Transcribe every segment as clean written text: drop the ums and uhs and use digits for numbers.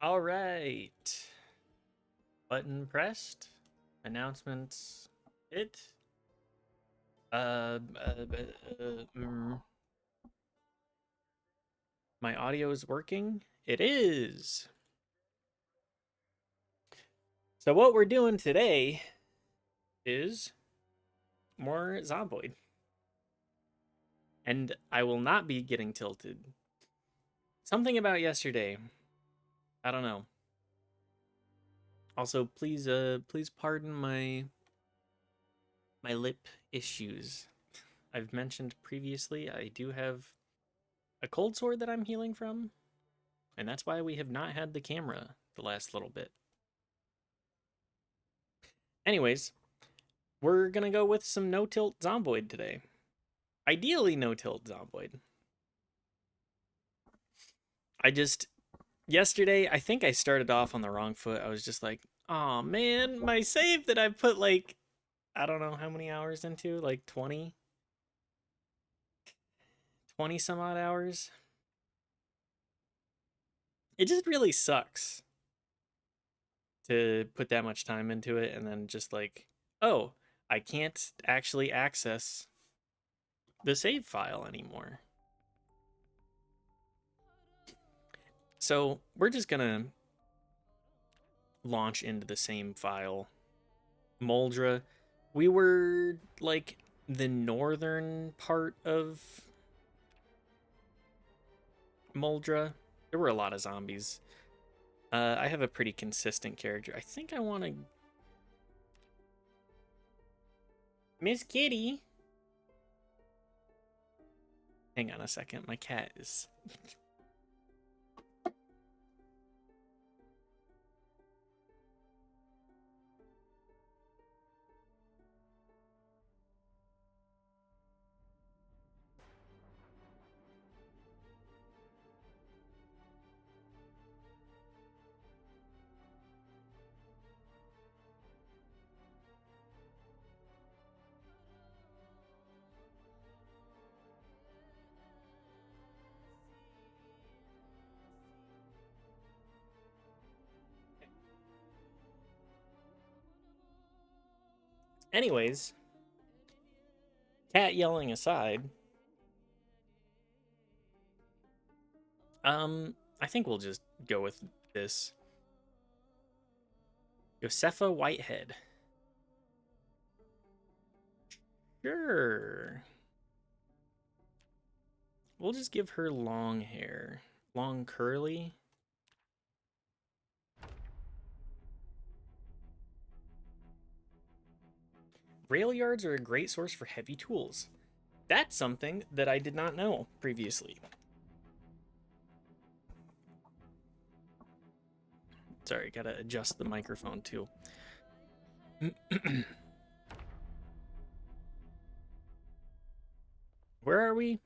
All right. Button pressed. Announcements hit. Uh, uh, uh, mm, my audio is working. It is. So what we're doing today is more Zomboid. And I will not be getting tilted. Something about yesterday. I don't know. Also, please pardon my lip issues. I've mentioned previously I do have a cold sore that I'm healing from, and that's why we have not had the camera the last little bit. Anyways, we're gonna go with some no-tilt Zomboid today. Ideally no-tilt Zomboid. I just yesterday I think I started off on the wrong foot. I was just like, oh man, my save that I put like I don't know how many hours into, like 20 some odd hours. It just really sucks to put that much time into it and then just like, oh, I can't actually access the save file anymore. So we're just gonna launch into the same file. Moldra, we were like the northern part of Moldra. There were a lot of zombies. I have a pretty consistent character. I think I want to. Miss Kitty. Hang on a second. My cat is. Anyways, cat yelling aside, I think we'll just go with this. Josefa Whitehead. Sure. We'll just give her long hair. Long curly. Rail yards are a great source for heavy tools. That's something that I did not know previously. Sorry, gotta adjust the microphone too. Where are we?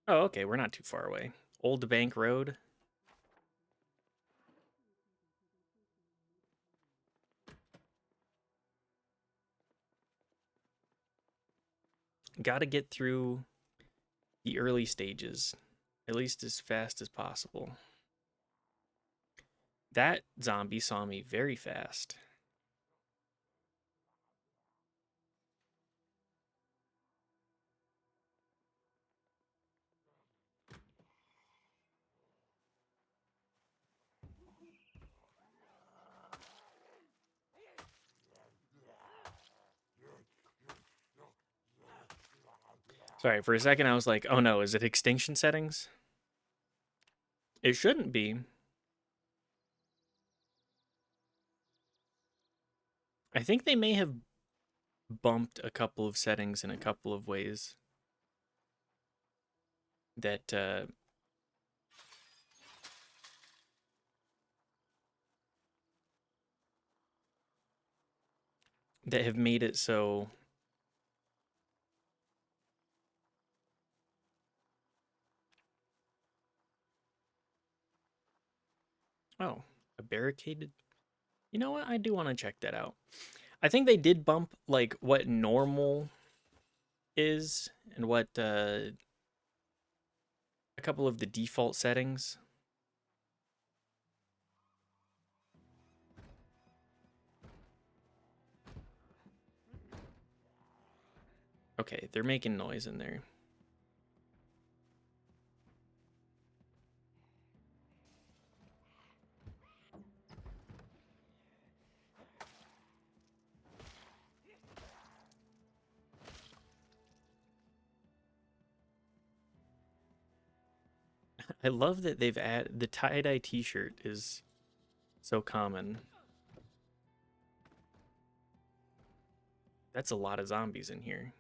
Oh, okay, we're not too far away. Old Bank Road. Gotta get through the early stages, at least as fast as possible. That zombie saw me very fast. Sorry, for a second I was like, oh no, is it extinction settings? It shouldn't be. I think they may have bumped a couple of settings in a couple of ways that that have made it so. Oh, a barricaded. You know what? I do want to check that out. I think they did bump like what normal is and what a couple of the default settings. Okay, they're making noise in there. I love that they've added the tie-dye t-shirt is so common. That's a lot of zombies in here.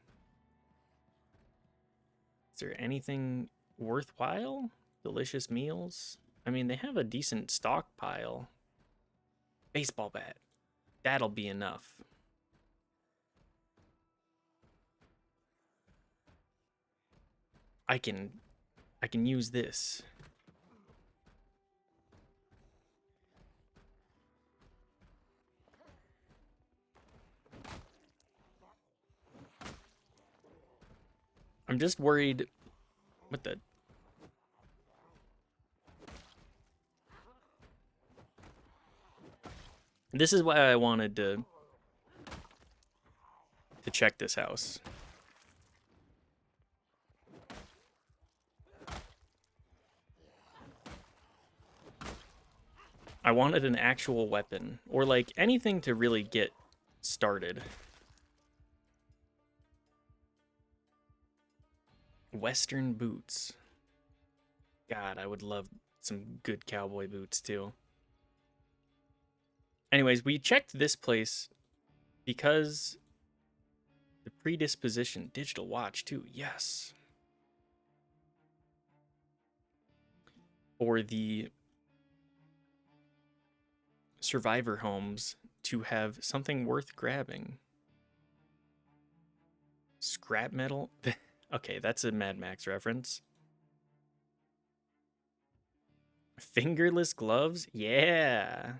Is there anything worthwhile? Delicious meals? I mean, they have a decent stockpile. Baseball bat. That'll be enough. I can I can use this. I'm just worried. What the? This is why I wanted to check this house. I wanted an actual weapon or like anything to really get started. Western boots. God, I would love some good cowboy boots too. Anyways, we checked this place because the predisposition digital watch too. Yes. For the survivor homes to have something worth grabbing. Scrap metal? Okay, that's a Mad Max reference. Fingerless gloves? Yeah.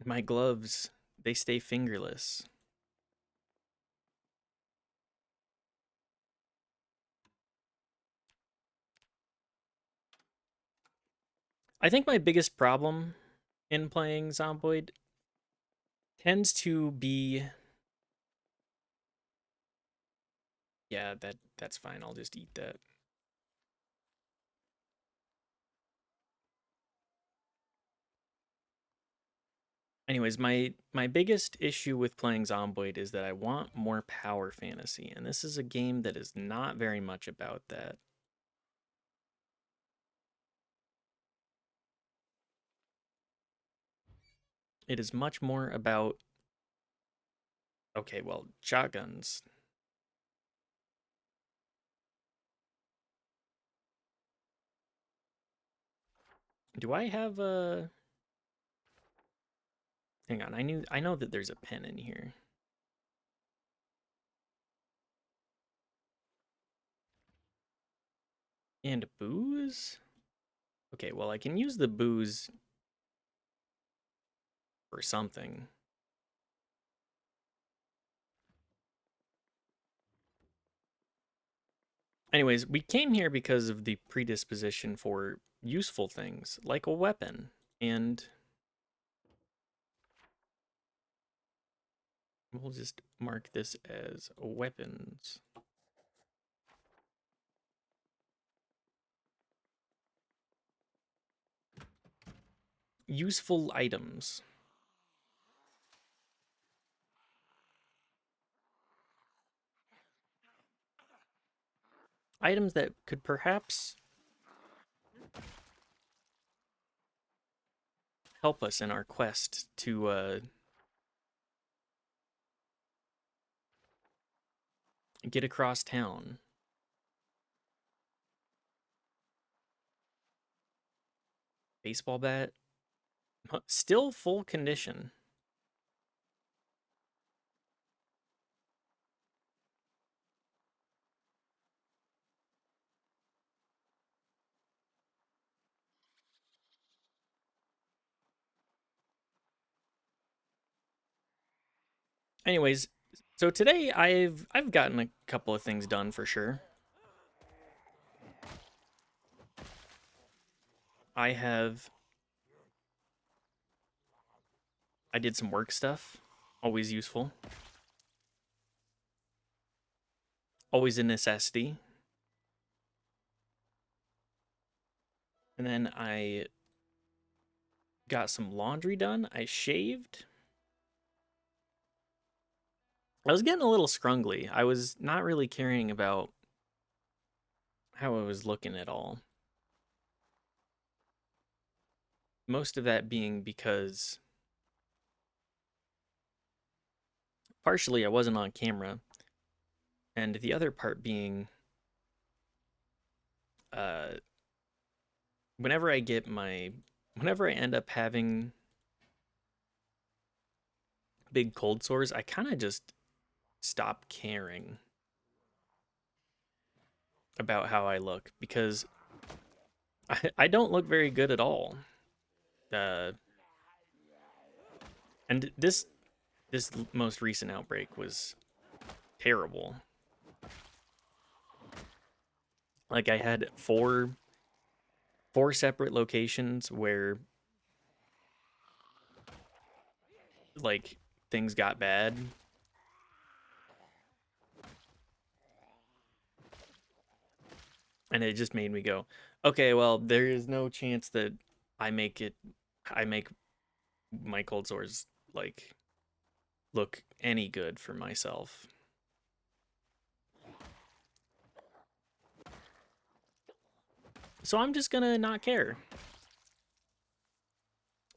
My gloves, they stay fingerless. I think my biggest problem in playing Zomboid tends to be, yeah, that's fine. I'll just eat that. Anyways, my biggest issue with playing Zomboid is that I want more power fantasy, and this is a game that is not very much about that. It is much more about, okay, well, shotguns. Do I have a? Hang on, I know that there's a pen in here. And booze? Okay, well, I can use the booze for something. Anyways, we came here because of the predisposition for useful things, like a weapon. And we'll just mark this as weapons. Useful items. Items that could perhaps help us in our quest to get across town. Baseball bat. Still full condition. Anyways, so today I've gotten a couple of things done for sure. I have I did some work stuff, always useful, always a necessity. And then I got some laundry done. I shaved. I was getting a little scrungly. I was not really caring about how I was looking at all. Most of that being because partially I wasn't on camera, and the other part being uh, whenever I get my, whenever I end up having big cold sores, I kind of just stop caring about how I look because I don't look very good at all. Uh, and this most recent outbreak was terrible. Like I had four separate locations where like things got bad, and it just made me go, okay, well, there is no chance that I make it I make my cold sores like look any good for myself. So I'm just gonna not care.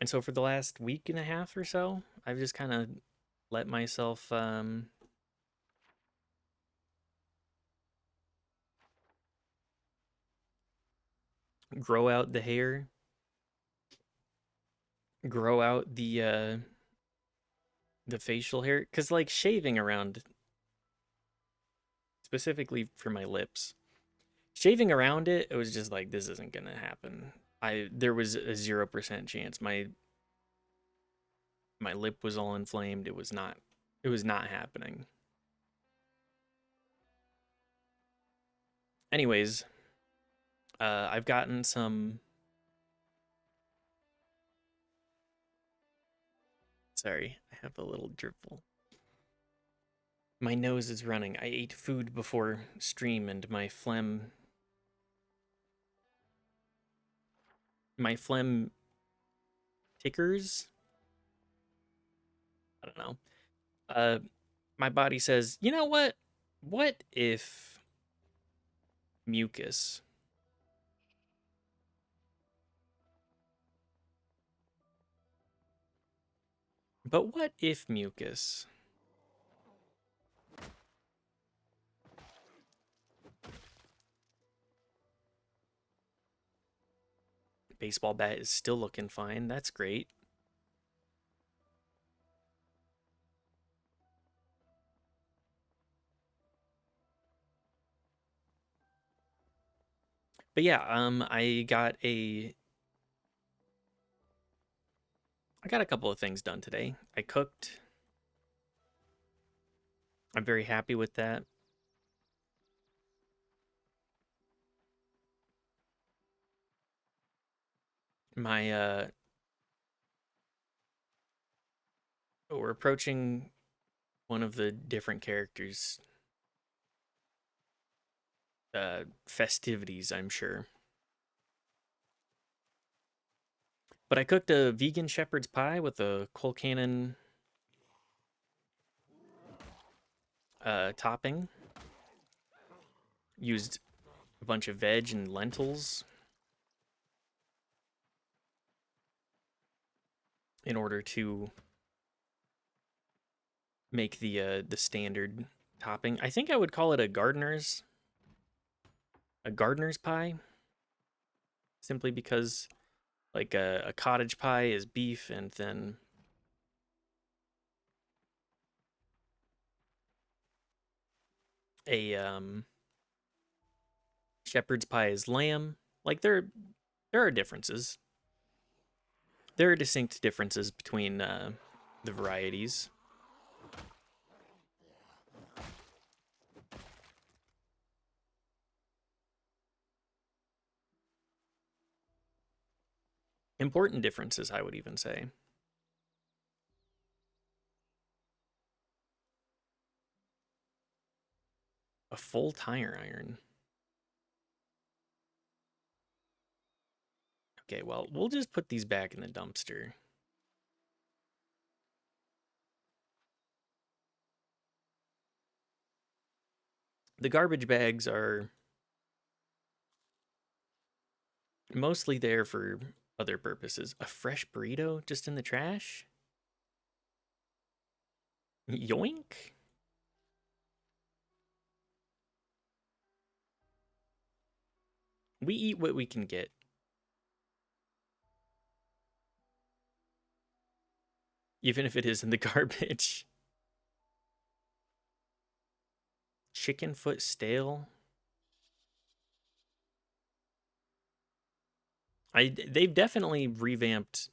And so for the last week and a half or so, I've just kind of let myself grow out the hair, grow out the facial hair, cuz like shaving around specifically for my lips. Shaving around it, it was just like this isn't going to happen. I there was a 0% chance my lip was all inflamed. It was not happening. Anyways, I've gotten some. Sorry, I have a little dribble. My nose is running. I ate food before stream, and my phlegm tickers. I don't know. Uh, my body says, you know what? What if mucus? But what if mucus? Baseball bat is still looking fine. That's great. But yeah, I got a couple of things done today. I cooked. I'm very happy with that. My we're approaching one of the different characters festivities, I'm sure. But I cooked a vegan shepherd's pie with a Colcannon topping. Used a bunch of veg and lentils in order to make the standard topping. I think I would call it a gardener's pie, simply because like a cottage pie is beef, and then a shepherd's pie is lamb. Like there are differences. There are distinct differences between the varieties. Important differences, I would even say. A full tire iron. Okay, well, we'll just put these back in the dumpster. The garbage bags are mostly there for other purposes. A fresh burrito just in the trash? Yoink. We eat what we can get. Even if it is in the garbage. Chicken foot stale. They've definitely revamped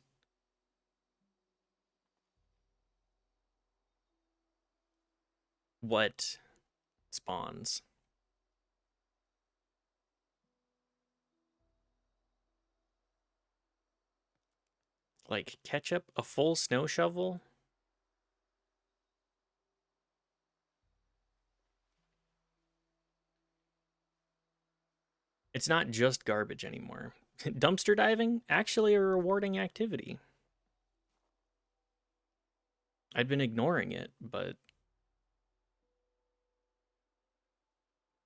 what spawns. Like ketchup, a full snow shovel. It's not just garbage anymore. Dumpster diving actually a rewarding activity. I'd been ignoring it, but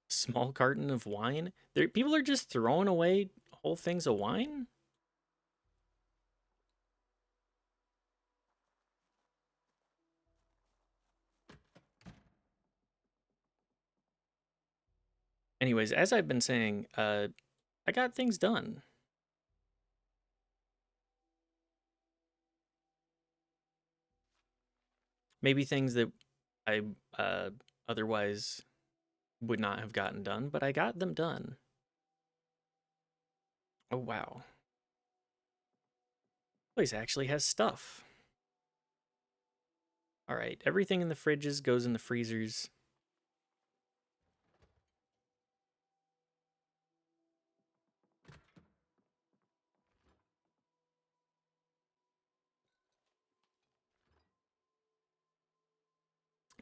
small carton of wine. People are just throwing away whole things of wine. Anyways, as I've been saying, I got things done. Maybe things that I otherwise would not have gotten done, but I got them done. Oh wow, place actually has stuff. All right, everything in the fridges goes in the freezers.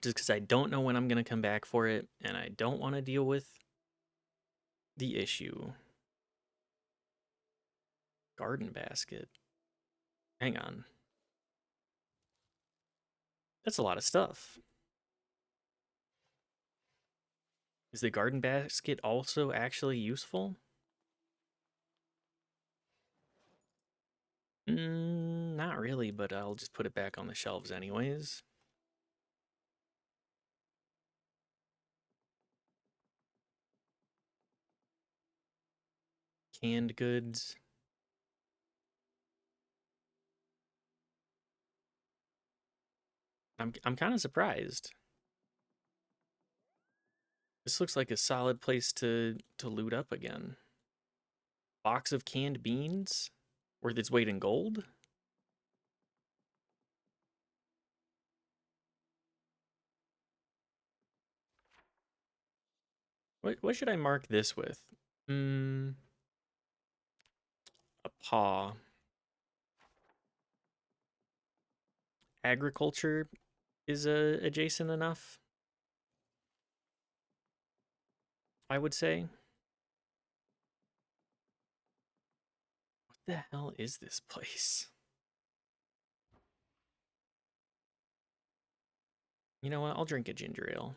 Just because I don't know when I'm gonna come back for it, and I don't want to deal with the issue. Garden basket. Hang on. That's a lot of stuff. Is the garden basket also actually useful? Not really, but I'll just put it back on the shelves anyways. Canned goods. I'm kind of surprised. This looks like a solid place to loot up again. Box of canned beans worth its weight in gold. What should I mark this with? Hmm, a paw. Agriculture is adjacent enough, I would say. What the hell is this place? You know what? I'll drink a ginger ale.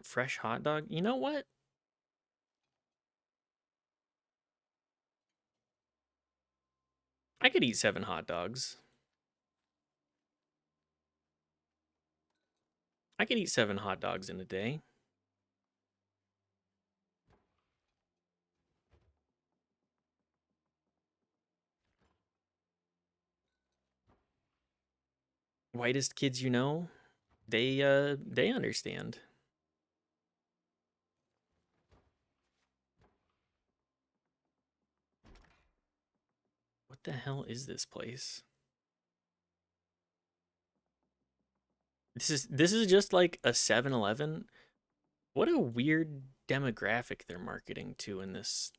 Fresh hot dog. You know what? I could eat 7 hot dogs. I could eat 7 hot dogs in a day. Whitest kids you know, they understand. What the hell is this place? This is just like a 7-Eleven. What a weird demographic they're marketing to in this.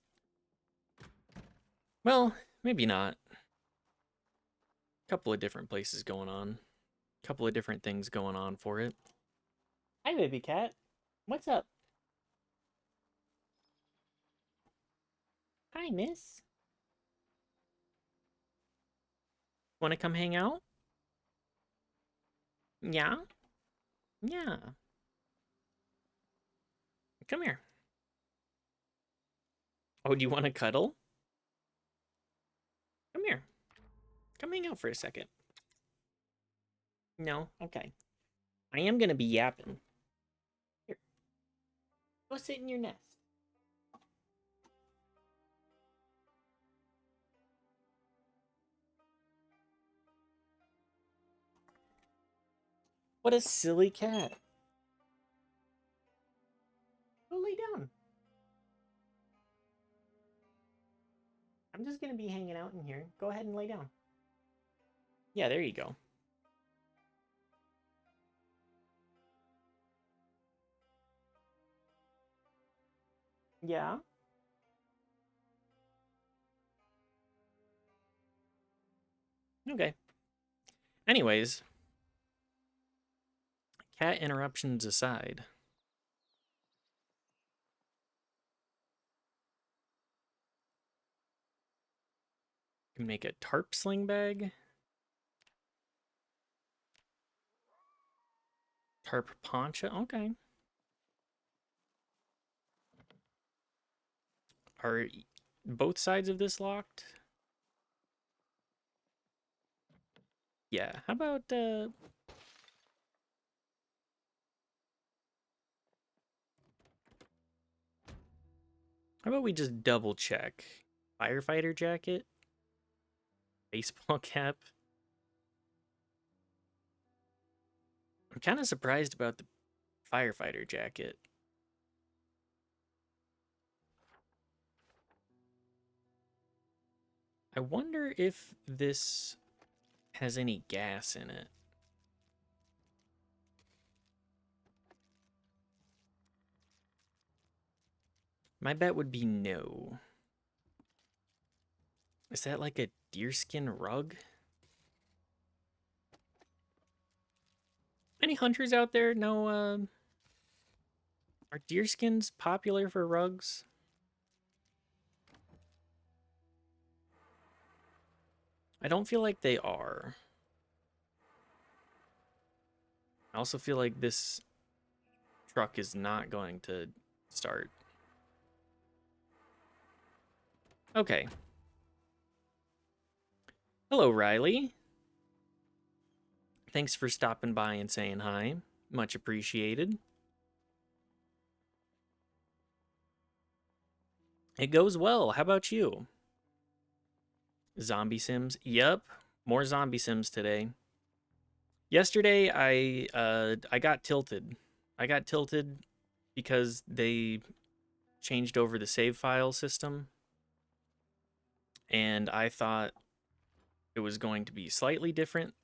Well, maybe not. Couple of different places going on. Couple of different things going on for it. Hi, baby cat. What's up? Hi, miss. Want to come hang out? Yeah? Yeah. Come here. Oh, do you want to cuddle? Come here. Come hang out for a second. No? Okay. I am going to be yapping. Here. Go sit in your nest. What a silly cat. Go lay down. I'm just going to be hanging out in here. Go ahead and lay down. Yeah, there you go. Yeah? Okay. Anyways, cat interruptions aside. You can make a tarp sling bag. Tarp poncho. Okay. Are both sides of this locked? Yeah. How about we just double check? Firefighter jacket? Baseball cap? I'm kind of surprised about the firefighter jacket. I wonder if this has any gas in it. My bet would be no. Is that like a deerskin rug? Any hunters out there know, are deerskins popular for rugs? I don't feel like they are. I also feel like this truck is not going to start. Okay. Hello, Riley. Thanks for stopping by and saying hi. Much appreciated. It goes well. How about you? Zombie Sims? Yep. More Zombie Sims today. Yesterday, I got tilted. I got tilted because they changed over the save file system, and I thought it was going to be slightly different,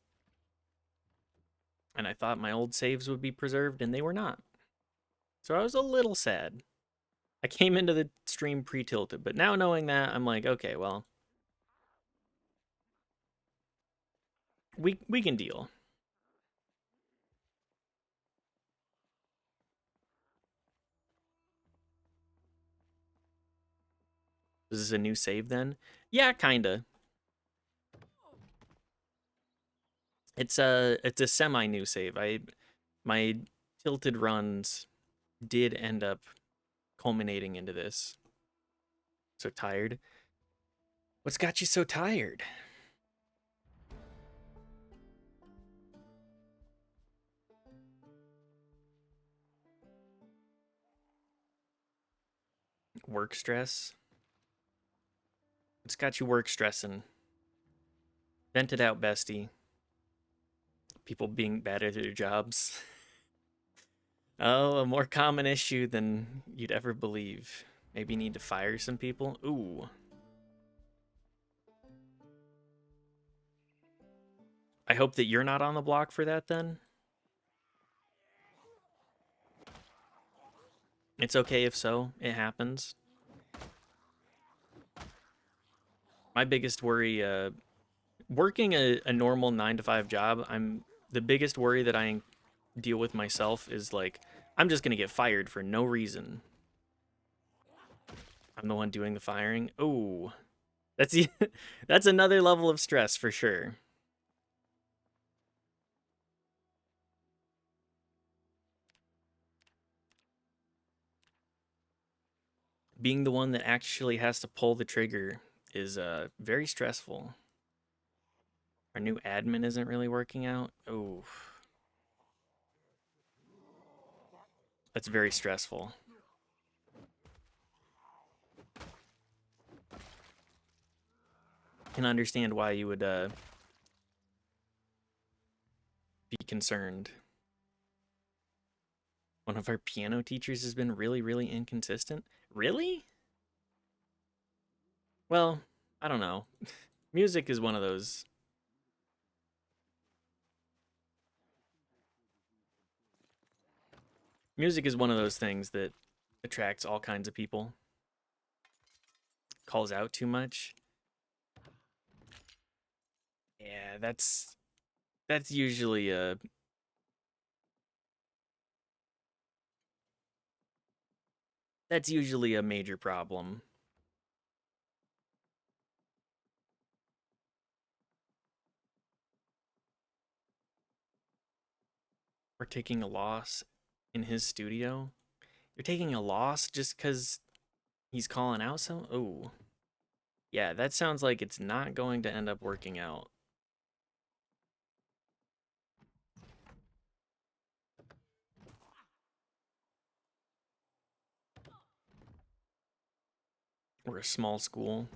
and I thought my old saves would be preserved, and they were not. So I was a little sad. I came into the stream pre-tilted, but now knowing that, I'm like, okay, well, we can deal. This is a new save then? Yeah, kinda. It's a semi new save. My tilted runs did end up culminating into this. So tired. What's got you so tired? Work stress? What's got you work stressing? Vent it out, bestie. People being bad at their jobs. Oh, a more common issue than you'd ever believe. Maybe you need to fire some people? Ooh. I hope that you're not on the block for that then. It's okay if so, it happens. My biggest worry, working a normal 9 to 5 job, the biggest worry that I deal with myself is like, I'm just gonna get fired for no reason. I'm the one doing the firing. Oh, that's that's another level of stress for sure. Being the one that actually has to pull the trigger is very stressful. Our new admin isn't really working out. Oh, that's very stressful. Can understand why you would be concerned. One of our piano teachers has been really, really inconsistent. Really? Well, I don't know. Music is one of those. Music is one of those things that attracts all kinds of people. Calls out too much. Yeah, that's usually a major problem. We're taking a loss in his studio. You're taking a loss just because he's calling out some. Oh, yeah, that sounds like it's not going to end up working out. We're a small school.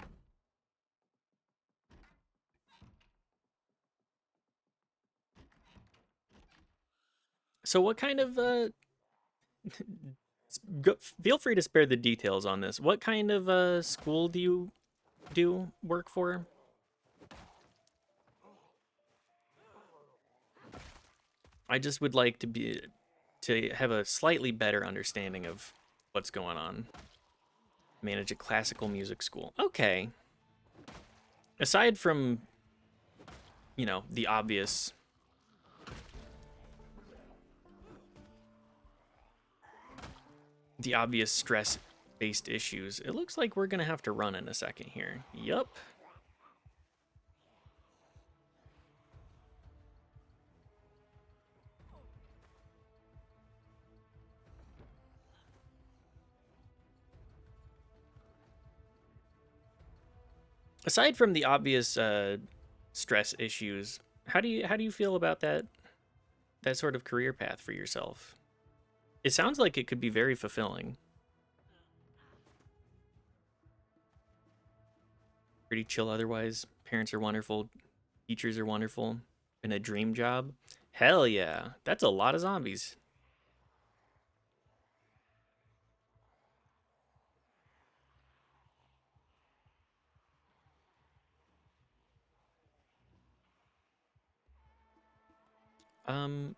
So what kind of feel free to spare the details on this. What kind of school do you do work for? I just would like to have a slightly better understanding of what's going on. Manage a classical music school. Okay. Aside from, the obvious stress-based issues, it looks like we're going to have to run in a second here. Yup. Aside from the obvious stress issues, how do you feel about that sort of career path for yourself? It sounds like it could be very fulfilling. Pretty chill otherwise. Parents are wonderful, teachers are wonderful, and a dream job. Hell yeah, that's a lot of zombies. Um,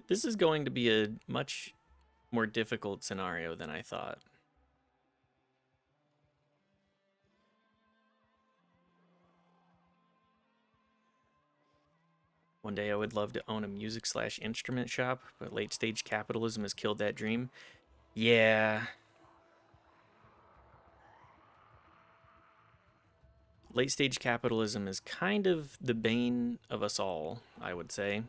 this is going to be a much more difficult scenario than I thought. One day I would love to own a music/instrument shop, but late stage capitalism has killed that dream. Yeah, late stage capitalism is kind of the bane of us all, I would say.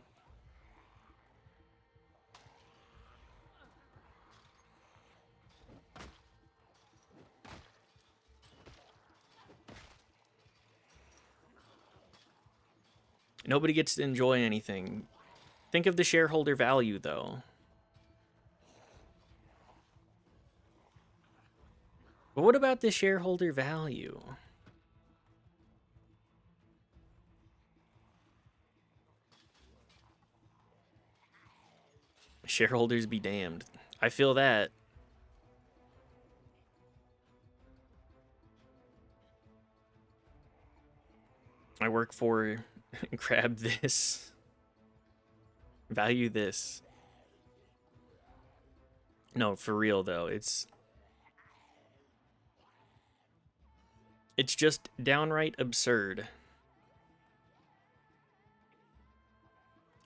Nobody gets to enjoy anything. Think of the shareholder value, though. But what about the shareholder value? Shareholders be damned. I feel that. I work for grab this, value this. No, for real though, it's just downright absurd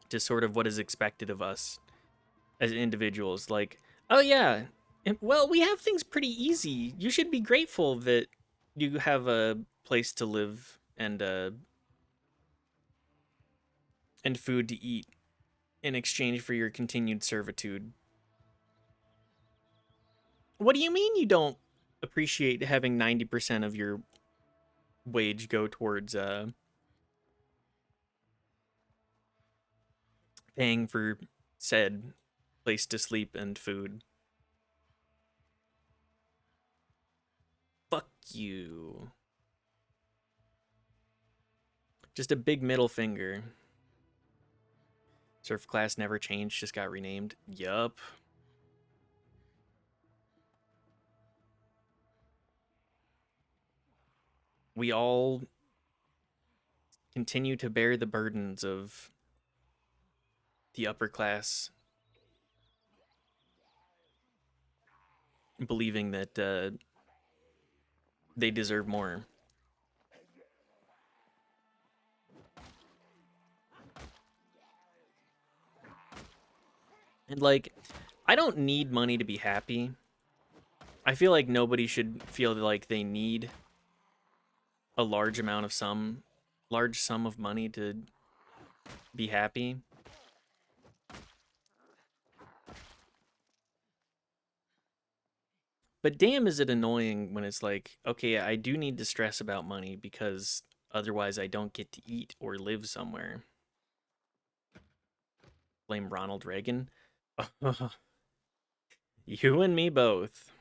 to sort of what is expected of us as individuals. Like, oh yeah, well, we have things pretty easy. You should be grateful that you have a place to live and food to eat in exchange for your continued servitude. What do you mean you don't appreciate having 90% of your wage go towards paying for said place to sleep and food? Fuck you. Just a big middle finger. Surf class never changed, just got renamed. Yup. We all continue to bear the burdens of the upper class, believing that they deserve more. And like, I don't need money to be happy. I feel like nobody should feel like they need a large sum of money to be happy. But damn, is it annoying when it's like, okay, I do need to stress about money because otherwise I don't get to eat or live somewhere. Blame Ronald Reagan. You and me both.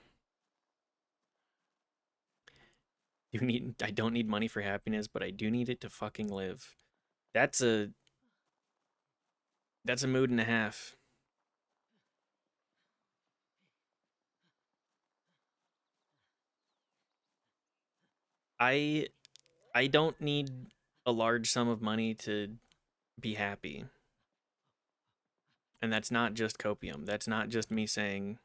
I don't need money for happiness, but I do need it to fucking live. That's a that's a mood and a half. I I don't need a large sum of money to be happy. And that's not just copium. That's not just me saying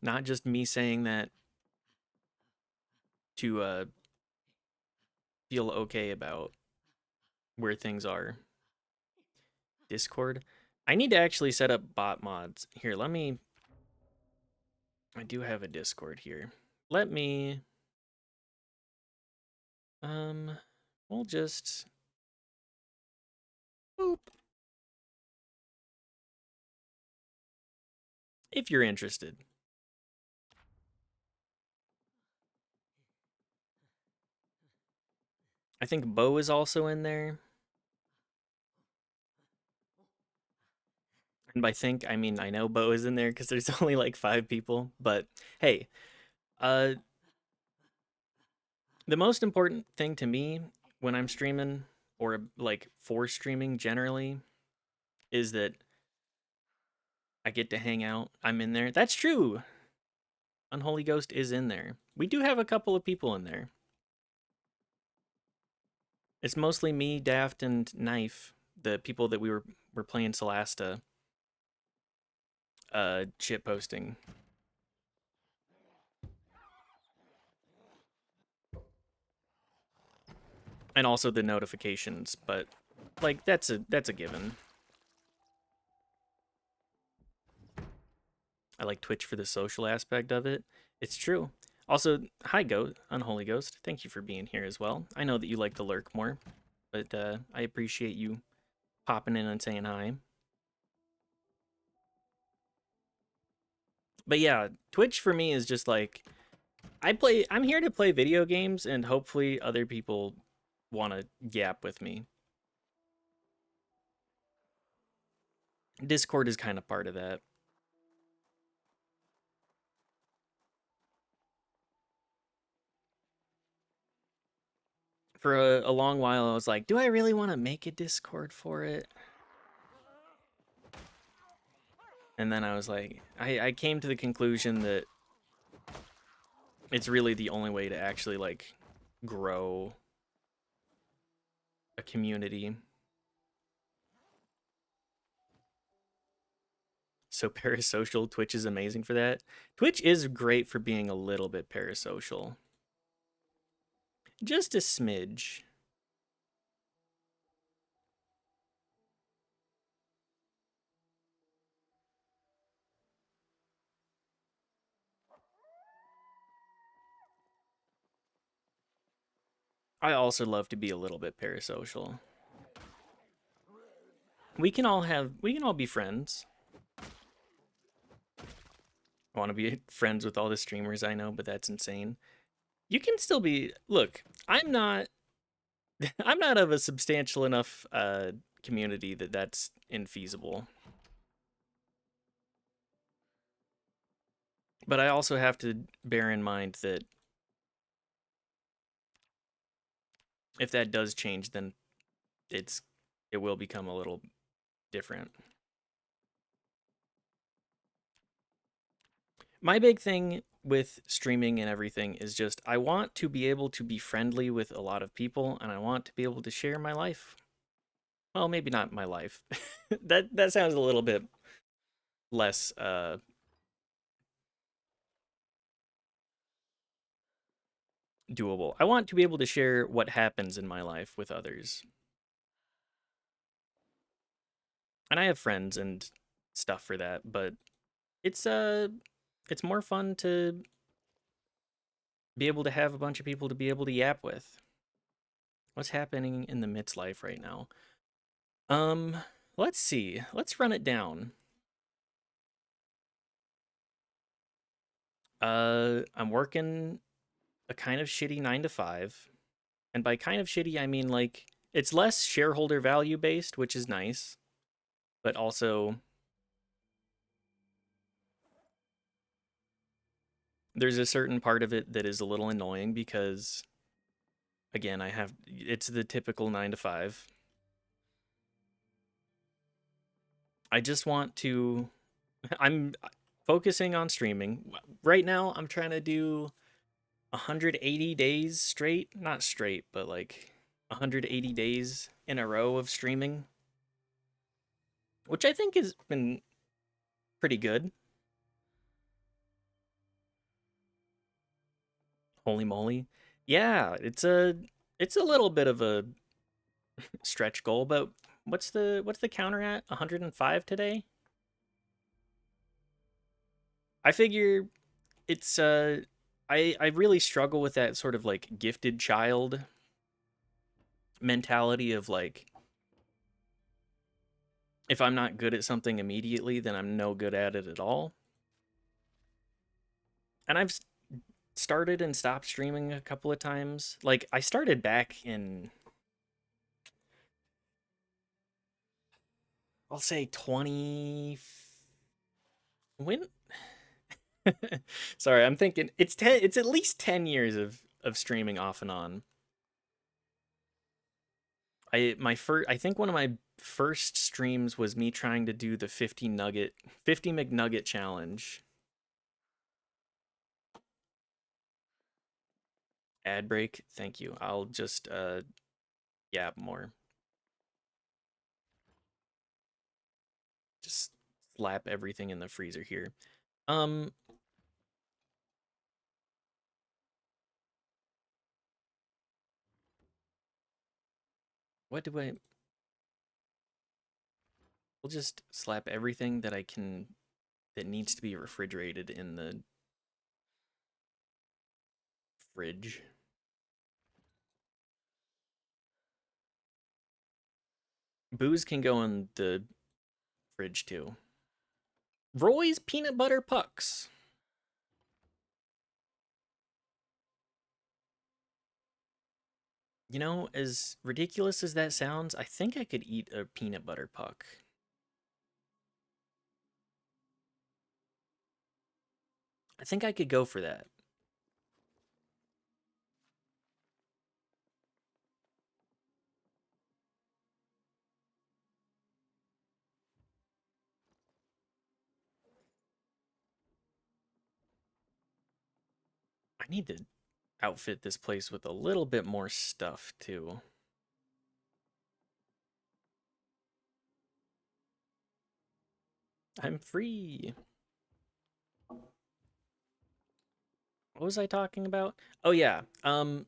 not just me saying that to feel okay about where things are. Discord. I need to actually set up bot mods. Here, let me I do have a Discord here. Let me um we'll just boop if you're interested. I think Bo is also in there. And by think, I mean I know Bo is in there because there's only like 5 people. But hey, uh, the most important thing to me when I'm streaming or like for streaming generally is that I get to hang out. I'm in there. That's true. Unholy Ghost is in there. We do have a couple of people in there. It's mostly me, Daft, and Knife, the people that were playing Solasta, shit posting, and also the notifications. But like that's a given. I like Twitch for the social aspect of it. It's true. Also, hi Ghost, Unholy Ghost. Thank you for being here as well. I know that you like to lurk more, but I appreciate you popping in and saying hi. But yeah, Twitch for me is just like I'm here to play video games and hopefully other people want to yap with me. Discord is kind of part of that. For a long while I was like, do I really want to make a Discord for it? And then I was like, I came to the conclusion that it's really the only way to actually like grow a community. So parasocial, Twitch is amazing for that. Twitch is great for being a little bit parasocial. Just a smidge. I also love to be a little bit parasocial. We can all be friends. I want to be friends with all the streamers I know, but that's insane. You can still be look, I'm not I'm not of a substantial enough community that that's infeasible. But I also have to bear in mind that if that does change, then it's it will become a little different. My big thing with streaming and everything is just I want to be able to be friendly with a lot of people and I want to be able to share my life. Well, maybe not my life. That sounds a little bit less doable. I want to be able to share what happens in my life with others. And I have friends and stuff for that, but it's it's more fun to be able to have a bunch of people to be able to yap with. What's happening in the midst life right now? Um, let's see. Let's run it down. I'm working a kind of shitty 9 to 5. And by kind of shitty, I mean like it's less shareholder value based, which is nice, but also there's a certain part of it that is a little annoying because again, I have it's the typical 9 to 5. I just want to I'm focusing on streaming. Right now, I'm trying to do 180 days straight, not straight, but like 180 days in a row of streaming, which I think has been pretty good. Holy moly. Yeah, it's a little bit of a stretch goal, but what's the counter at? 105 today? I figure it's I really struggle with that sort of like gifted child mentality of like if I'm not good at something immediately, then I'm no good at it at all. And I've started and stopped streaming a couple of times. Like I started back in I'll say 20 when sorry, I'm thinking it's at least 10 years of streaming off and on. I think one of my first streams was me trying to do the 50 McNugget challenge. Ad break, thank you. I'll just yap more. Just slap everything in the freezer here. Um what do I we'll just slap everything that I can that needs to be refrigerated in the fridge. Booze can go in the fridge too. Roy's peanut butter pucks. You know, as ridiculous as that sounds, I think I could eat a peanut butter puck. I think I could go for that. I need to outfit this place with a little bit more stuff too. I'm free. What was I talking about? Oh yeah. One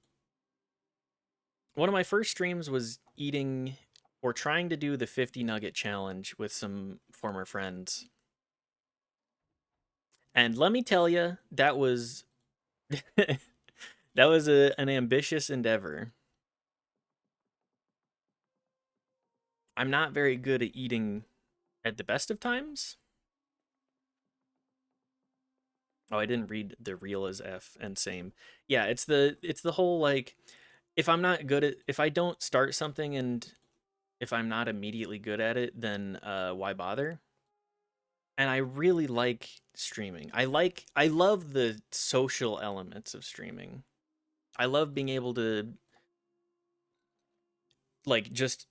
of my first streams was eating or trying to do the 50 nugget challenge with some former friends. And let me tell you, that was that was an ambitious endeavor. I'm not very good at eating at the best of times. Oh, I didn't read the real as F and same. Yeah, it's the whole like if I'm not good at if I don't start something and if I'm not immediately good at it, then why bother? And I really like streaming. I love the social elements of streaming. I love being able to like just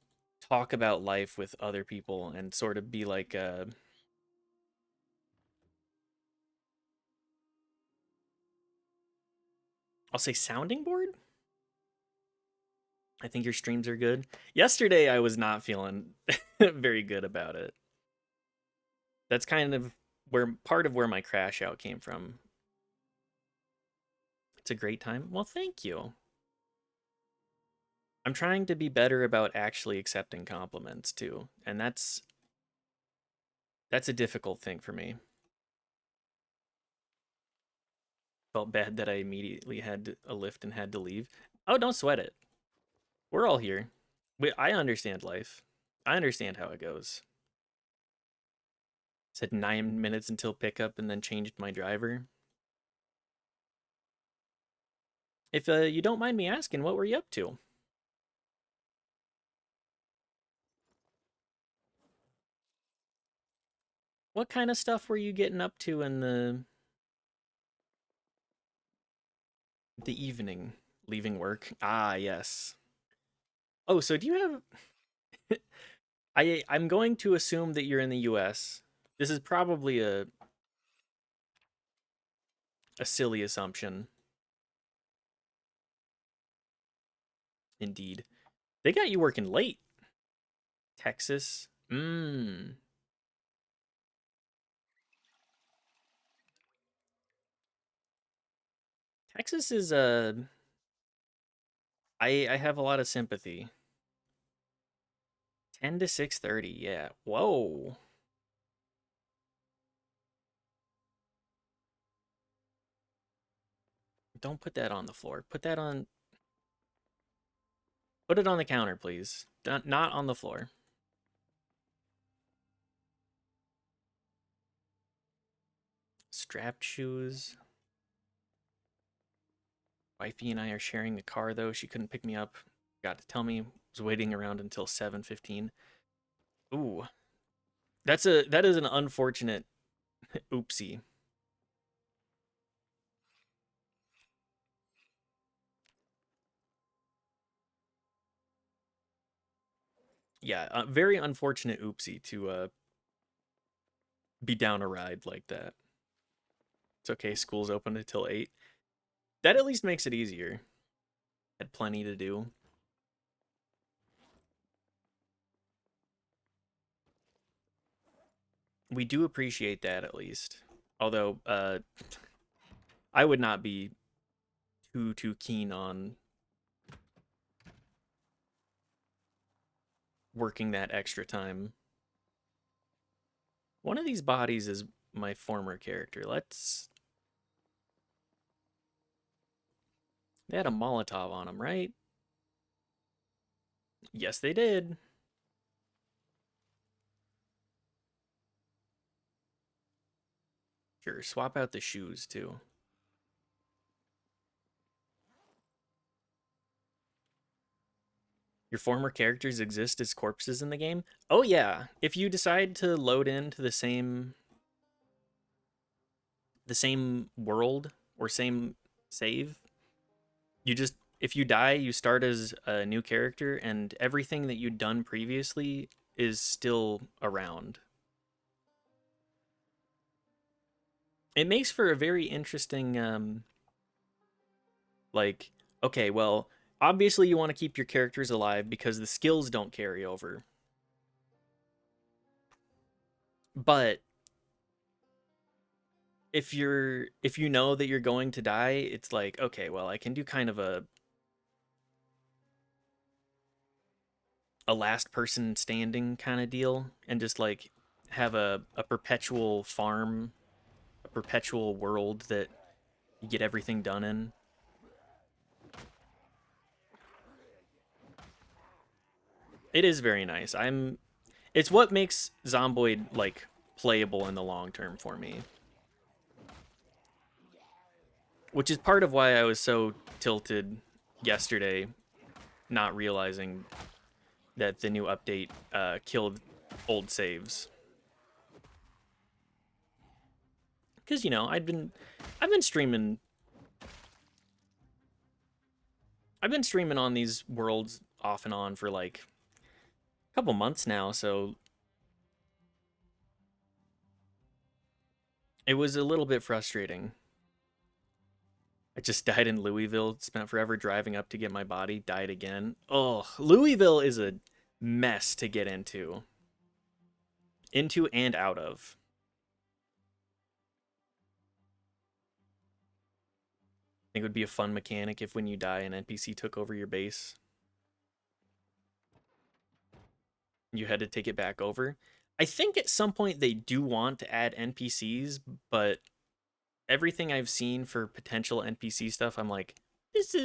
talk about life with other people and sort of be like I'll say sounding board. I think your streams are good. Yesterday I was not feeling very good about it. That's kind of where part of where my crash out came from. It's a great time. Well, thank you. I'm trying to be better about actually accepting compliments too, and that's a difficult thing for me. Felt bad that I immediately had a lift and had to leave. Oh, don't sweat it. We're all here. I understand life. I understand how it goes. Said 9 minutes until pickup and then changed my driver. If you don't mind me asking, what were you up to? What kind of stuff were you getting up to in the evening? Leaving work? Ah, yes. Oh, so do you have I'm going to assume that you're in the US. This is probably a silly assumption. Indeed. They got you working late. Texas. Mmm. Texas is I have a lot of sympathy. 10 to 6:30. Yeah. Whoa. Don't put that on the floor. Put it on the counter, please. Not on the floor. Strapped shoes. Wifey and I are sharing the car though. She couldn't pick me up. Got to tell me was waiting around until 7:15. Ooh. That is an unfortunate oopsie. Yeah, a very unfortunate oopsie to be down a ride like that. It's okay, school's open until 8. That at least makes it easier. Had plenty to do. We do appreciate that at least. Although I would not be too keen on working that extra time. One of these bodies is my former character. Let's They had a Molotov on them, right? Yes, they did. Sure, swap out the shoes too. Your former characters exist as corpses in the game? Oh yeah. If you decide to load into the same world or same save, you just if you die, you start as a new character and everything that you'd done previously is still around. It makes for a very interesting like okay, well, obviously you want to keep your characters alive because the skills don't carry over. But if you know that you're going to die, it's like, okay, well, I can do kind of a last person standing kind of deal and just like have a perpetual farm, a perpetual world that you get everything done in. It is very nice. It's what makes Zomboid like playable in the long term for me, which is part of why I was so tilted yesterday, not realizing that the new update killed old saves. Because I've been streaming, I've been streaming on these worlds off and on for like a couple months now, so it was a little bit frustrating. I just died in Louisville, spent forever driving up to get my body, died again. Oh, Louisville is a mess to get into and out of. I think it would be a fun mechanic if when you die, an NPC took over your base. You had to take it back over. I think at some point they do want to add NPCs, but everything I've seen for potential NPC stuff, I'm like, this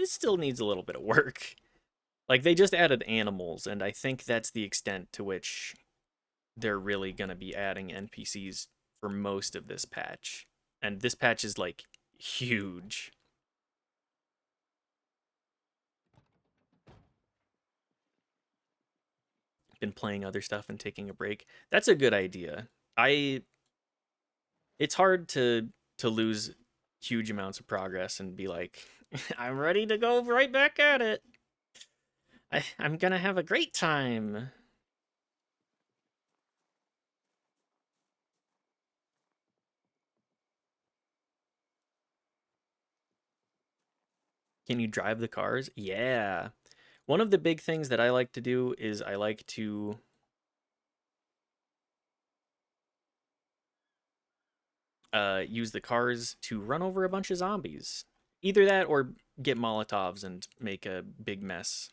still needs a little bit of work. Like they just added animals, and I think that's the extent to which they're really gonna be adding NPCs for most of this patch. And this patch is like huge. Been playing other stuff and taking a break. That's a good idea. I It's hard to lose huge amounts of progress and be like, I'm ready to go right back at it. I'm gonna have a great time. Can you drive the cars? Yeah. One of the big things that I like to do is I like to use the cars to run over a bunch of zombies. Either that or get Molotovs and make a big mess.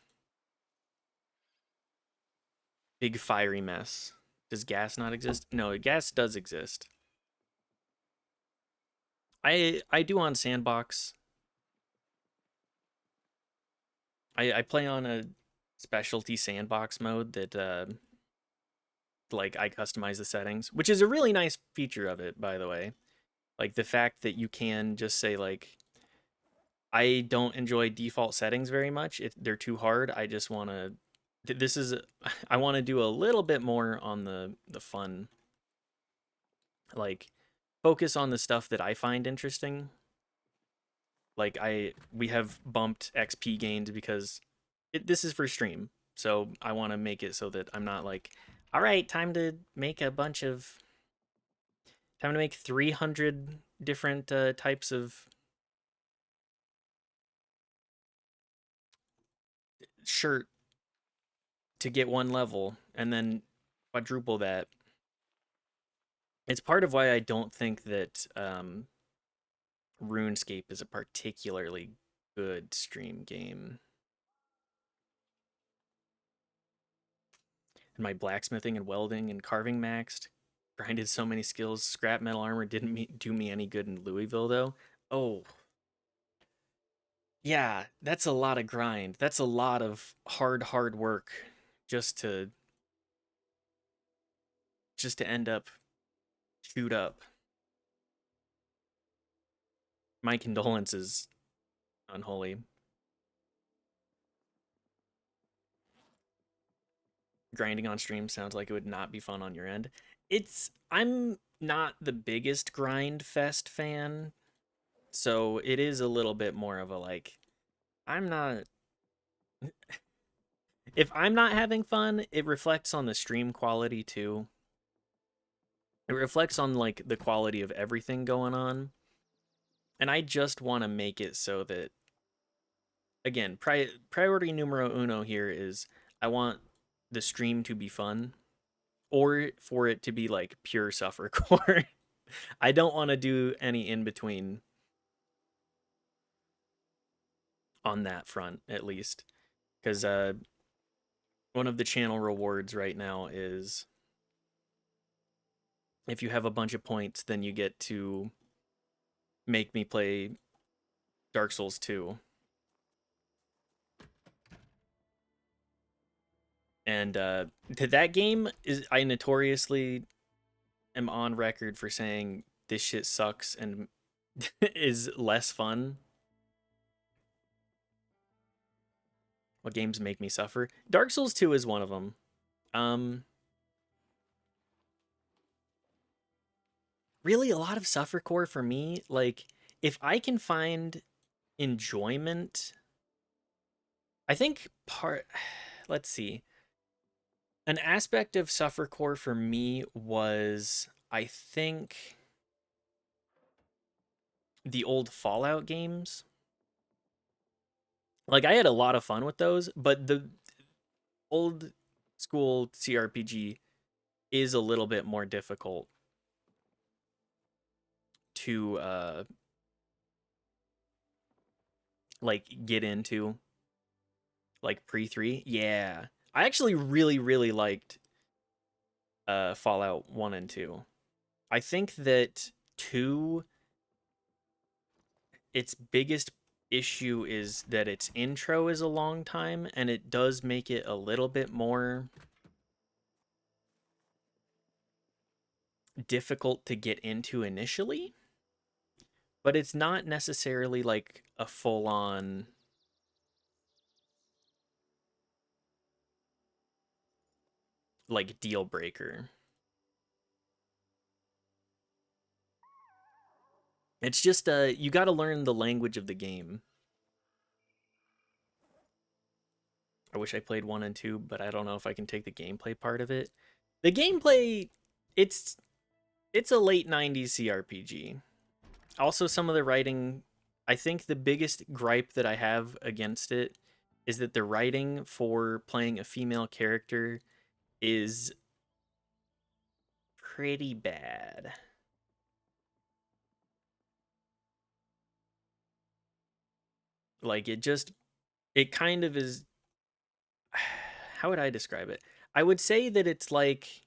Big fiery mess. Does gas not exist? No, gas does exist. I do on Sandbox. I play on a specialty sandbox mode that like I customize the settings, which is a really nice feature of it, by the way. Like the fact that you can just say like I don't enjoy default settings very much. They're too hard. I just want to this is I want to do a little bit more on the fun, like focus on the stuff that I find interesting. Like we have bumped XP gained because this is for stream. So I want to make it so that I'm not like, all right, time to make 300 different types of shirt to get one level and then quadruple that. It's part of why I don't think that RuneScape is a particularly good stream game. And my blacksmithing and welding and carving maxed. Grinded so many skills. Scrap metal armor didn't do me any good in Louisville though. Oh, yeah, that's a lot of grind. That's a lot of hard work just to end up chewed up. My condolences, Unholy. Grinding on stream sounds like it would not be fun on your end. I'm not the biggest grind fest fan, so it is a little bit more of a like I'm not if I'm not having fun, it reflects on the stream quality too. It reflects on like the quality of everything going on. And I just want to make it so that again, priority numero uno here is I want the stream to be fun or for it to be like pure suffercore. I don't want to do any in between on that front, at least, because one of the channel rewards right now is if you have a bunch of points, then you get to make me play Dark Souls 2. And to that game is I notoriously am on record for saying this shit sucks and is less fun. What games make me suffer? Dark Souls 2 is one of them. Um Really a lot of suffercore for me, like if I can find enjoyment, I think part let's see. An aspect of suffercore for me was I think the old Fallout games. Like I had a lot of fun with those, but the old school CRPG is a little bit more difficult to like get into, like pre 3. Yeah. I actually really liked Fallout 1 and 2. I think that 2, its biggest issue is that its intro is a long time, and it does make it a little bit more difficult to get into initially, but it's not necessarily like a full on like deal breaker. It's just you got to learn the language of the game. I wish I played 1 and 2, but I don't know if I can take the gameplay part of it. The gameplay, it's it's a late 90s CRPG. Also some of the writing, I think the biggest gripe that I have against it is that the writing for playing a female character is pretty bad. Like it kind of is how would I describe it? I would say that it's like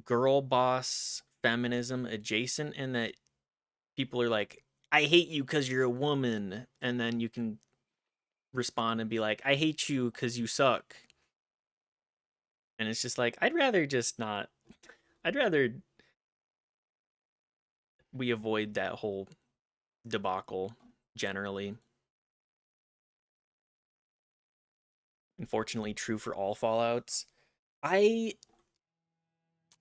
girl boss feminism adjacent in that people are like, I hate you because you're a woman. And then you can respond and be like, I hate you because you suck. And it's just like, I'd rather just not, I'd rather we avoid that whole debacle generally. Unfortunately, true for all Fallouts. I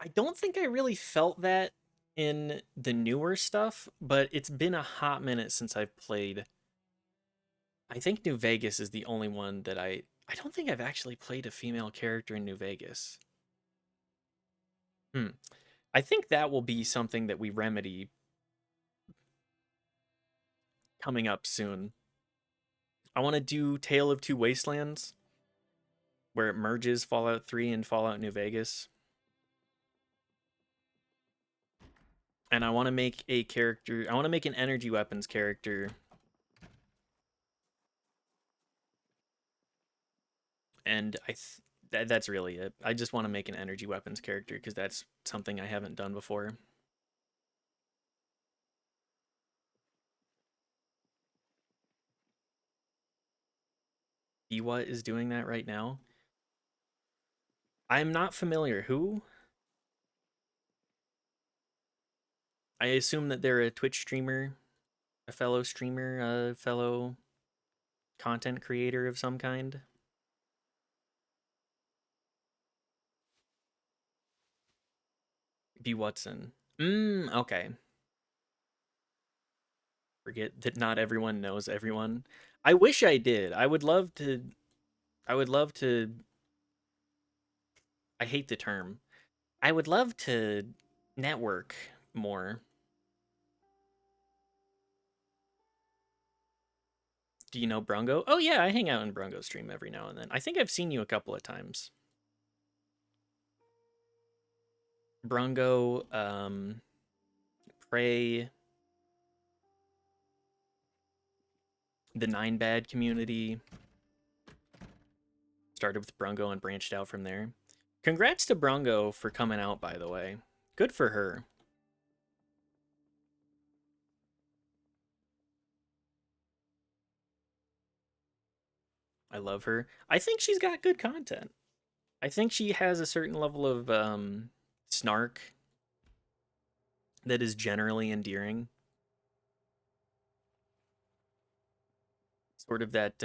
I don't think I really felt that in the newer stuff, but it's been a hot minute since I've played. I think New Vegas is the only one that I don't think I've actually played a female character in New Vegas. Hmm. I think that will be something that we remedy coming up soon. I want to do Tale of Two Wastelands, where it merges Fallout 3 and Fallout New Vegas. And I want to make a character, I want to make an energy weapons character. And that's really it. I just want to make an energy weapons character because that's something I haven't done before. Iwa is doing that right now. I'm not familiar. Who? I assume that they're a Twitch streamer, a fellow streamer, a fellow content creator of some kind. B. Watson. Okay. Forget that not everyone knows everyone. I wish I did. I would love to I hate the term. I would love to network more. Do you know Brungo? Oh yeah, I hang out in Brungo's stream every now and then. I think I've seen you a couple of times. Brungo, Prey, the Nine Bad community. Started with Brungo and branched out from there. Congrats to Brungo for coming out, by the way. Good for her. I love her. I think she's got good content. I think she has a certain level of snark that is generally endearing. Sort of that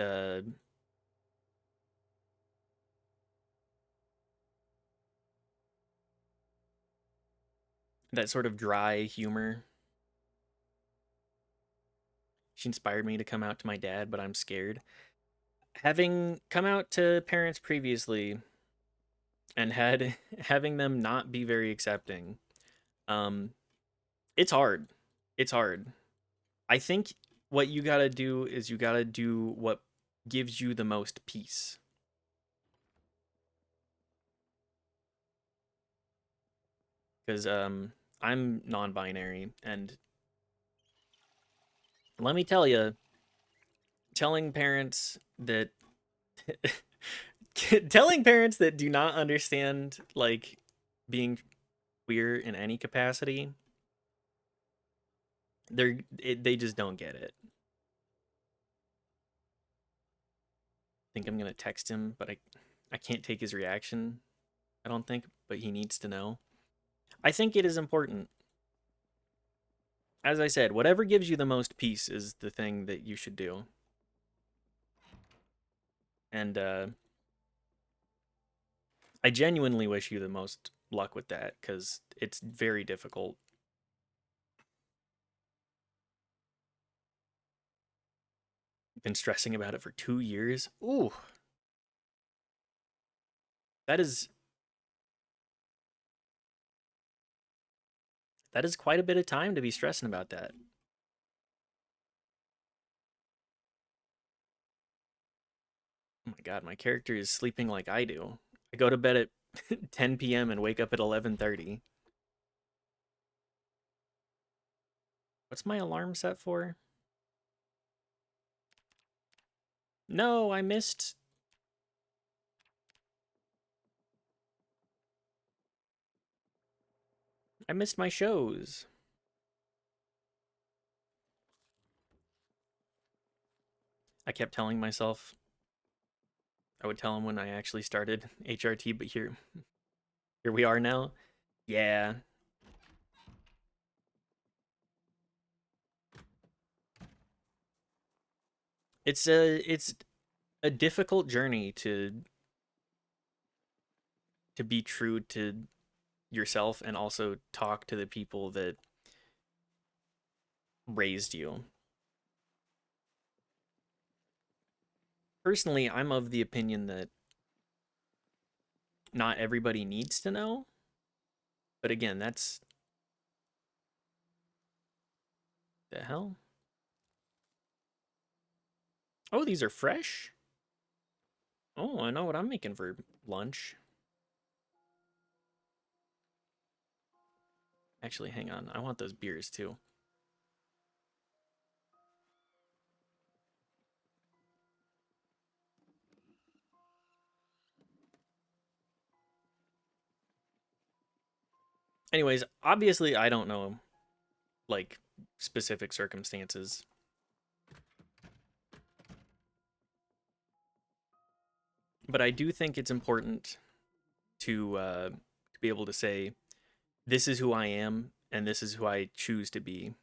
sort of dry humor. She inspired me to come out to my dad, but I'm scared. Having come out to parents previously and had having them not be very accepting, um, it's hard. It's hard. I think what you gotta do is you gotta do what gives you the most peace. Because I'm non-binary, and let me tell you, telling parents that telling parents that do not understand like being queer in any capacity, they just don't get it. I think I'm gonna text him, but I can't take his reaction. I don't think, but he needs to know. I think it is important. As I said, whatever gives you the most peace is the thing that you should do. And I genuinely wish you the most luck with that because it's very difficult. Been stressing about it for 2 years. Ooh, that is that is quite a bit of time to be stressing about that. Oh my god, my character is sleeping like I do. I go to bed at 10 p.m. and wake up at 11:30. What's my alarm set for? No, I missed my shows. I kept telling myself I would tell him when I actually started HRT, but here we are now. Yeah. It's a difficult journey to be true to yourself and also talk to the people that raised you. Personally, I'm of the opinion that not everybody needs to know, but again, that's the hell. Oh, these are fresh? Oh, I know what I'm making for lunch. Actually, hang on. I want those beers too. Anyways, obviously I don't know like specific circumstances, but I do think it's important to be able to say this is who I am and this is who I choose to be.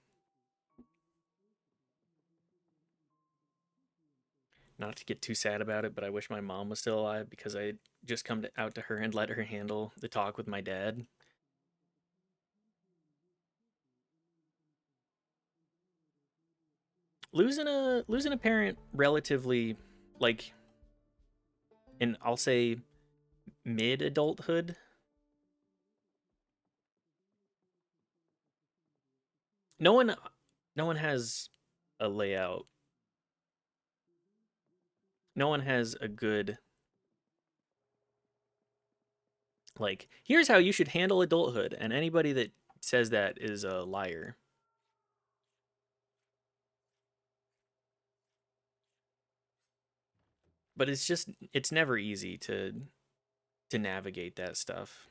Not to get too sad about it, but I wish my mom was still alive because I just out to her and let her handle the talk with my dad. Losing a parent relatively like in I'll say mid adulthood. No one no one has a layout. No one has a good like here's how you should handle adulthood, and anybody that says that is a liar. But it's never easy to navigate that stuff.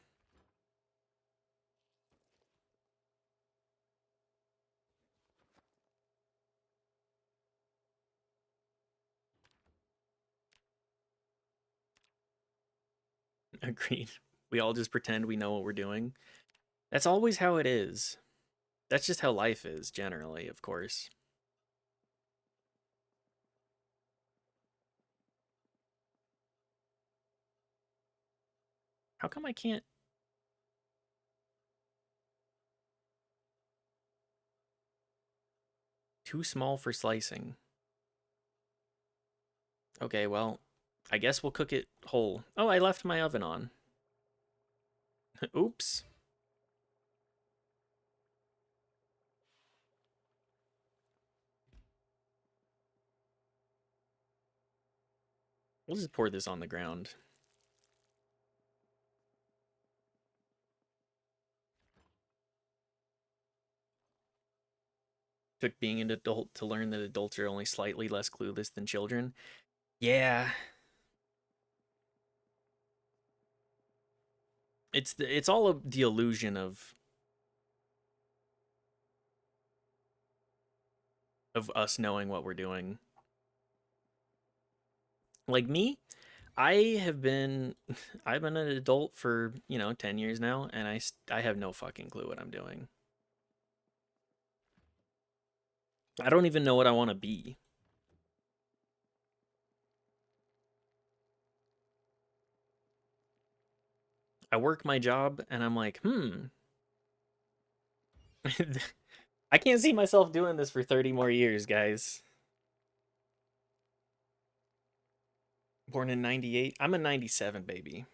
Agreed. We all just pretend we know what we're doing. That's always how it is. That's just how life is generally, of course. How come I can't? Too small for slicing. Okay, well, I guess we'll cook it whole. Oh, I left my oven on. Oops. We'll just pour this on the ground. Took being an adult to learn that adults are only slightly less clueless than children. Yeah, it's all of the illusion of us knowing what we're doing. Like me, I have been I've been an adult for, 10 years now, and I have no fucking clue what I'm doing. I don't even know what I want to be. I work my job and I'm like, I can't see myself doing this for 30 more years, guys. Born in 98. I'm a 97 baby.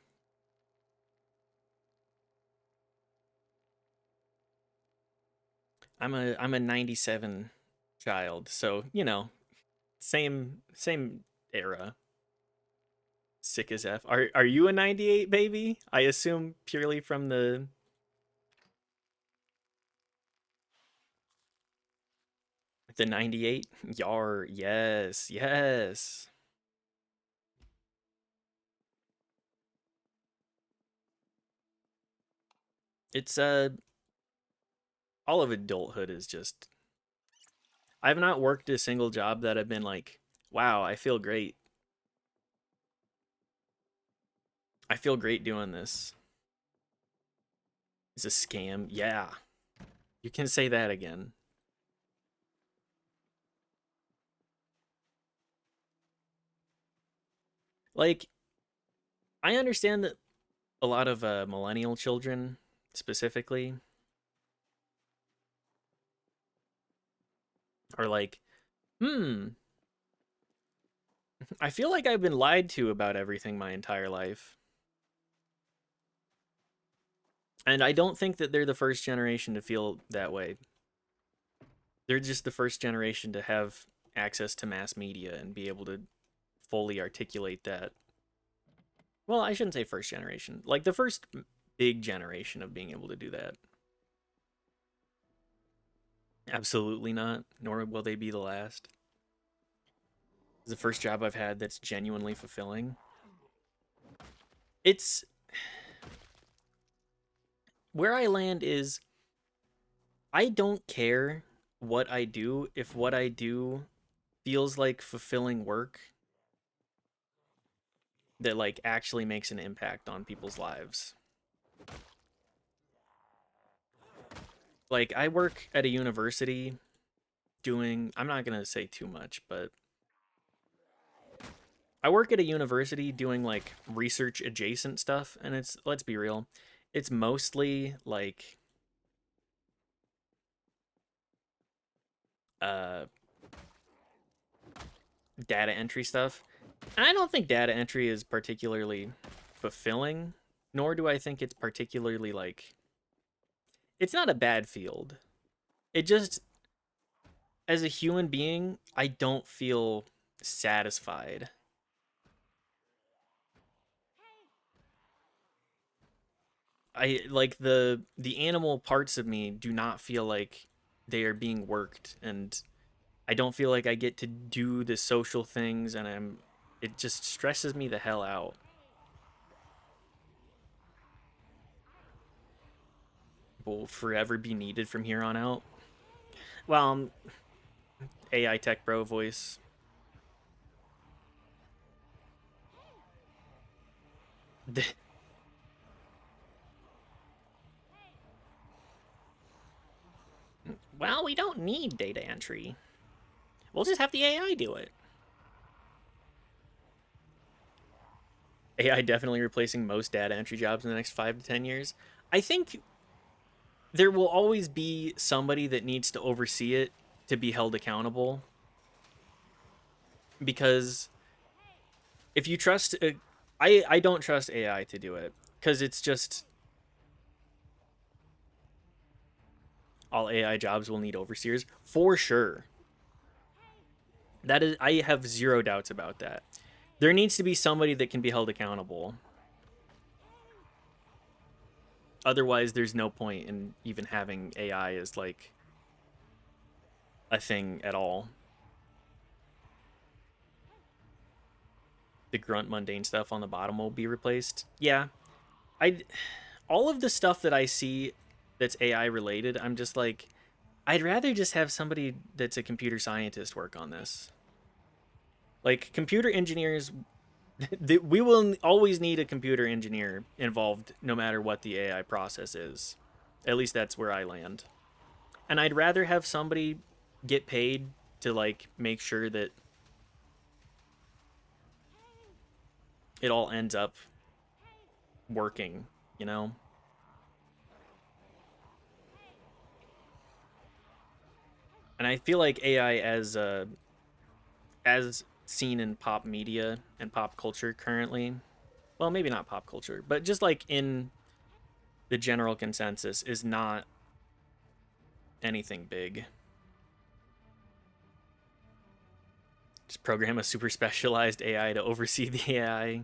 I'm a 97 child. So, same era. Sick as F. Are you a 98 baby? I assume purely from the 98. Yar, yes, yes. It's all of adulthood is just I've not worked a single job that I've been like, wow, I feel great. I feel great doing this. It's a scam. Yeah. You can say that again. Like, I understand that a lot of millennial children specifically are like, hmm, I feel like I've been lied to about everything my entire life. And I don't think that they're the first generation to feel that way. They're just the first generation to have access to mass media and be able to fully articulate that. Well, I shouldn't say first generation. Like the first big generation of being able to do that. Absolutely not, nor will they be the last. It's the first job I've had that's genuinely fulfilling. It's where I land is I don't care what I do if what I do feels like fulfilling work that like actually makes an impact on people's lives. Like I work at a university doing I'm not going to say too much, but I work at a university doing like research adjacent stuff and it's let's be real, it's mostly like uh data entry stuff. And I don't think data entry is particularly fulfilling, nor do I think it's particularly like it's not a bad field. It just as a human being, I don't feel satisfied. I like the animal parts of me do not feel like they are being worked and I don't feel like I get to do the social things and I'm It just stresses me the hell out. Will forever be needed from here on out. Well, AI Tech Bro voice. Well, we don't need data entry. We'll just have the AI do it. AI definitely replacing most data entry jobs in the next 5 to 10 years. I think there will always be somebody that needs to oversee it to be held accountable. Because if you trust, I don't trust AI to do it because it's just all AI jobs will need overseers for sure. That is, I have zero doubts about that. There needs to be somebody that can be held accountable. Otherwise, there's no point in even having AI as like a thing at all. The grunt mundane stuff on the bottom will be replaced. Yeah, I all of the stuff that I see that's AI related, I'm just like, I'd rather just have somebody that's a computer scientist work on this. Like computer engineers, we will always need a computer engineer involved, no matter what the AI process is. At least that's where I land. And I'd rather have somebody get paid to like make sure that it all ends up working, you know? And I feel like AI as seen in pop media and pop culture currently, well, maybe not pop culture, but just like in the general consensus is not anything big. Just program a super specialized AI to oversee the AI.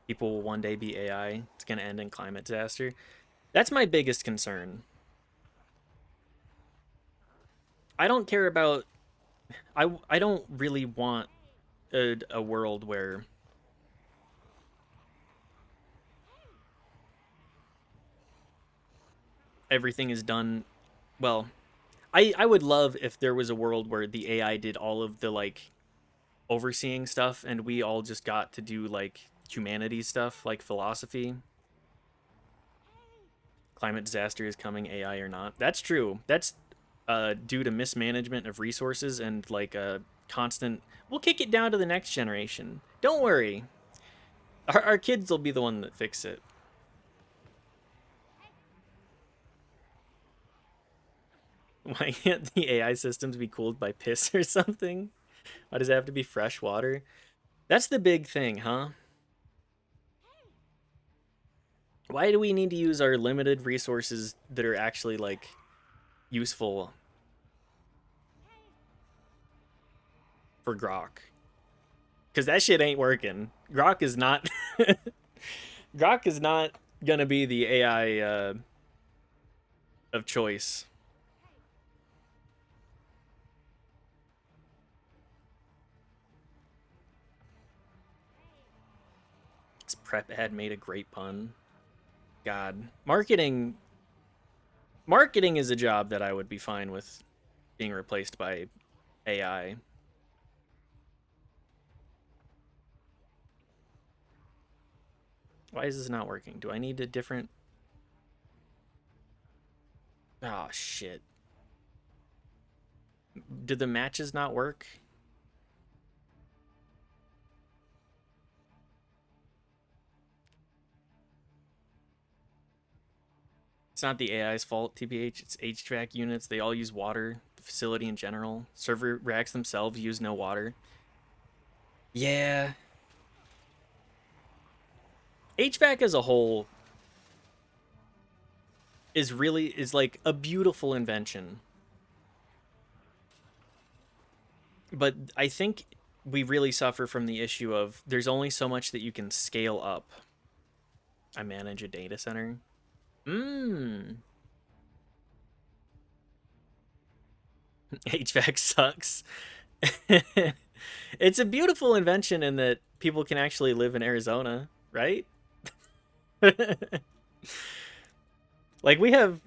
People will one day be AI. It's going to end in climate disaster. That's my biggest concern. I don't care about I don't really want a world where everything is done well. I would love if there was a world where the AI did all of the like overseeing stuff and we all just got to do like humanities stuff like philosophy. Climate disaster is coming, AI or not. That's true. That's due to mismanagement of resources and like a constant. We'll kick it down to the next generation. Don't worry, our kids will be the one that fix it. Why can't the AI systems be cooled by piss or something? Why does it have to be fresh water? That's the big thing, huh? Why do we need to use our limited resources that are actually like useful for Grok? Because that shit ain't working. Grok is not. Grok is not gonna be the AI of choice. This prep ad made a great pun. God, marketing is a job that I would be fine with being replaced by AI. Why is this not working? Do I need a different? Oh shit! Did the matches not work? It's not the AI's fault, TBH. It's HVAC units. They all use water. The facility in general. Server racks themselves use no water. Yeah. HVAC as a whole is like a beautiful invention. But I think we really suffer from the issue of there's only so much that you can scale up. I manage a data center. Mmm. HVAC sucks. It's a beautiful invention in that people can actually live in Arizona, right? Like we have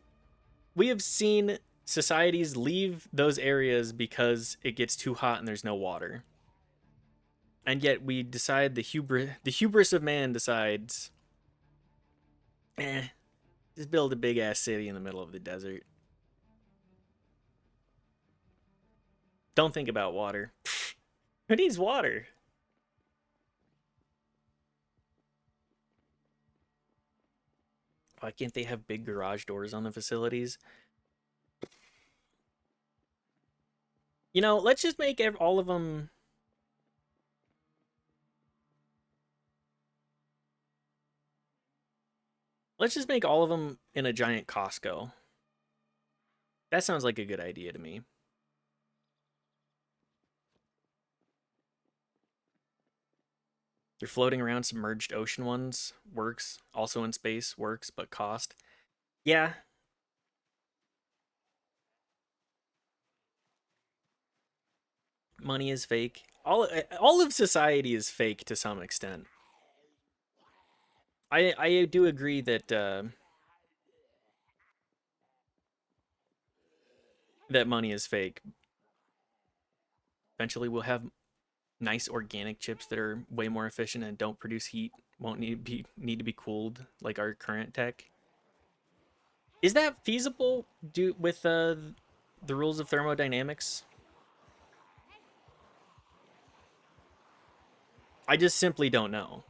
seen societies leave those areas because it gets too hot and there's no water. And yet we decide the hubris of man decides, just build a big ass city in the middle of the desert. Don't think about water. Who needs water? Why can't they have big garage doors on the facilities? Let's just make all of them. Let's just make all of them in a giant Costco. That sounds like a good idea to me. They're floating around submerged ocean ones. Works. Also in space. Works, but cost. Yeah, money is fake. All of society is fake to some extent. I do agree that money is fake. Eventually, we'll have nice organic chips that are way more efficient and don't produce heat. Won't need to be cooled like our current tech. Is that feasible? Do with the rules of thermodynamics? I just simply don't know.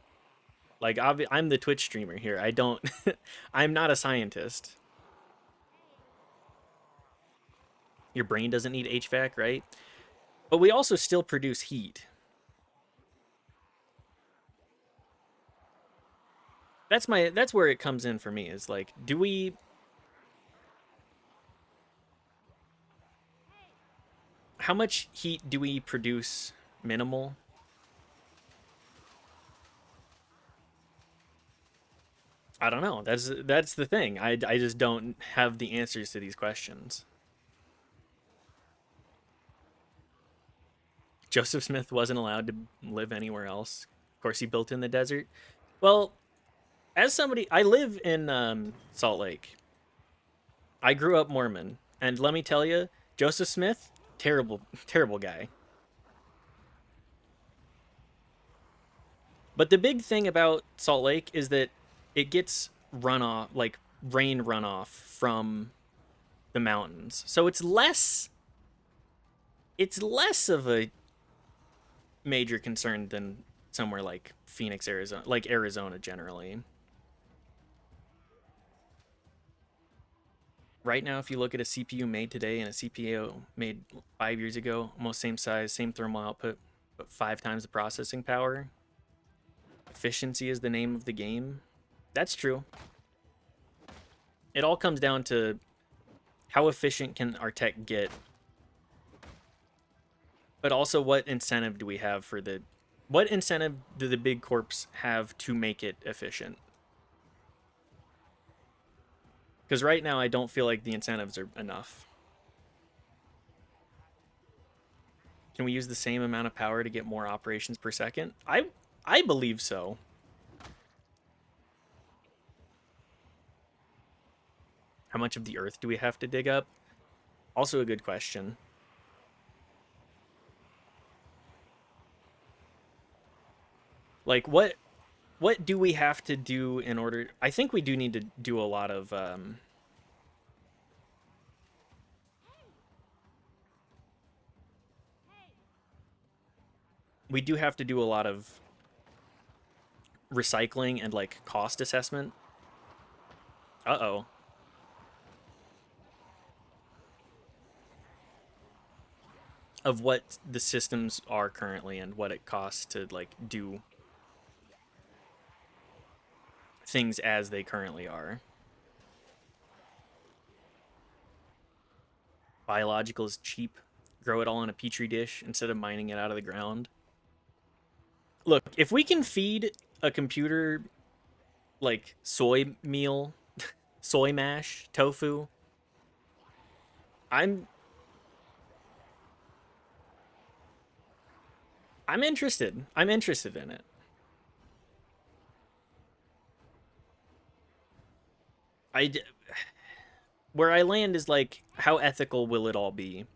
Like I'm the Twitch streamer here. I don't. I'm not a scientist. Your brain doesn't need HVAC, right? But we also still produce heat. That's where it comes in for me. Is like, do we? How much heat do we produce? Minimal. I don't know. That's the thing. I just don't have the answers to these questions. Joseph Smith wasn't allowed to live anywhere else. Of course, he built in the desert. Well, as somebody, I live in Salt Lake. I grew up Mormon, and let me tell you, Joseph Smith, terrible, terrible guy. But the big thing about Salt Lake is that it gets runoff, like rain runoff from the mountains. So it's less of a major concern than somewhere like Phoenix, Arizona, like Arizona generally. Right now, if you look at a CPU made today and a CPU made 5 years ago, almost same size, same thermal output, but 5 times the processing power, efficiency is the name of the game. That's true. It all comes down to how efficient can our tech get, but also what incentive do we have for the what incentive do the big corps have to make it efficient? Because right now I don't feel like the incentives are enough. Can we use the same amount of power to get more operations per second? I believe so. How much of the earth do we have to dig up? Also a good question. Like what do we have to do in order? I think we do need to do a lot of we do have to do a lot of recycling and like cost assessment. Uh-oh. Of what the systems are currently and what it costs to like do things as they currently are. Biological is cheap. Grow it all in a petri dish instead of mining it out of the ground. Look, if we can feed a computer like soy meal, soy mash, tofu, I'm I'm interested. I'm interested in it. I where I land is like, how ethical will it all be?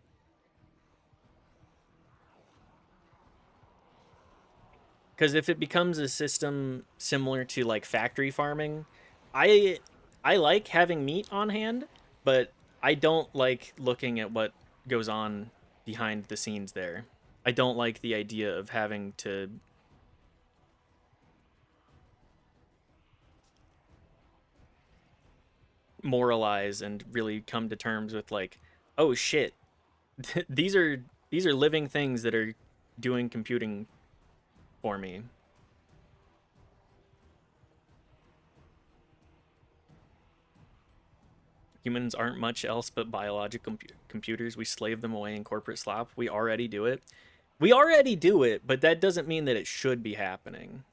Because if it becomes a system similar to like factory farming, I I like having meat on hand, but I don't like looking at what goes on behind the scenes there. I don't like the idea of having to moralize and really come to terms with like, oh shit, these are these are living things that are doing computing for me. Humans aren't much else but biological computers. We slave them away in corporate slop. We already do it. We already do it, but that doesn't mean that it should be happening.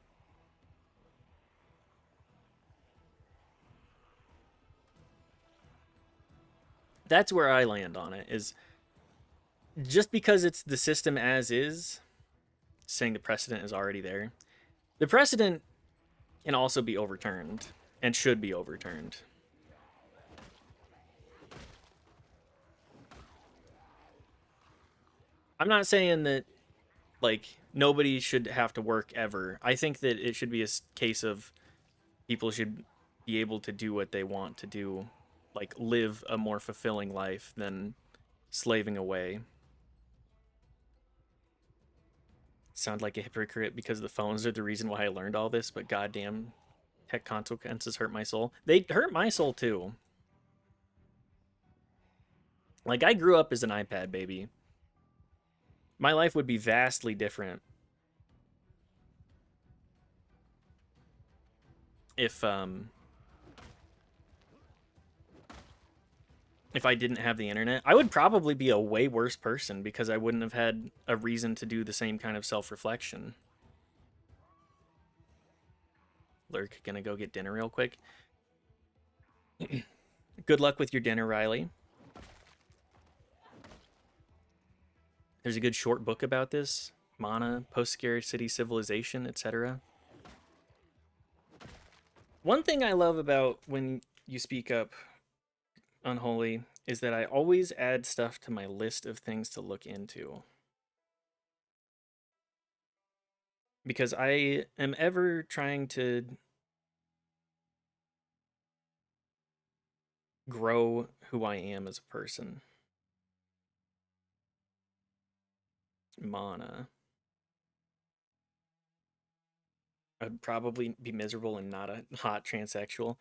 That's where I land on it. Is just because it's the system as is, saying the precedent is already there. The precedent can also be overturned and should be overturned. I'm not saying that like nobody should have to work ever. I think that it should be a case of people should be able to do what they want to do, like live a more fulfilling life than slaving away. Sound like a hypocrite because the phones are the reason why I learned all this, but goddamn, tech consequences hurt my soul. They hurt my soul too. Like I grew up as an iPad baby. My life would be vastly different if I didn't have the internet. I would probably be a way worse person because I wouldn't have had a reason to do the same kind of self-reflection. Lurk, gonna go get dinner real quick. Good luck with your dinner, Riley. There's a good short book about this. Mana, post-scarcity civilization, etc. One thing I love about when you speak up Unholy is that I always add stuff to my list of things to look into. Because I am ever trying to grow who I am as a person. Mana. I'd probably be miserable and not a hot transsexual.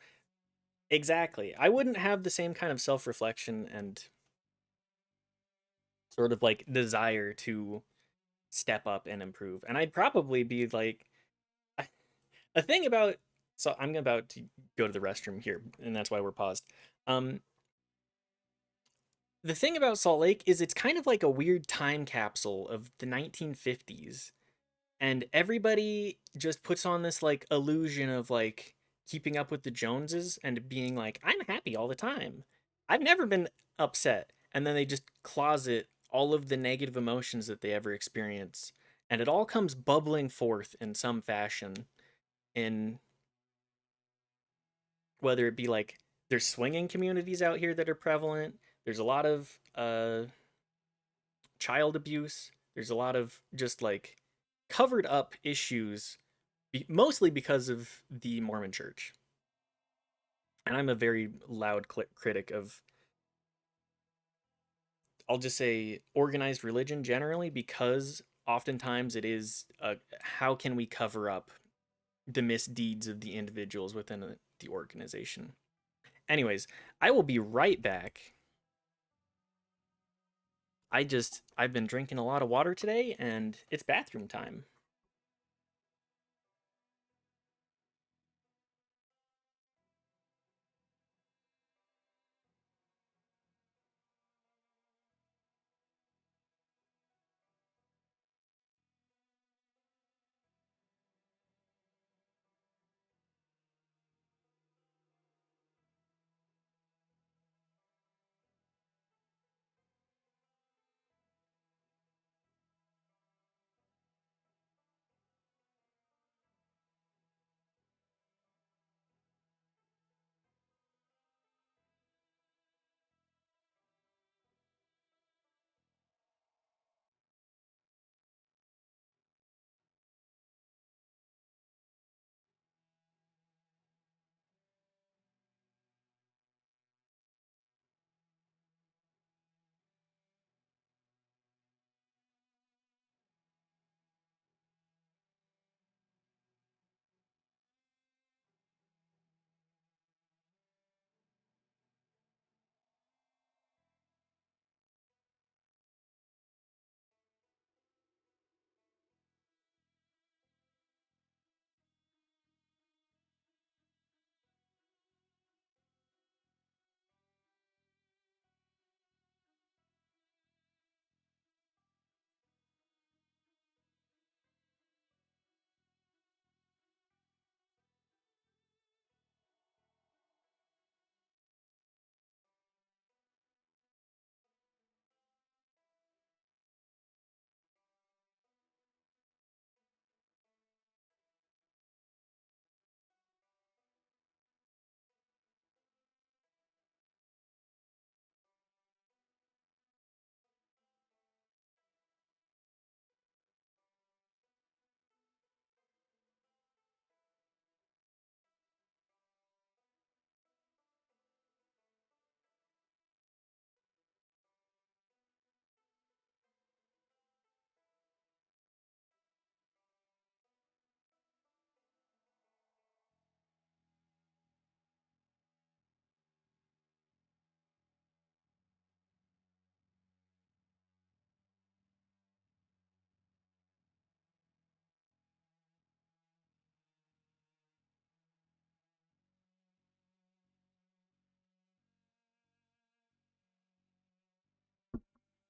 Exactly. I wouldn't have the same kind of self reflection and sort of like desire to step up and improve. And I'd probably be like, a thing about. So I'm about to go to the restroom here, and that's why we're paused. Um, the thing about Salt Lake is it's kind of like a weird time capsule of the 1950s, and everybody just puts on this like illusion of like keeping up with the Joneses and being like, I'm happy all the time. I've never been upset. And then they just closet all of the negative emotions that they ever experience. And it all comes bubbling forth in some fashion in whether it be like there's swinging communities out here that are prevalent. There's a lot of child abuse. There's a lot of just like covered up issues, mostly because of the Mormon Church. And I'm a very loud critic of, I'll just say, organized religion generally, because oftentimes it is how can we cover up the misdeeds of the individuals within the organization. Anyways, I will be right back. I've been drinking a lot of water today and it's bathroom time.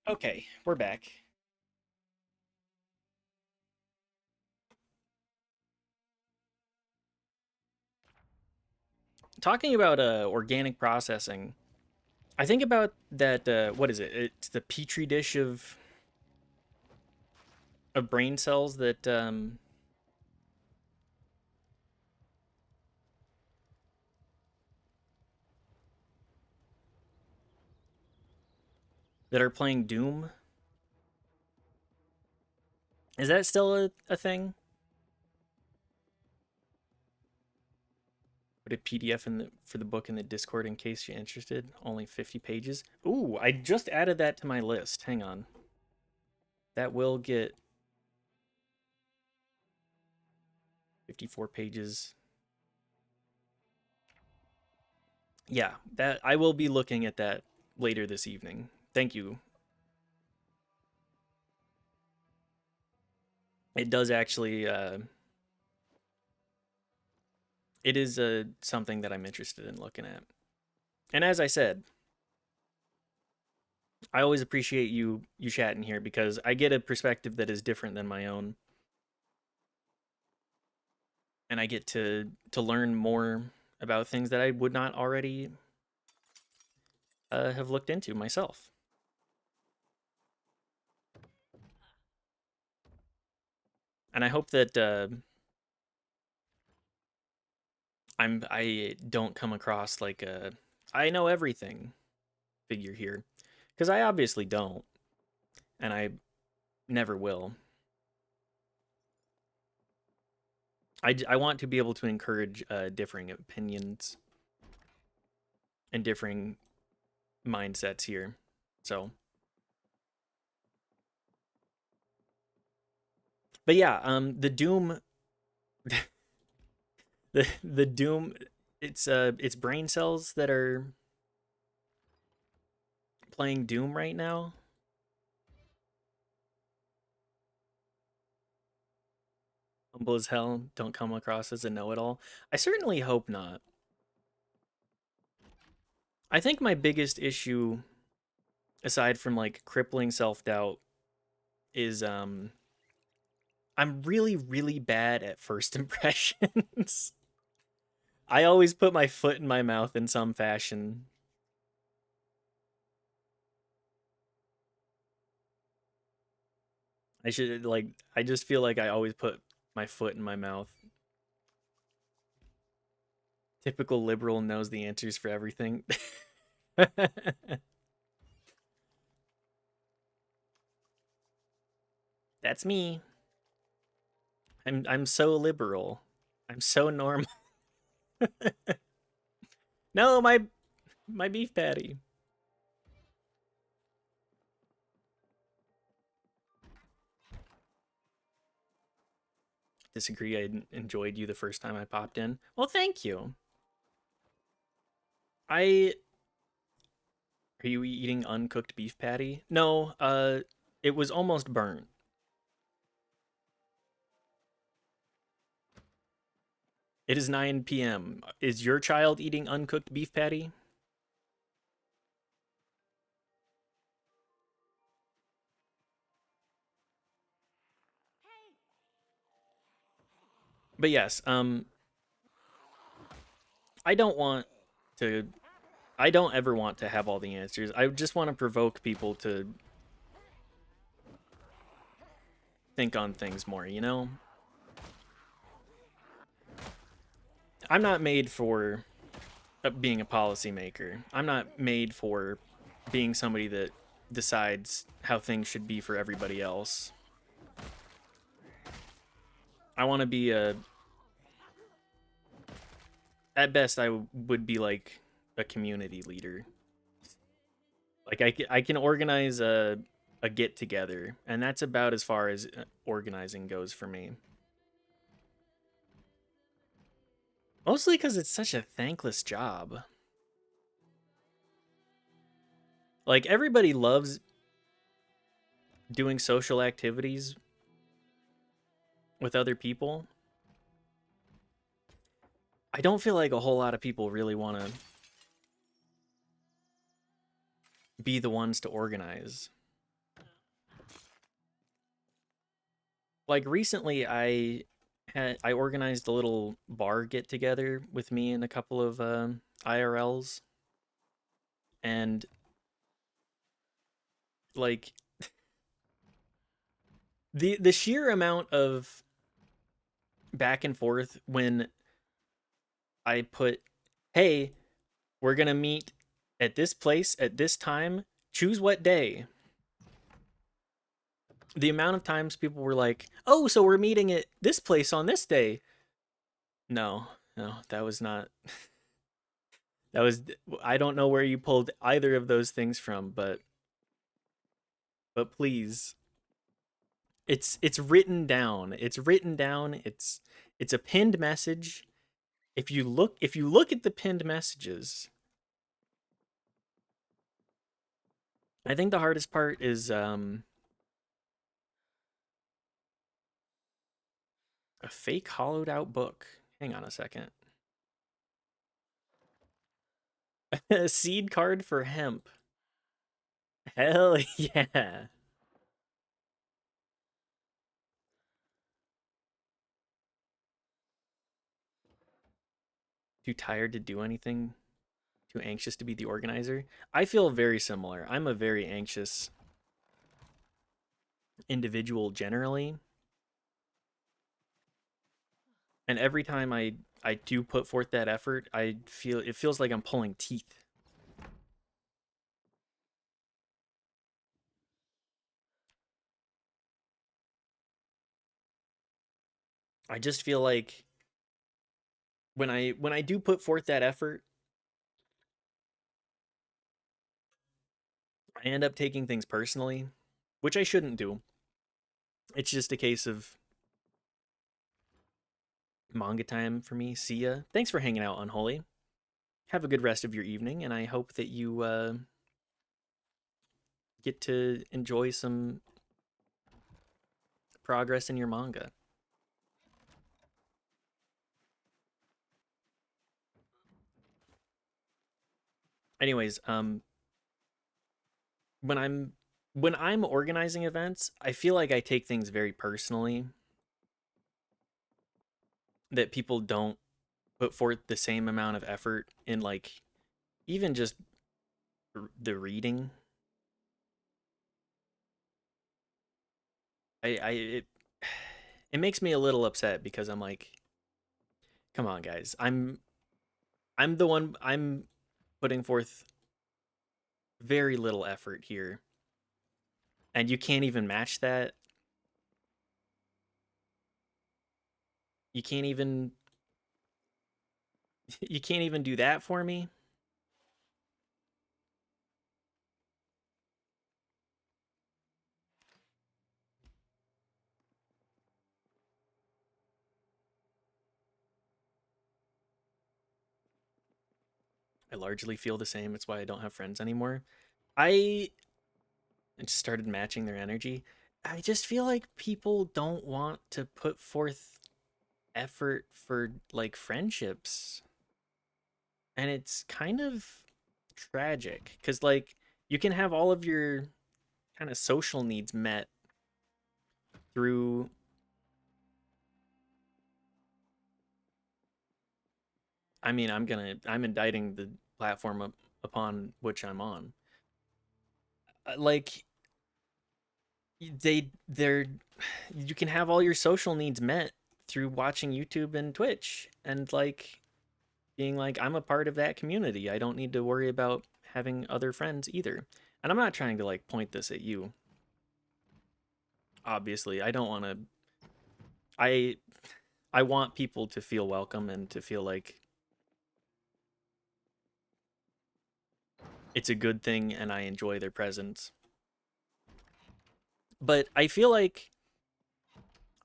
Okay, we're back. Talking about organic processing, I think about that. What is it? It's the petri dish of brain cells that are playing Doom. Is that still a thing? Put a PDF in for the book in the Discord in case you're interested. Only 50 pages. Ooh, I just added that to my list. Hang on. That will get 54 pages. Yeah, that I will be looking at that later this evening. Thank you. It does actually it is something that I'm interested in looking at. And as I said, I always appreciate you chatting here because I get a perspective that is different than my own, and I get to learn more about things that I would not already have looked into myself. And I hope that I don't come across like a I know everything figure here because I obviously don't, and I never will. I want to be able to encourage differing opinions and differing mindsets here. So, but yeah, the Doom, the Doom, it's brain cells that are playing Doom right now. Humble as hell, don't come across as a know-it-all. I certainly hope not. I think my biggest issue, aside from like crippling self-doubt, is I'm really, really bad at first impressions. I always put my foot in my mouth in some fashion. I should like I just feel like I always put my foot in my mouth. Typical liberal knows the answers for everything. That's me. I'm so liberal. I'm so normal. No, my beef patty. Disagree. I enjoyed you the first time I popped in. Well, thank you. I Are you eating uncooked beef patty? No, it was almost burnt. It is 9 p.m. Is your child eating uncooked beef patty? But yes, I don't want to I don't ever want to have all the answers. I just want to provoke people to think on things more, you know? I'm not made for being a policymaker. I'm not made for being somebody that decides how things should be for everybody else. I want to be a at best I would be like a community leader. Like I can organize a get together, and that's about as far as organizing goes for me. Mostly because it's such a thankless job. Like everybody loves doing social activities with other people. I don't feel like a whole lot of people really want to be the ones to organize. Like recently I organized a little bar get together with me and a couple of IRLs, and like the sheer amount of back and forth when I put, "Hey, we're going to meet at this place at this time, choose what day." The amount of times people were like, "Oh, so we're meeting at this place on this day." No, no, that was not. That was, I don't know where you pulled either of those things from, but please, it's written down. It's written down. It's a pinned message. If you look at the pinned messages, I think the hardest part is a fake hollowed out book. Hang on a second. A seed card for hemp. Hell yeah. Too tired to do anything? Too anxious to be the organizer? I feel very similar. I'm a very anxious individual generally, and every time I do put forth that effort, I feel it feels like I'm pulling teeth. I just feel like when I do put forth that effort, I end up taking things personally, which I shouldn't do. It's just a case of manga time for me. See ya. Thanks for hanging out, Unholy. Have a good rest of your evening, and I hope that you get to enjoy some progress in your manga. Anyways, when I'm when I'm organizing events, I feel like I take things very personally, that people don't put forth the same amount of effort in, like, even just the reading. I it makes me a little upset because I'm like, come on guys. I'm the one I'm putting forth very little effort here, and you can't even match that. You can't even you can't even do that for me. I largely feel the same. It's why I don't have friends anymore. I just started matching their energy. I just feel like people don't want to put forth effort for like friendships. And it's kind of tragic cuz like you can have all of your kind of social needs met through, I mean, I'm indicting the platform upon which I'm on. Like they're you can have all your social needs met through watching YouTube and Twitch, and like being like, I'm a part of that community. I don't need to worry about having other friends either. And I'm not trying to like point this at you. Obviously, I don't want to. I I want people to feel welcome and to feel like it's a good thing and I enjoy their presence. But I feel like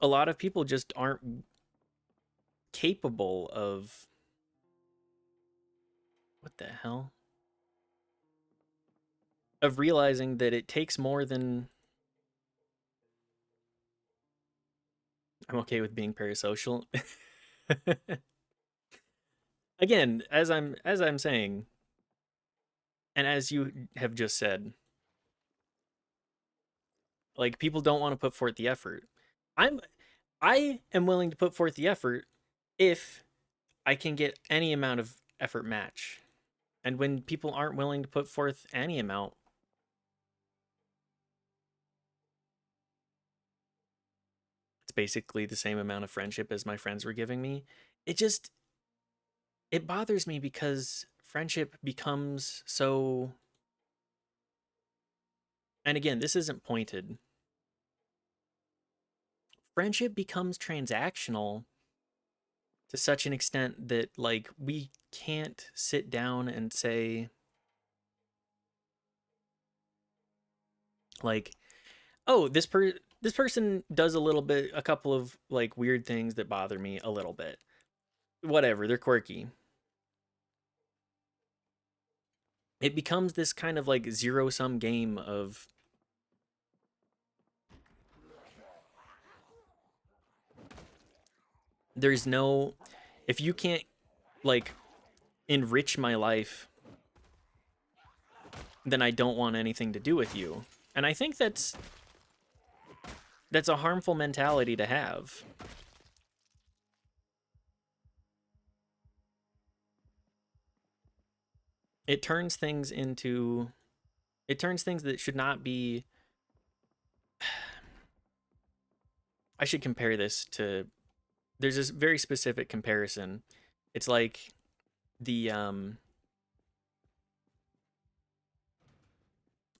a lot of people just aren't capable of, what the hell? Of realizing that it takes more than, I'm okay with being parasocial. Again, as I'm saying, and as you have just said, like people don't want to put forth the effort. I'm I am willing to put forth the effort if I can get any amount of effort match. And when people aren't willing to put forth any amount, it's basically the same amount of friendship as my friends were giving me. It just it bothers me because friendship becomes so, and again, this isn't pointed. Friendship becomes transactional to such an extent that like we can't sit down and say like, oh, this person does a couple of like weird things that bother me a little bit. Whatever, they're quirky. It becomes this kind of like zero sum game of there's no, if you can't like enrich my life, then I don't want anything to do with you. And I think that's a harmful mentality to have. It turns things into, it turns things that should not be. I should compare this to, there's this very specific comparison. It's like the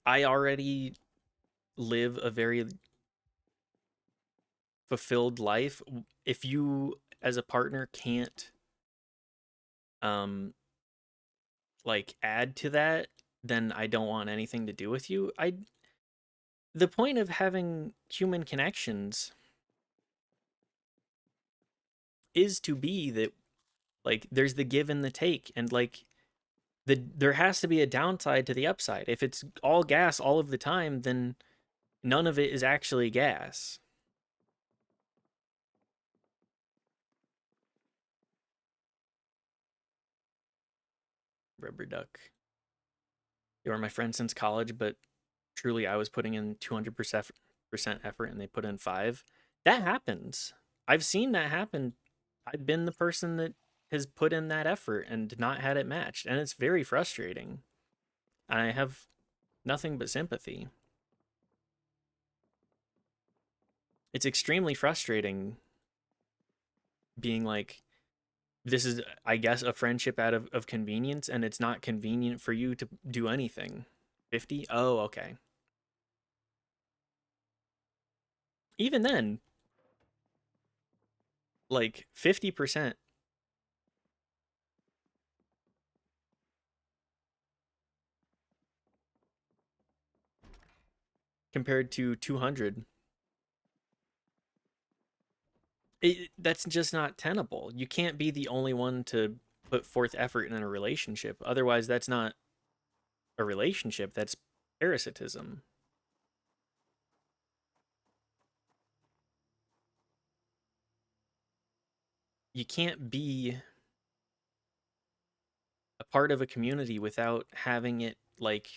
I already live a very fulfilled life. If you as a partner can't um like add to that, then I don't want anything to do with you. I The point of having human connections is to be that like there's the give and the take, and like there has to be a downside to the upside. If it's all gas all of the time, then none of it is actually gas. Rubber duck. You were my friend since college, but truly I was putting in 200% effort and they put in 5. That happens. I've seen that happen. I've been the person that has put in that effort and not had it matched, and it's very frustrating. I have nothing but sympathy. It's extremely frustrating being like, this is, I guess, a friendship out of convenience, and it's not convenient for you to do anything. 50? Oh, okay. Even then, like 50% compared to 200, that's just not tenable. You can't be the only one to put forth effort in a relationship. Otherwise, that's not a relationship, that's parasitism. You can't be a part of a community without having it like,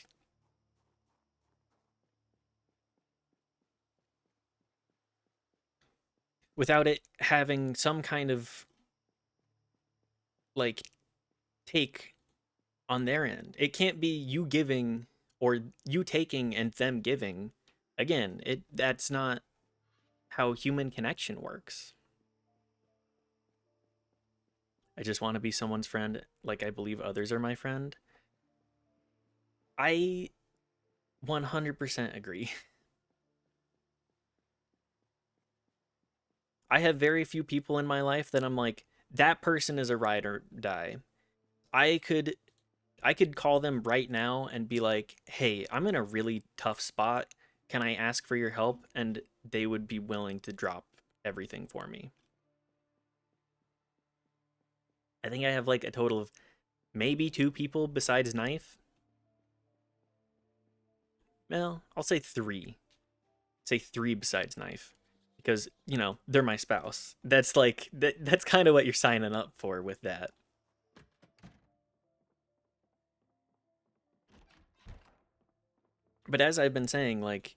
without it having some kind of like take on their end. It can't be you giving or you taking and them giving. Again, it that's not how human connection works. I just want to be someone's friend like I believe others are my friend. I 100% agree. I have very few people in my life that I'm like, that person is a ride or die. I could I could call them right now and be like, "Hey, I'm in a really tough spot. Can I ask for your help?" And they would be willing to drop everything for me. I think I have like a total of maybe 2 people besides Knife. Well, I'll say 3. Say 3 besides Knife because, they're my spouse. That's like that's kind of what you're signing up for with that. But as I've been saying, like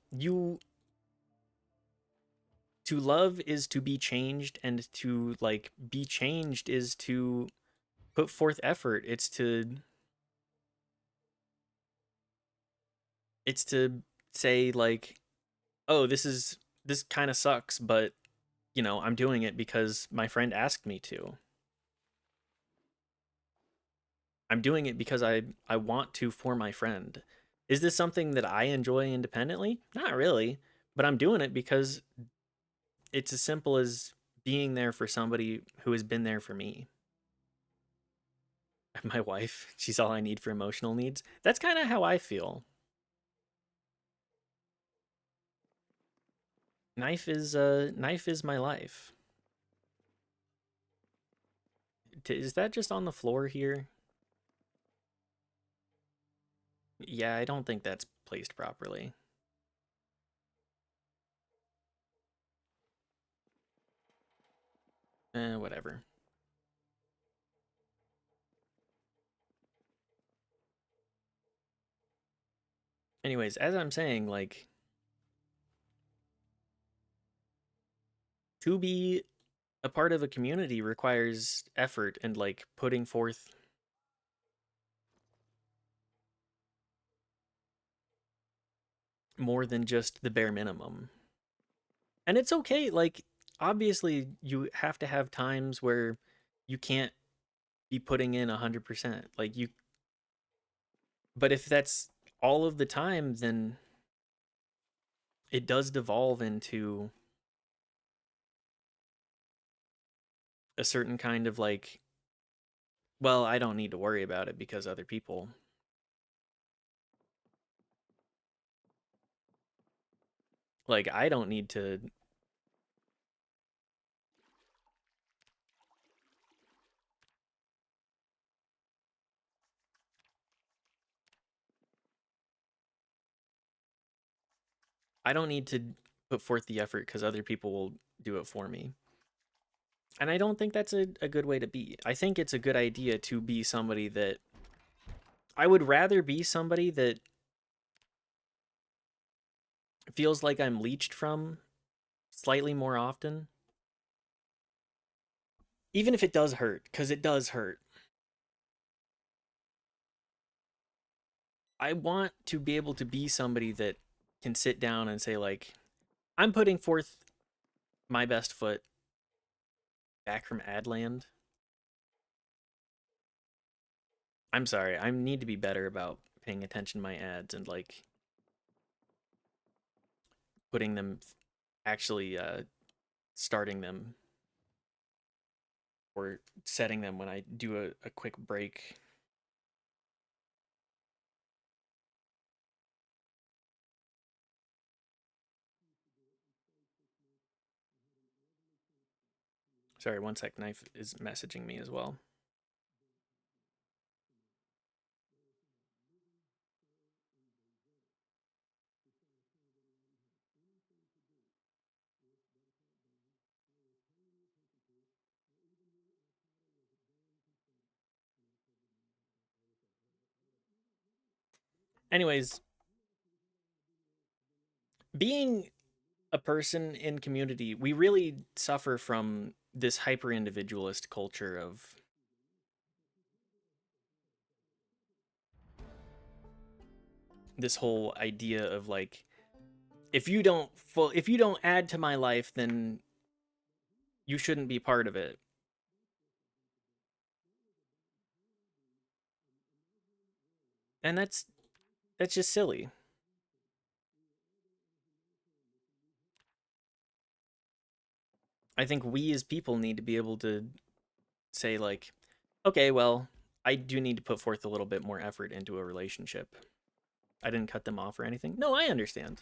To love is to be changed, and to like be changed is to put forth effort. It's to say like, oh, this kind of sucks, but I'm doing it because my friend asked me to. I'm doing it because I want to for my friend. Is this something that I enjoy independently? Not really, but I'm doing it because it's as simple as being there for somebody who has been there for me. My wife, she's all I need for emotional needs. That's kind of how I feel. Knife is my life. Is that just on the floor here? Yeah, I don't think that's placed properly. Whatever. Anyways, as I'm saying, like, to be a part of a community requires effort and like putting forth more than just the bare minimum. And it's okay, like, obviously you have to have times where you can't be putting in 100%. Like you but if that's all of the time, then it does devolve into a certain kind of like, well, I don't need to worry about it because other people, like, I don't need to, I don't need to put forth the effort because other people will do it for me. And I don't think that's a good way to be. I think it's a good idea to be somebody that I would rather be somebody that feels like I'm leached from slightly more often, even if it does hurt, because it does hurt. I want to be able to be somebody that can sit down and say, like, I'm putting forth my best foot back from Adland. I'm sorry, I need to be better about paying attention to my ads and like putting them actually starting them or setting them when I do a quick break. Sorry, one sec. Knife is messaging me as well. Anyways, being a person in community, we really suffer from this hyper individualist culture of this whole idea of like, if you don't add to my life, then you shouldn't be part of it. And that's just silly. I think we as people need to be able to say like, okay, well, I do need to put forth a little bit more effort into a relationship. I didn't cut them off or anything. No, I understand.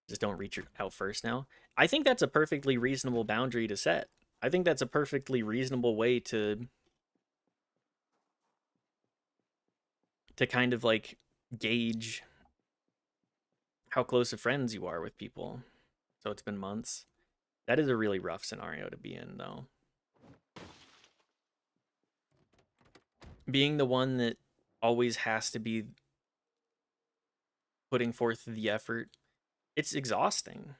Just don't reach out first now. I think that's a perfectly reasonable boundary to set. I think that's a perfectly reasonable way to kind of like gauge how close of friends you are with people. So it's been months. That is a really rough scenario to be in though. Being the one that always has to be putting forth the effort, It's exhausting.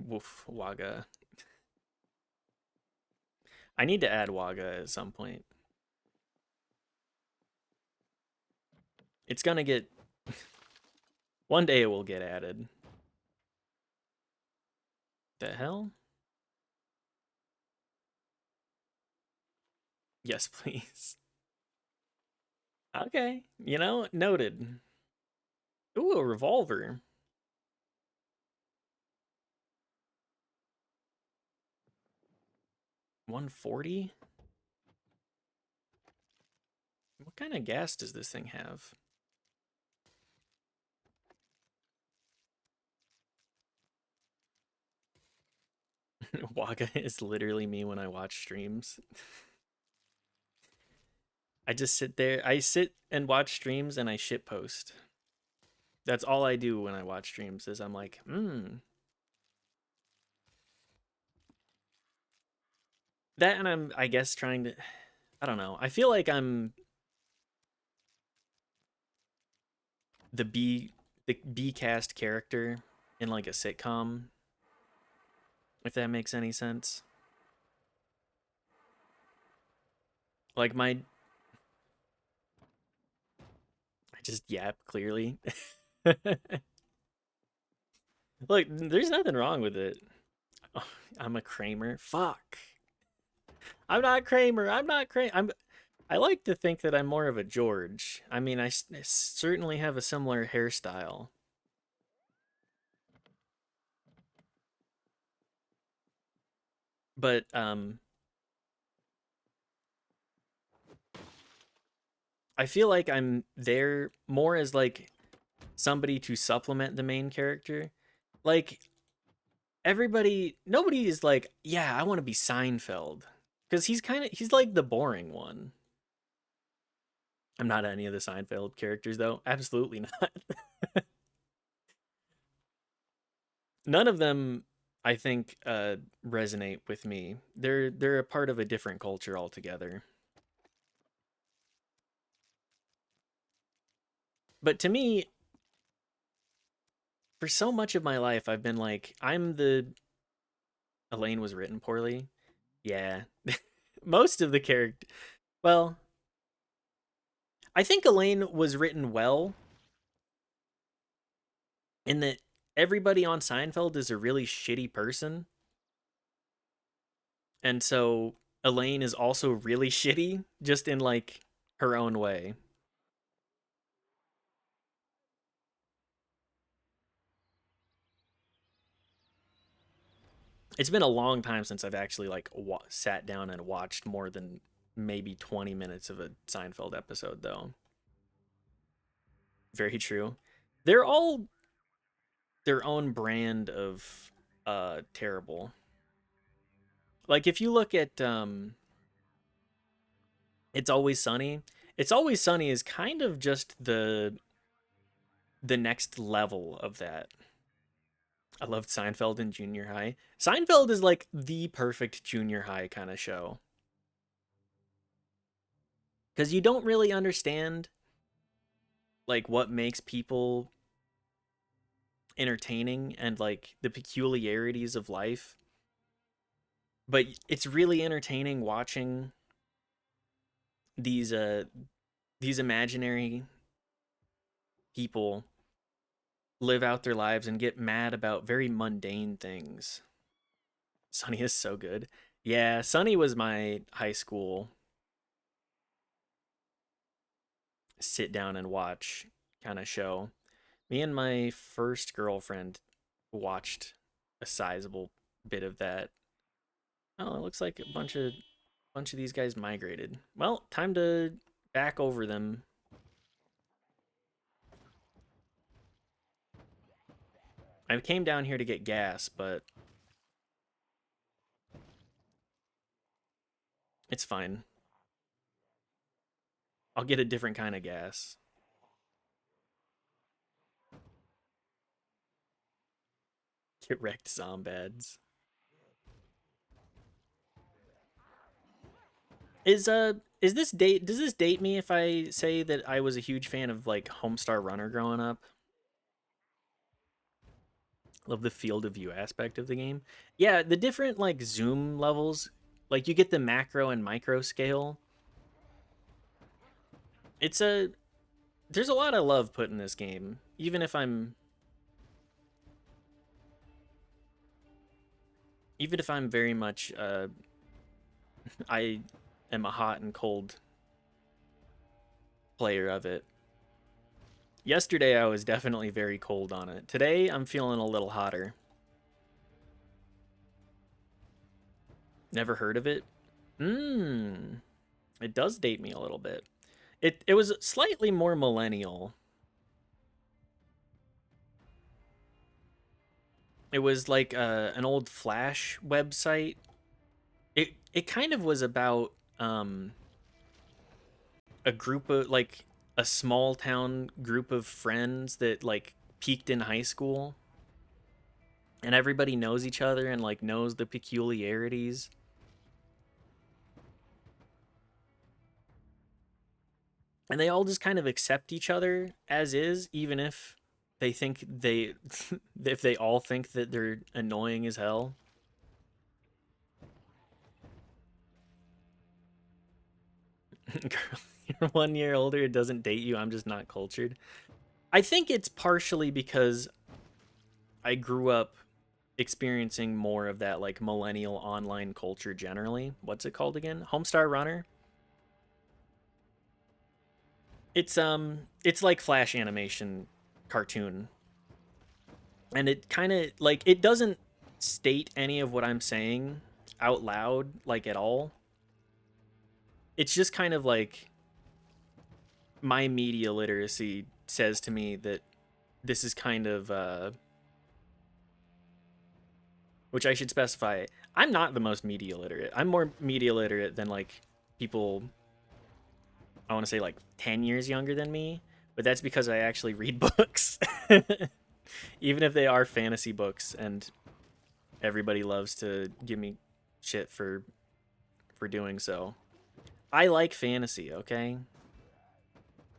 Woof, Waga. I need to add Waga at some point. It's gonna get. One day it will get added. The hell? Yes, please. Okay, noted. Ooh, a revolver. 140? What kind of gas does this thing have? Waka is literally me when I watch streams. I just sit there. I sit and watch streams and I shit post. That's all I do when I watch streams is I'm like, that and I'm I guess trying to I don't know. I feel like I'm the B cast character in like a sitcom, if that makes any sense. Like I just yap clearly. Look, there's nothing wrong with it. Oh, I'm a Kramer. Fuck. I'm not Kramer. I'm not Kramer. I like to think that I'm more of a George. I mean, I certainly have a similar hairstyle. But I feel like I'm there more as like somebody to supplement the main character. Like nobody is like, yeah, I want to be Seinfeld because he's like the boring one. I'm not any of the Seinfeld characters though. Absolutely not. None of them I think resonate with me. They're a part of a different culture altogether. But to me, for so much of my life I've been like I'm the Elaine was written poorly. Yeah. Most of the character well, I think Elaine was written well in that everybody on Seinfeld is a really shitty person. And so Elaine is also really shitty, just in like her own way. It's been a long time since I've actually like sat down and watched more than maybe 20 minutes of a Seinfeld episode, though. Very true. They're all their own brand of terrible. Like if you look at It's Always Sunny, It's Always Sunny is kind of just the next level of that. I loved Seinfeld in junior high. Seinfeld is like the perfect junior high kind of show because you don't really understand like what makes people entertaining and like the peculiarities of life, but it's really entertaining watching these uh these imaginary people live out their lives and get mad about very mundane things. Sunny is so good. Yeah, Sunny was my high school sit down and watch kind of show. Me and my first girlfriend watched a sizable bit of that. Oh, it looks like a bunch of these guys migrated. Well, time to back over them. I came down here to get gas, but it's fine. I'll get a different kind of gas. Get wrecked, Zombads. Is is this date does this date me if I say that I was a huge fan of like Homestar Runner growing up? Love the field of view aspect of the game. Yeah, the different like zoom levels, like you get the macro and micro scale. It's a There's a lot of love put in this game, even if I'm very much I am a hot and cold player of it. Yesterday I was definitely very cold on it. Today I'm feeling a little hotter. Never heard of it? Mmm. It does date me a little bit. It was slightly more millennial. It was like an old Flash website. It kind of was about a group of like a small town group of friends that like peaked in high school, and everybody knows each other and like knows the peculiarities, and they all just kind of accept each other as is, even if they think they if they all think that they're annoying as hell. Girl, you're 1 year older, it doesn't date you, I'm just not cultured. I think it's partially because I grew up experiencing more of that like millennial online culture generally. What's it called again? Homestar Runner. It's like Flash animation cartoon. And it kind of like it doesn't state any of what I'm saying out loud like at all. It's just kind of like my media literacy says to me that this is kind of which I should specify. I'm not the most media literate. I'm more media literate than like people I want to say like 10 years younger than me, but that's because I actually read books. Even if they are fantasy books and everybody loves to give me shit for doing so. I like fantasy, okay?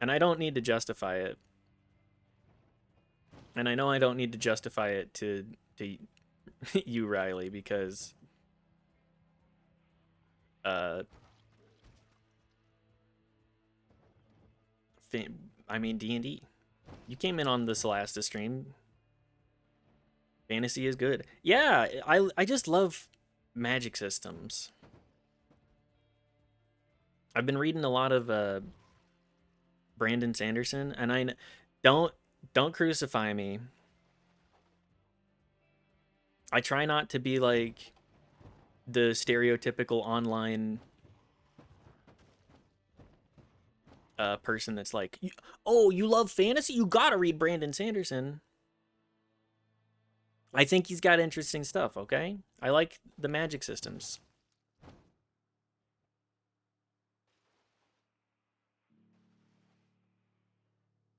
And I don't need to justify it. And I know I don't need to justify it to you, Riley, because uh I mean D&D. You came in on the Solasta stream. Fantasy is good. Yeah, I just love magic systems. I've been reading a lot of Brandon Sanderson, and don't don't crucify me. I try not to be like the stereotypical online person that's like, "Oh, you love fantasy? You gotta read Brandon Sanderson." I think he's got interesting stuff. Okay, I like the magic systems.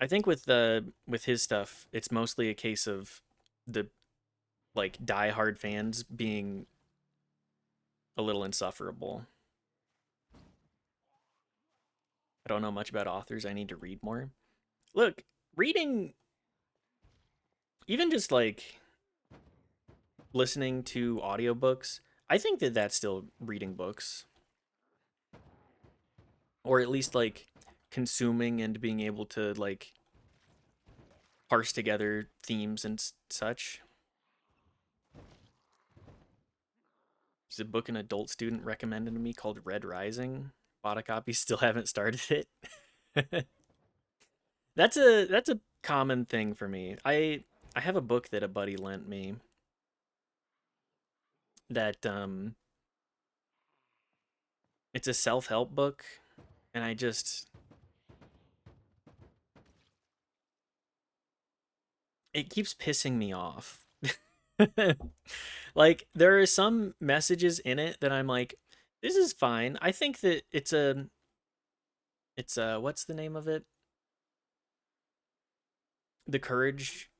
I think with his stuff, it's mostly a case of the like diehard fans being a little insufferable. I don't know much about authors. I need to read more. Look, reading, even just like listening to audiobooks, I think that that's still reading books, or at least like consuming and being able to like parse together themes and such. There's a book an adult student recommended to me called Red Rising. Bought a copy, still haven't started it. That's a common thing for me. I have a book that a buddy lent me that it's a self-help book, and I just it keeps pissing me off. Like there are some messages in it that I'm like, this is fine. I think that it's what's the name of it? The Courage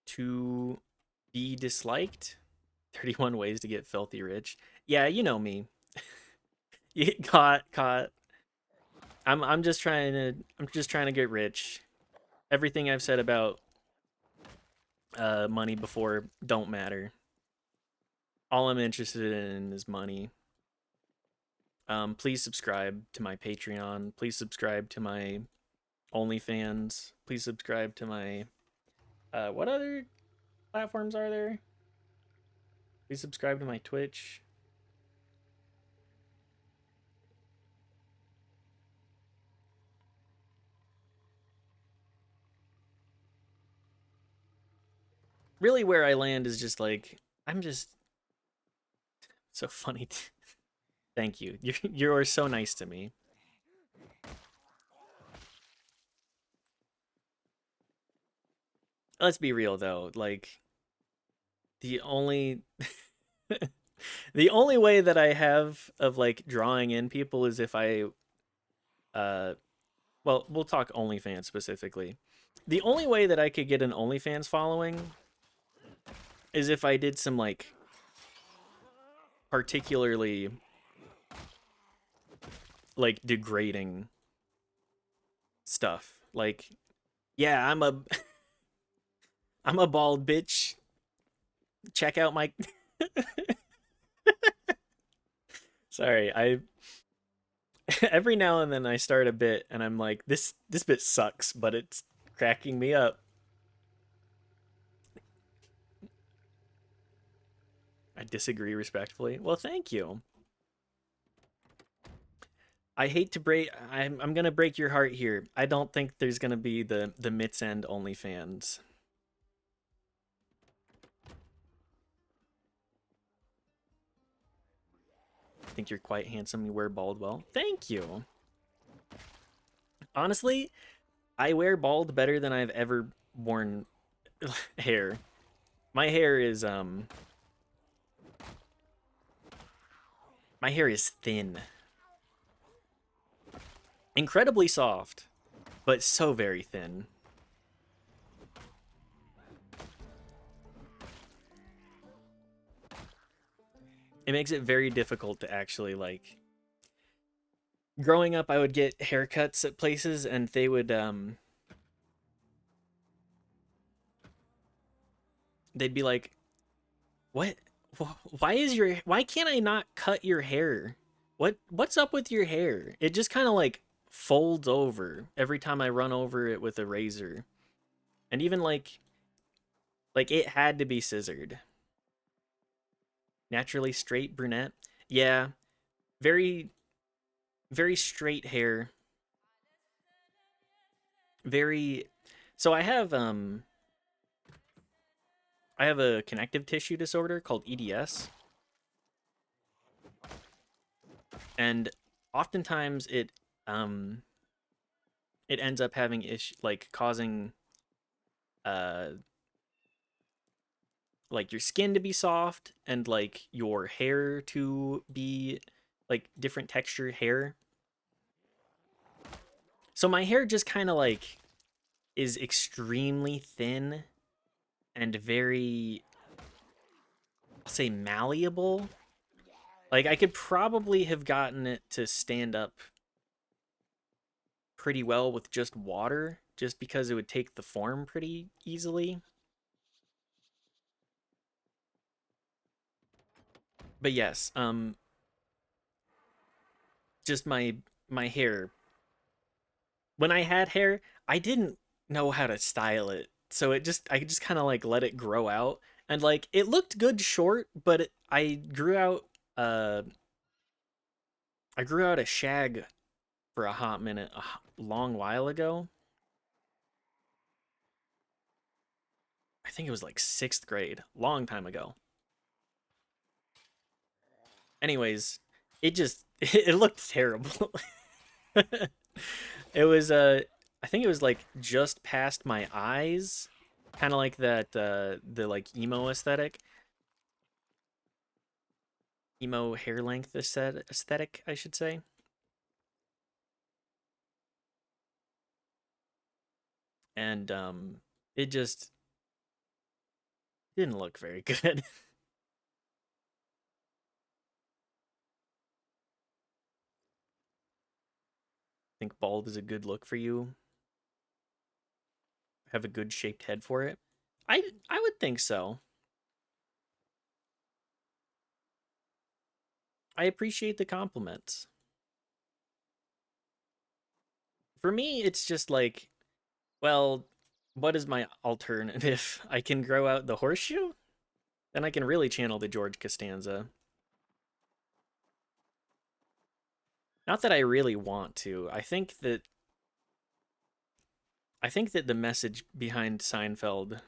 to Be Disliked. 31 Ways to Get Filthy Rich. Yeah, you know me. You get caught. I'm just trying to get rich. Everything I've said about money before don't matter. All I'm interested in is money. Please subscribe to my Patreon. Please subscribe to my OnlyFans. Please subscribe to my what other platforms are there? Please subscribe to my Twitch. Really, where I land is just like I'm just so funny. Thank you. You're so nice to me. Let's be real though. Like the only the only way that I have of like drawing in people is if I uh well, we'll talk OnlyFans specifically. The only way that I could get an OnlyFans following is if I did some like particularly like degrading stuff. Like, yeah, I'm a bald bitch. Check out my Sorry, I every now and then I start a bit and I'm like this bit sucks, but it's cracking me up. I disagree respectfully. Well, thank you. I hate to break. I'm gonna break your heart here. I don't think there's gonna be the Mitts End OnlyFans. I think you're quite handsome. You wear bald well. Thank you. Honestly, I wear bald better than I've ever worn hair. My hair is my hair is thin, incredibly soft, but so very thin. It makes it very difficult to actually like growing up I would get haircuts at places and they'd be like, "What? Why can't I not cut your hair? What's up with your hair? It just kind of like folds over every time I run over it with a razor." And even like it had to be scissored. Naturally straight brunette. Yeah, very very straight hair. Very So I have a connective tissue disorder called EDS, and oftentimes um it ends up having like causing uh like your skin to be soft and like your hair to be like different textured hair. So my hair just kind of like is extremely thin and very, I'll say, malleable. Like I could probably have gotten it to stand up pretty well with just water just because it would take the form pretty easily. But yes, just my hair. When I had hair, I didn't know how to style it. So I just kind of like let it grow out and like it looked good short, but uh I grew out a shag for a hot minute long while ago. I think it was like 6th grade, long time ago. Anyways, it just it looked terrible. It was I think it was like just past my eyes, kind of like that the like emo aesthetic, emo hair length aesthetic, I should say. And it just didn't look very good. Think bald is a good look for you? Have a good shaped head for it? I would think so. I appreciate the compliments. For me, it's just like, well, what is my alternative? I can grow out the horseshoe? Then I can really channel the George Costanza. Not that I really want to. I think that the message behind Seinfeld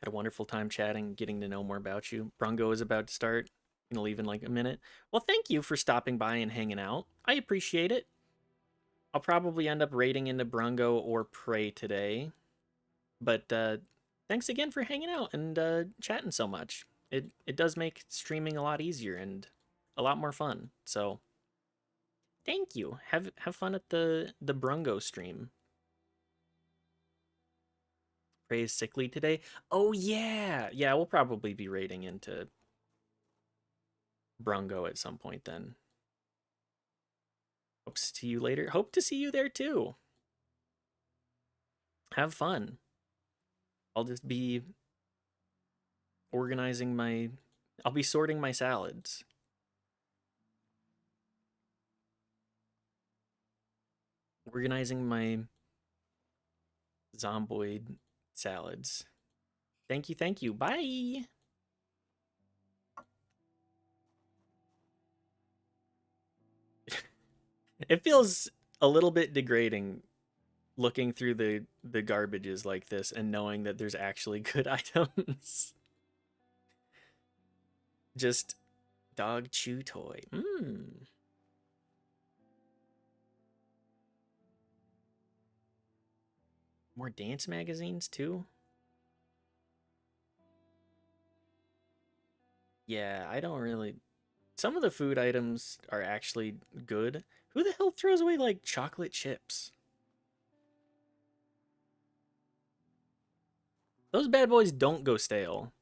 had a wonderful time chatting, getting to know more about you. Brungo is about to start. Gonna leave in like a minute. Well, thank you for stopping by and hanging out. I appreciate it. I'll probably end up raiding into Brungo or Prey today. But thanks again for hanging out and chatting so much. It does make streaming a lot easier and a lot more fun. So thank you. Have fun at the Brungo stream. Prey is sickly today. Oh yeah, yeah. We'll probably be raiding into Brungo at some point then. Hope to see you later. Hope to see you there too. Have fun. I'll just be organizing my. I'll be sorting my salads. Organizing my Zomboid salads. Thank you, thank you. Bye. It feels a little bit degrading looking through the garbages like this and knowing that there's actually good items. Just dog chew toy. Mmm. More dance magazines too? Yeah, I don't really. Some of the food items are actually good. Who the hell throws away like chocolate chips? Those bad boys don't go stale.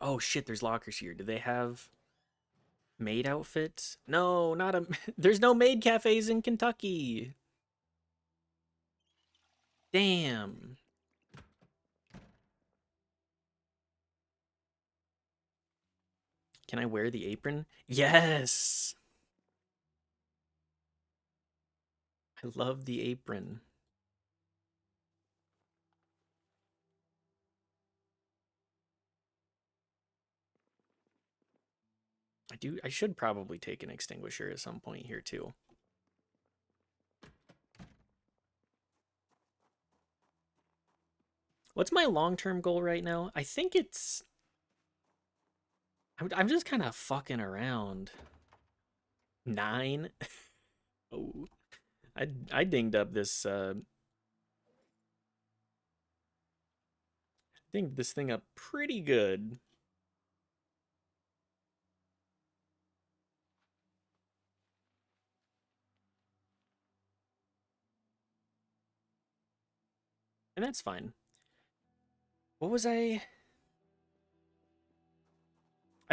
Oh shit, there's lockers here. Do they have maid outfits? No, not a. There's no maid cafes in Kentucky. Damn. Can I wear the apron? Yes. I love the apron. I should probably take an extinguisher at some point here too. What's my long-term goal right now? I think it's I'm just kind of fucking around. 9. Oh, I dinged up this dinged this thing up pretty good. And that's fine. What was I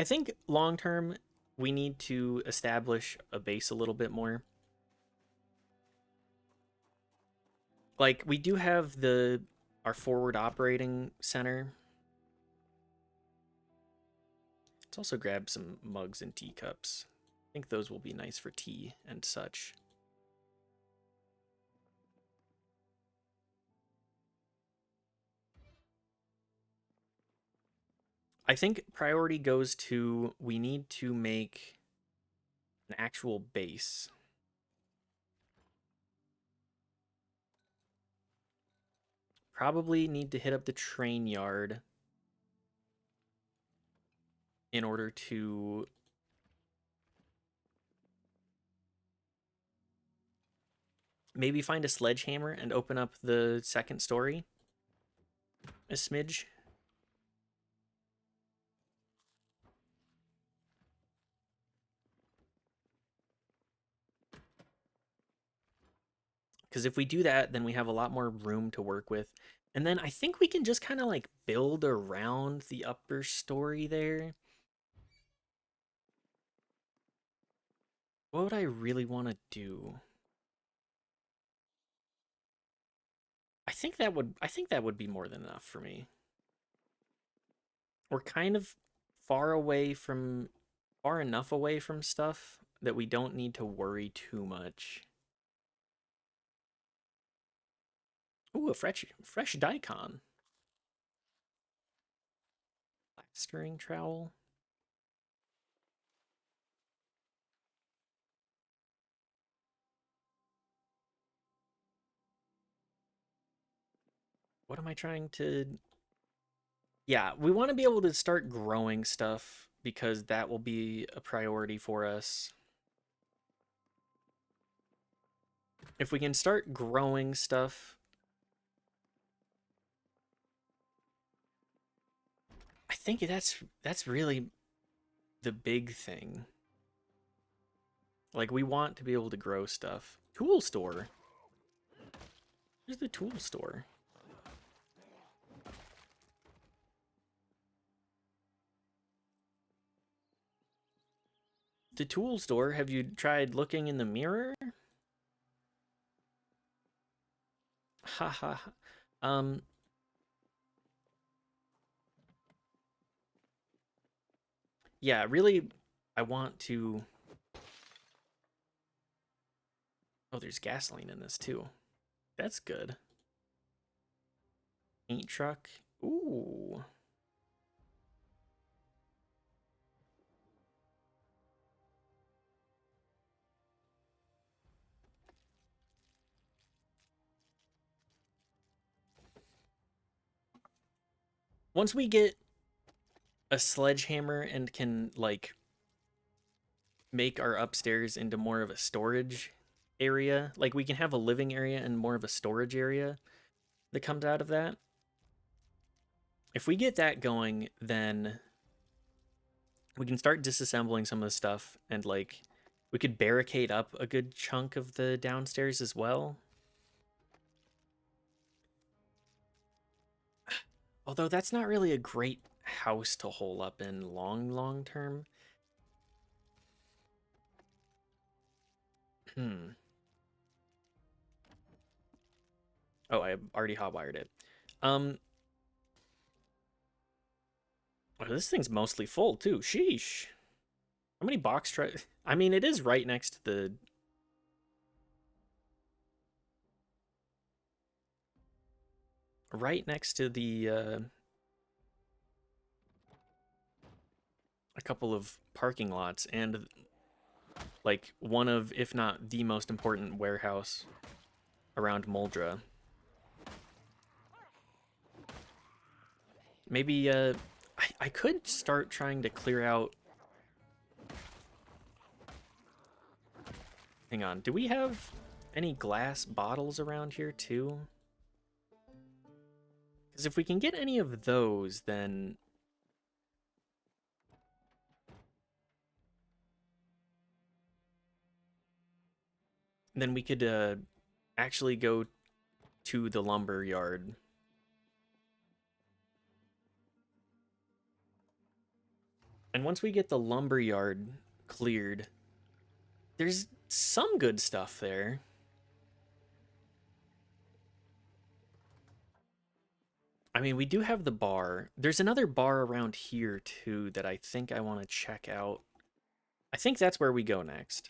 think long term we need to establish a base a little bit more. Like we do have the our forward operating center. Let's also grab some mugs and teacups. I think those will be nice for tea and such. I think priority goes to we need to make an actual base. Probably need to hit up the train yard in order to maybe find a sledgehammer and open up the second story a smidge. Because if we do that, then we have a lot more room to work with. And then I think we can just kind of like build around the upper story there. What would I really want to do? I think that would be more than enough for me. We're kind of far away from far enough away from stuff that we don't need to worry too much. Ooh, a fresh daikon. Plastering trowel. What am I trying to Yeah, we want to be able to start growing stuff because that will be a priority for us. If we can start growing stuff, I think that's really the big thing. Like we want to be able to grow stuff. Tool store. Where's the tool store? The tool store. Have you tried looking in the mirror? Ha ha. Ha. Um. Yeah. Really, I want to. Oh, there's gasoline in this too. That's good. Paint truck. Ooh. Once we get a sledgehammer and can like make our upstairs into more of a storage area, like we can have a living area and more of a storage area that comes out of that. If we get that going, then we can start disassembling some of the stuff and like we could barricade up a good chunk of the downstairs as well. Although that's not really a great house to hole up in long term. Hmm. Oh, I already hotwired it. Um, oh, this thing's mostly full too. Sheesh. How many box trucks? I mean, it is right next to the a couple of parking lots and like one of, if not the most important warehouse around Moldra. Maybe I could start trying to clear out. Hang on, do we have any glass bottles around here too? Because if we can get any of those, then we could actually go to the lumber yard. And once we get the lumber yard cleared, there's some good stuff there. I mean, we do have the bar. There's another bar around here too that I think I want to check out. I think that's where we go next.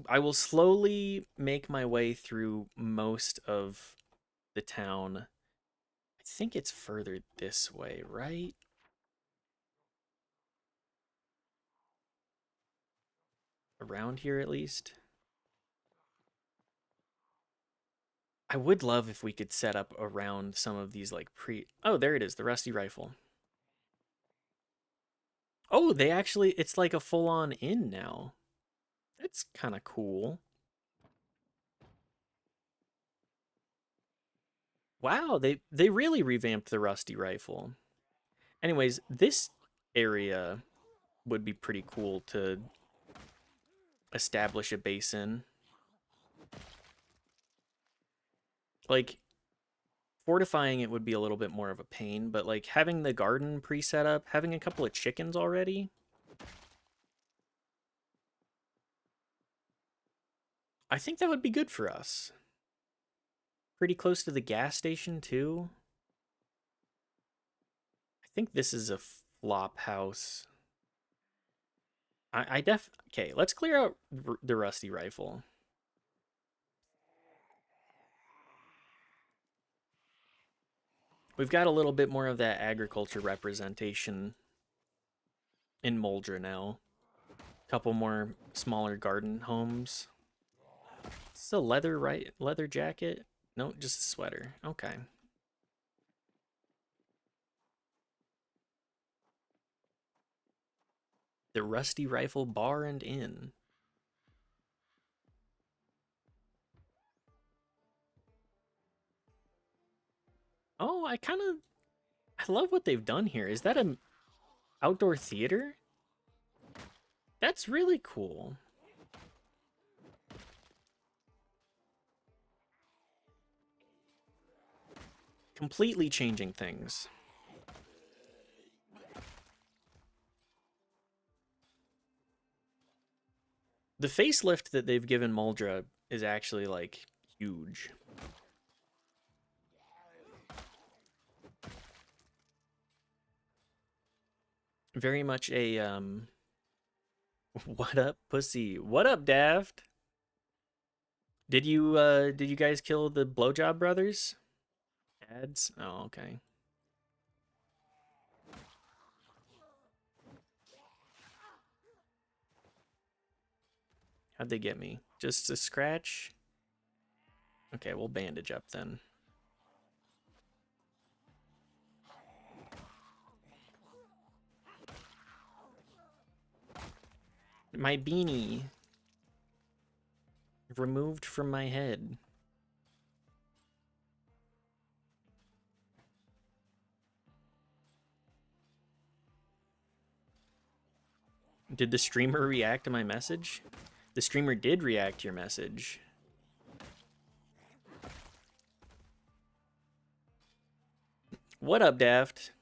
I will slowly make my way through most of the town. I think it's further this way, right? Around here at least. I would love if we could set up around some of these like pre. Oh, there it is, the rusty rifle. Oh, they actually, it's like a full on inn now. That's kind of cool. Wow, they really revamped the rusty rifle. Anyways, this area would be pretty cool to establish a base in. Like, fortifying it would be a little bit more of a pain, but like having the garden pre-set up, having a couple of chickens already, I think that would be good for us. Pretty close to the gas station too. I think this is a flop house. Okay, let's clear out the rusty rifle. We've got a little bit more of that agriculture representation in Moldra now. Couple more smaller garden homes. It's a leather jacket. No, just a sweater. Okay. The Rusty Rifle Bar and Inn. Oh, I love what they've done here. Is that an outdoor theater? That's really cool. Completely changing things. The facelift that they've given Muldra is actually like huge. Very much a what up, pussy? What up, Daft? Did you guys kill the Blowjob brothers? Ads? Oh, okay. How'd they get me? Just a scratch? Okay, we'll bandage up then. My beanie removed from my head. Did the streamer react to my message? The streamer did react to your message. What up, Daft?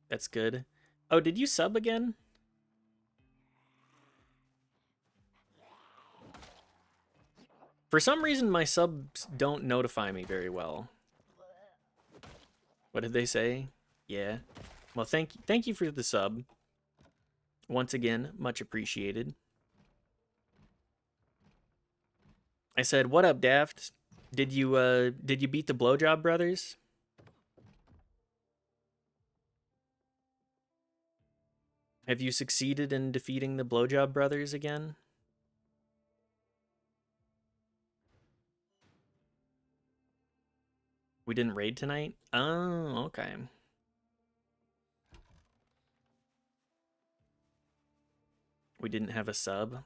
That's good. Oh, did you sub again? For some reason, my subs don't notify me very well. What did they say? Yeah. Well, thank you for the sub. Once again, much appreciated. I said, "What up, Daft? Did you beat the Blowjob brothers?" Have you succeeded in defeating the Blowjob brothers again? We didn't raid tonight? Oh, okay. We didn't have a sub?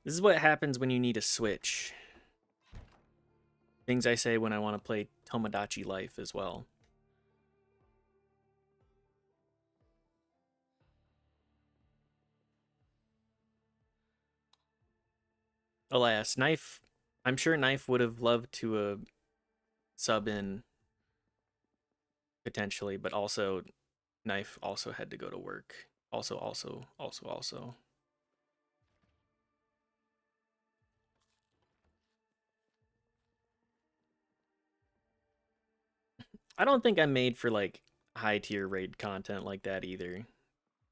This is what happens when you need a Switch. Things I say when I want to play Tomodachi Life as well. Alas, Knife... I'm sure Knife would have loved to sub in potentially, but also Knife also had to go to work. Also. I don't think I'm made for like high tier raid content like that either.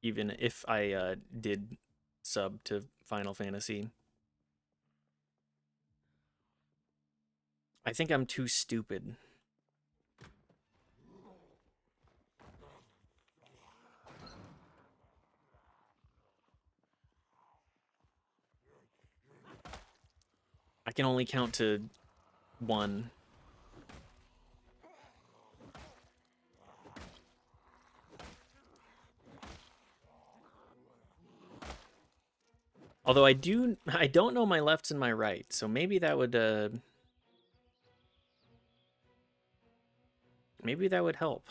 Even if I did sub to Final Fantasy. I think I'm too stupid. I can only count to 1. Although I don't know my lefts and my rights, so maybe that would help.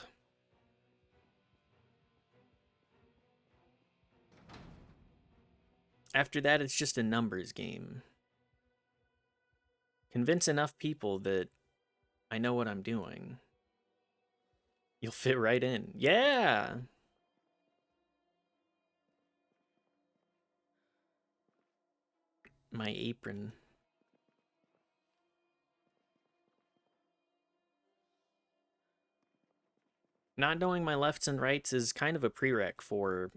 After that, it's just a numbers game. Convince enough people that I know what I'm doing. You'll fit right in. Yeah. My apron. Not knowing my lefts and rights is kind of a prereq for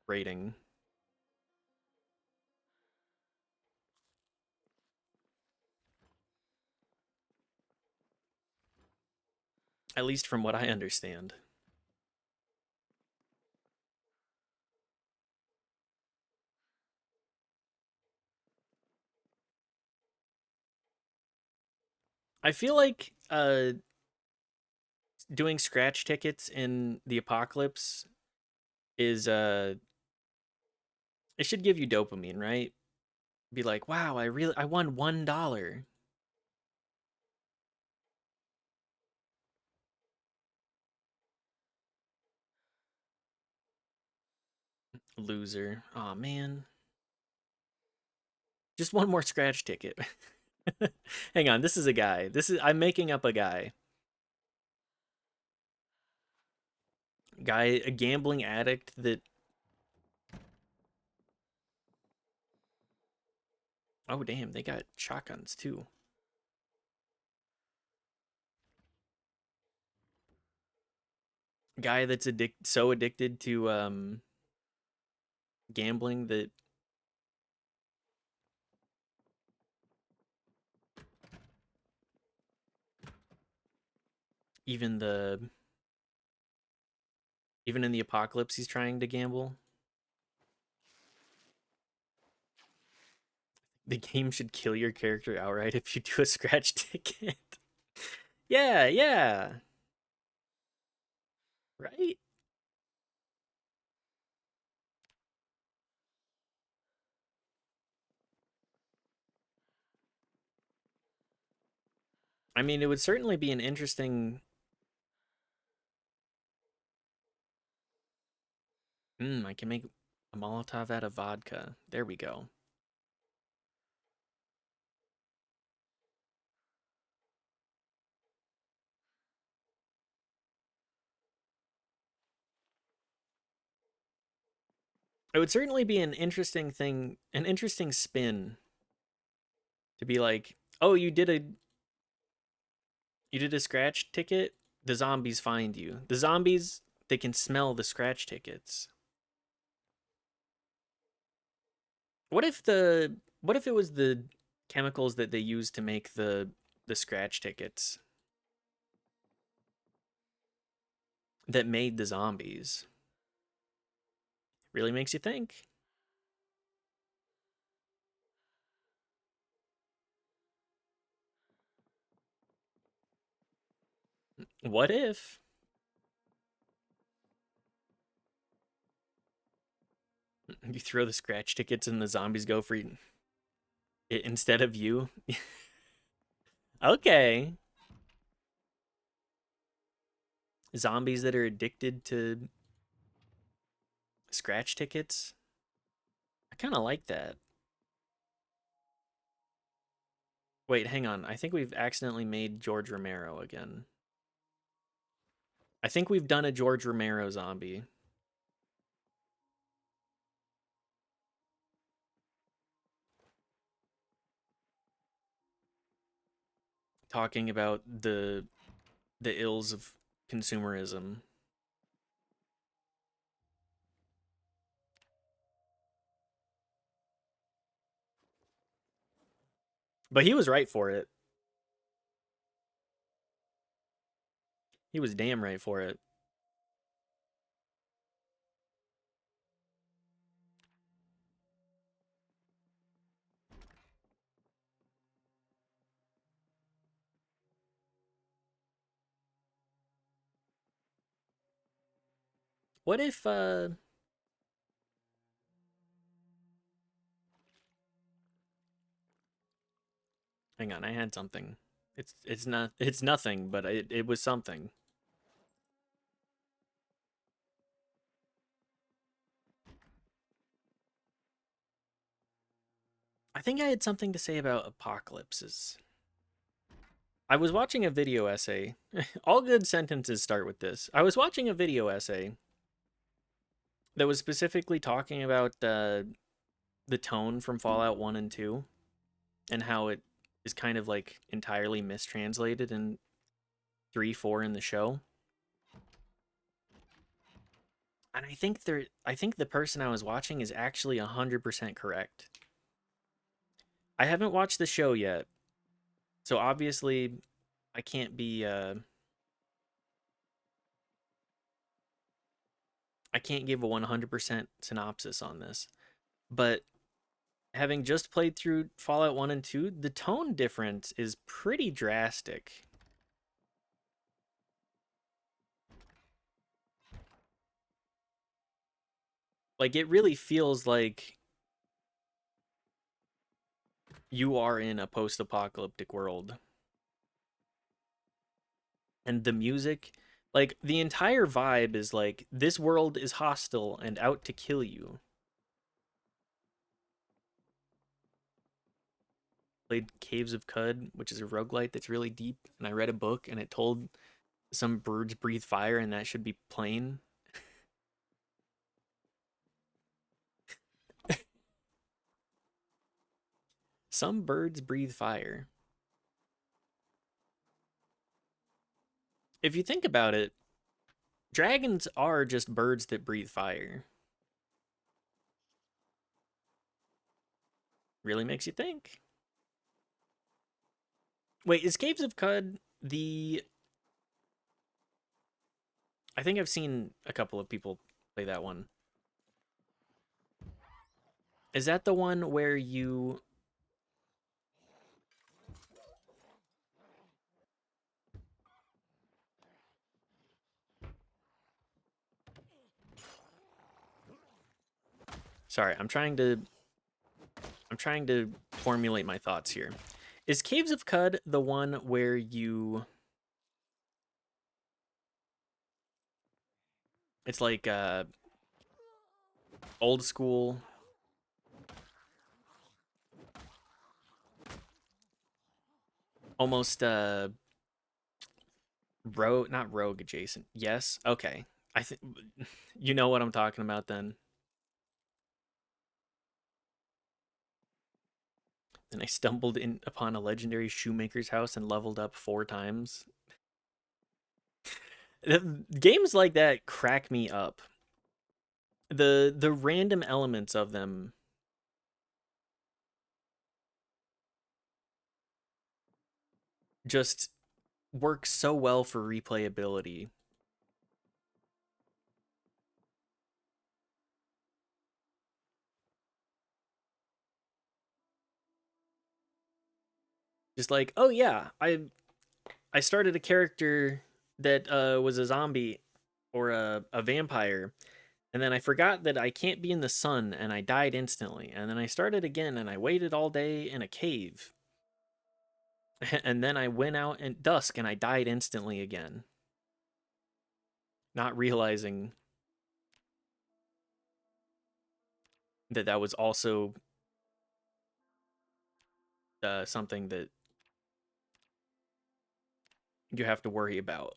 rating. At least from what I understand. I feel like doing scratch tickets in the apocalypse is it should give you dopamine, right? Be like, wow, I won $1. Loser. Oh man. Just one more scratch ticket. Hang on, this is a guy. I'm making up a guy. A gambling addict that oh damn, they got shotguns too. Guy that's so addicted to gambling that even the even in the apocalypse he's trying to gamble. The game should kill your character outright if you do a scratch ticket. Yeah, yeah. Right? I mean, it would certainly be an interesting I can make a Molotov out of vodka. There we go. It would certainly be an interesting spin to be like, "Oh, you did a scratch ticket? The zombies find you. The zombies, they can smell the scratch tickets." What if it was the chemicals that they used to make the scratch tickets that made the zombies? Really makes you think. What if you throw the scratch tickets and the zombies go for it instead of you? Okay. Zombies that are addicted to scratch tickets. I kind of like that. Wait, hang on. I think we've accidentally made George Romero again. I think we've done a George Romero zombie talking about the ills of consumerism. But he was right for it. He was damn right for it. What if hang on, I had something. It's nothing, but it was something. think I had something to say about apocalypses. I was watching a video essay. All good sentences start with this. I was watching a video essay that was specifically talking about the tone from Fallout 1 and 2 and how it is kind of like entirely mistranslated in 3, 4 in the show. And I think the person I was watching is actually 100% correct. I haven't watched the show yet. So obviously I can't be I can't give a 100% synopsis on this. But having just played through Fallout 1 and 2, the tone difference is pretty drastic. Like it really feels like you are in a post-apocalyptic world. And the music, like the entire vibe is like this world is hostile and out to kill you. Played Caves of Cud, which is a roguelite that's really deep, and I read a book and it told some birds breathe fire and that should be plain. Some birds breathe fire. If you think about it, dragons are just birds that breathe fire. Really makes you think. Wait, is Caves of Cud the I think I've seen a couple of people play that one. Is that the one where you Sorry, I'm trying to formulate my thoughts here. Is Caves of Cud the one where you it's like old school almost rogue not rogue adjacent. Yes. Okay. I think you know what I'm talking about then. And I stumbled in upon a legendary shoemaker's house and leveled up 4 times. Games like that crack me up. The random elements of them just work so well for replayability. Just like, oh yeah, I started a character that was a zombie or a vampire, and then I forgot that I can't be in the sun, and I died instantly. And then I started again, and I waited all day in a cave, and then I went out at dusk, and I died instantly again, not realizing that that was also something that you have to worry about.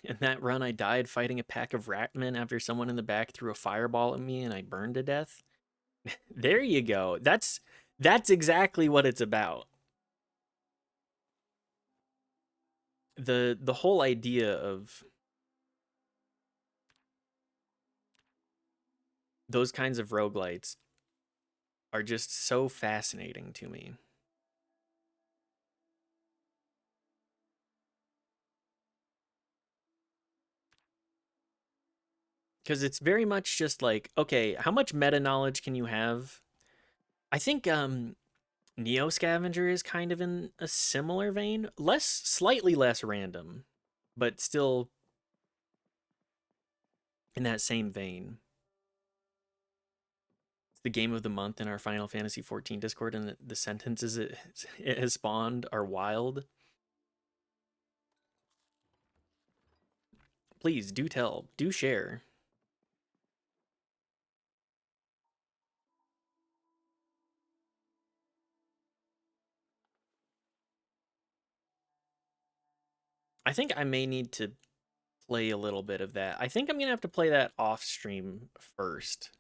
In that run, I died fighting a pack of ratmen after someone in the back threw a fireball at me, and I burned to death. There you go. That's exactly what it's about. The whole idea of those kinds of roguelites are just so fascinating to me. Because it's very much just like, okay, how much meta knowledge can you have? I think Neo Scavenger is kind of in a similar vein, slightly less random, but still in that same vein. It's the game of the month in our Final Fantasy 14 Discord, and the sentences it has spawned are wild. Please do tell, do share. I think I may need to play a little bit of that. I think I'm gonna have to play that off stream first,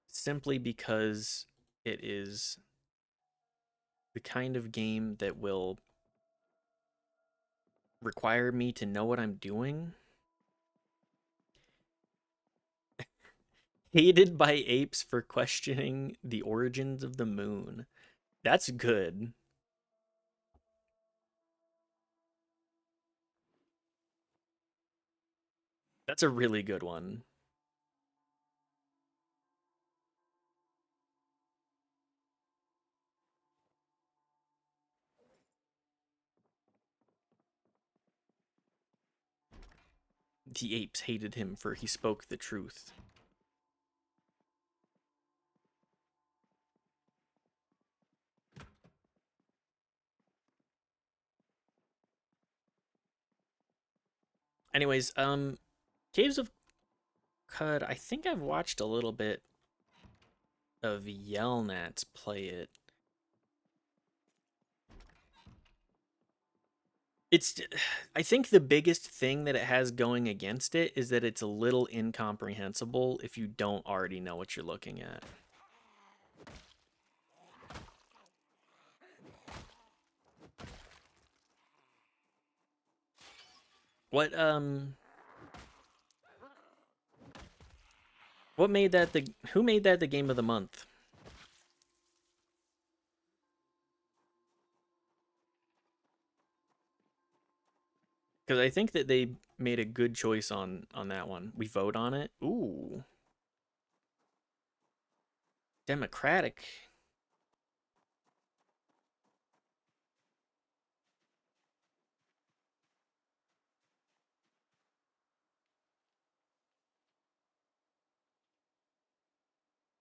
simply because it is the kind of game that will require me to know what I'm doing. Hated by apes for questioning the origins of the moon. That's good. That's a really good one. The apes hated him for he spoke the truth. Anyways, Caves of Cud, I think I've watched a little bit of Yelnats play it. It's I think the biggest thing that it has going against it is that it's a little incomprehensible if you don't already know what you're looking at. What what made that the who made that the game of the month? Because I think that they made a good choice on that one. We vote on it. Ooh, democratic.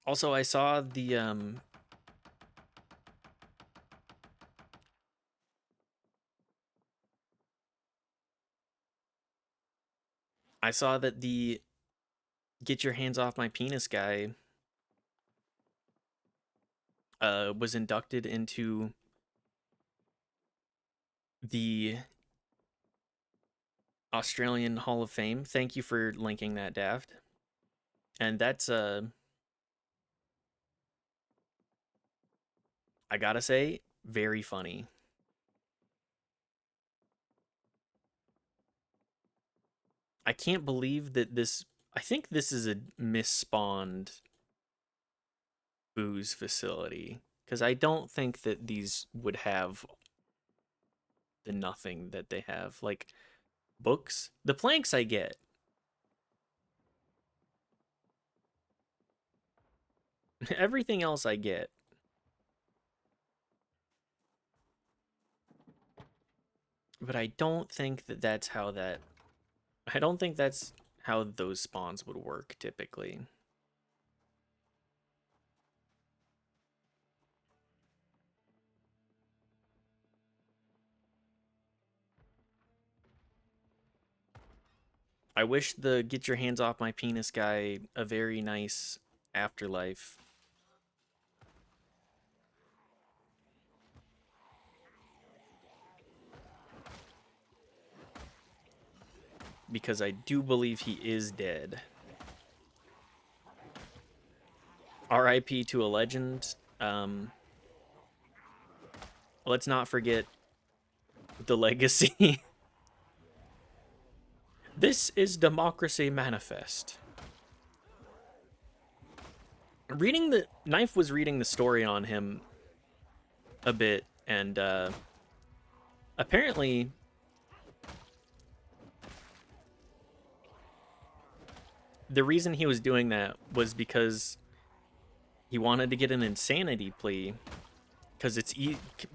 Also, I saw that the get your hands off my penis guy was inducted into the Australian Hall of Fame. Thank you for linking that, Daft. And that's I gotta say, very funny. I can't believe that this. I think this is a misspawned booze facility because I don't think that these would have the nothing that they have. Like books, the planks I get. Everything else I get. But I don't think that that's how that. I don't think that's how those spawns would work typically. I wish the get your hands off my penis guy a very nice afterlife because I do believe he is dead. RIP to a legend. Let's not forget the legacy. This is Democracy Manifest. Reading the Knife was reading the story on him a bit, and apparently the reason he was doing that was because he wanted to get an insanity plea because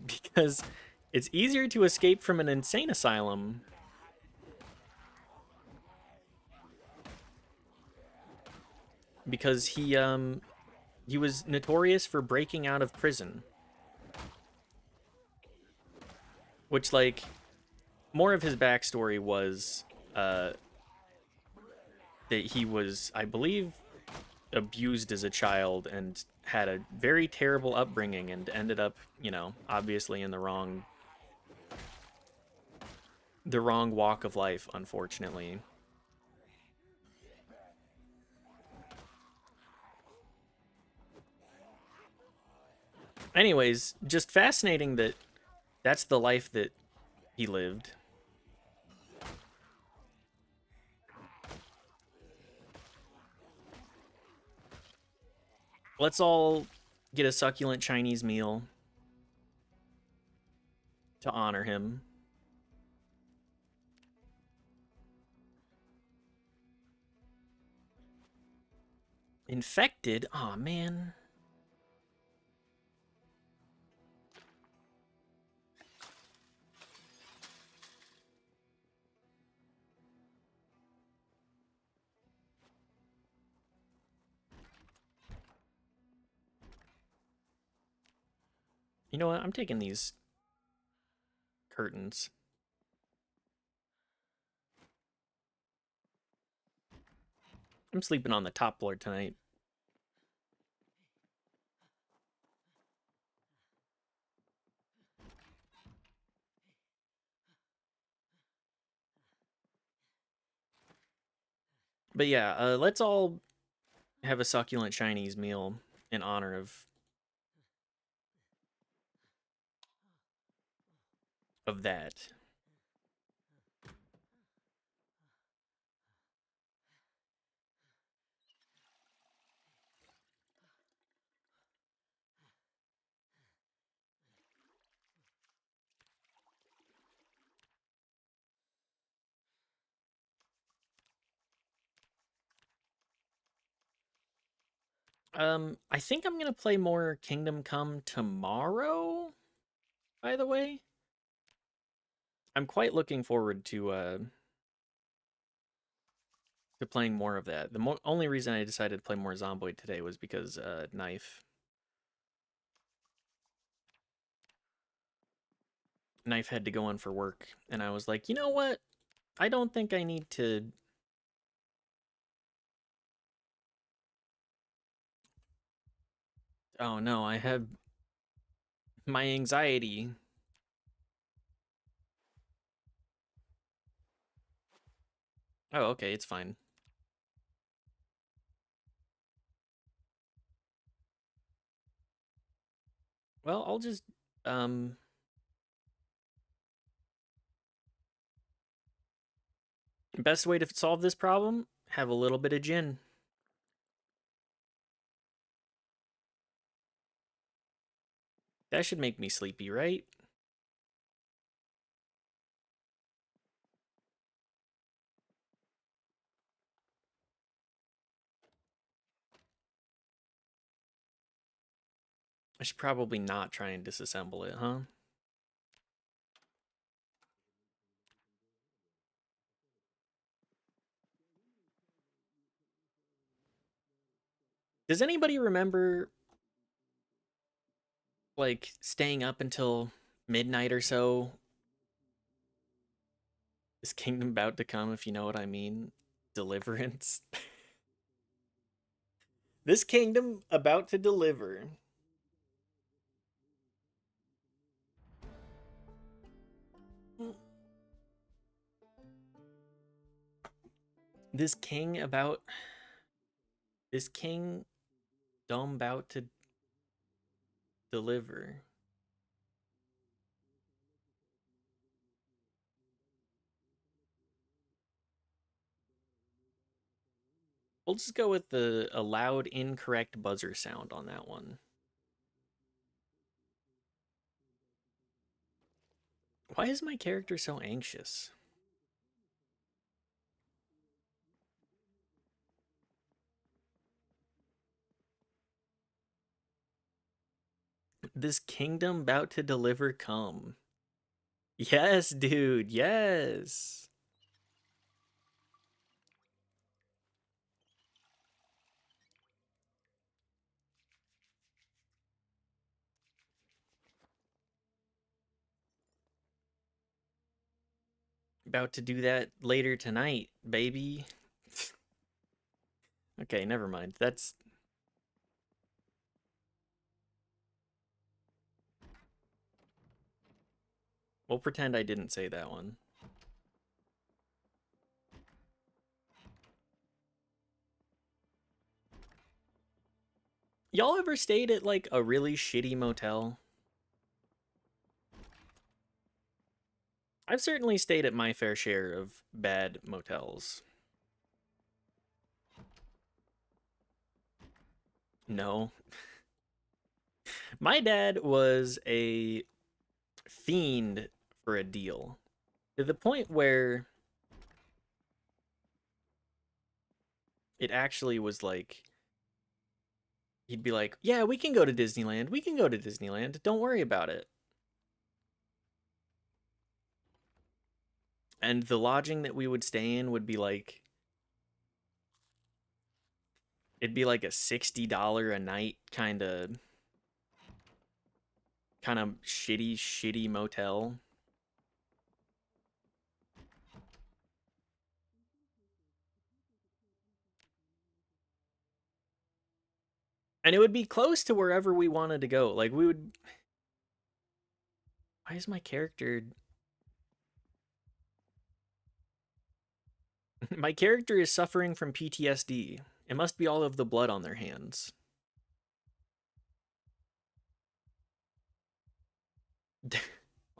because it's easier to escape from an insane asylum. Because he was notorious for breaking out of prison, which like more of his backstory was that he was, I believe, abused as a child and had a very terrible upbringing and ended up, obviously in the wrong the wrong walk of life, unfortunately. Anyways, just fascinating that that's the life that he lived. Let's all get a succulent Chinese meal to honor him. Infected? Aw, oh, man. You know what? I'm taking these curtains. I'm sleeping on the top floor tonight. But yeah, let's all have a succulent Chinese meal in honor of that. I think I'm gonna play more Kingdom Come tomorrow. By the way, I'm quite looking forward to playing more of that. The only reason I decided to play more Zomboid today was because Knife had to go on for work, and I was like, you know what? I don't think I need to. Oh no, I have my anxiety. Oh, okay, it's fine. Well, I'll just um best way to solve this problem, have a little bit of gin. That should make me sleepy, right? I should probably not try and disassemble it, huh? Does anybody remember like staying up until midnight or so? Is kingdom about to come, if you know what I mean? Deliverance. This kingdom about to deliver. This king about this king dumb about to deliver. We'll just go with the a loud incorrect buzzer sound on that one. Why is my character so anxious? This kingdom about to deliver come. Yes, dude. Yes. About to do that later tonight, baby. Okay, never mind. That's we'll pretend I didn't say that one. Y'all ever stayed at like a really shitty motel? I've certainly stayed at my fair share of bad motels. No. My dad was a fiend for a deal to the point where it actually was like he'd be like, "Yeah, we can go to Disneyland. We can go to Disneyland. Don't worry about it." And the lodging that we would stay in would be like it'd be like a $60 a night kind of shitty motel. And it would be close to wherever we wanted to go. Like we would why is my character my character is suffering from PTSD. It must be all of the blood on their hands.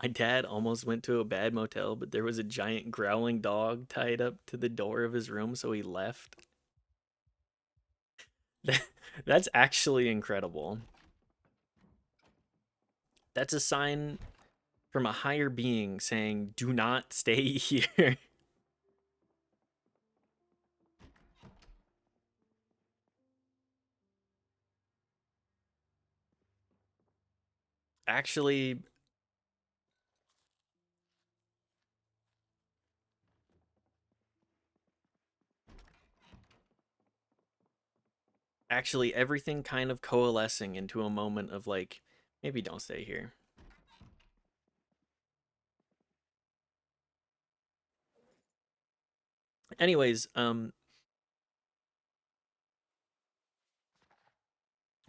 My dad almost went to a bad motel, but there was a giant growling dog tied up to the door of his room, so he left. That's actually incredible. That's a sign from a higher being saying, "Do not stay here." actually, actually, everything kind of coalescing into a moment of like, maybe don't stay here. Anyways,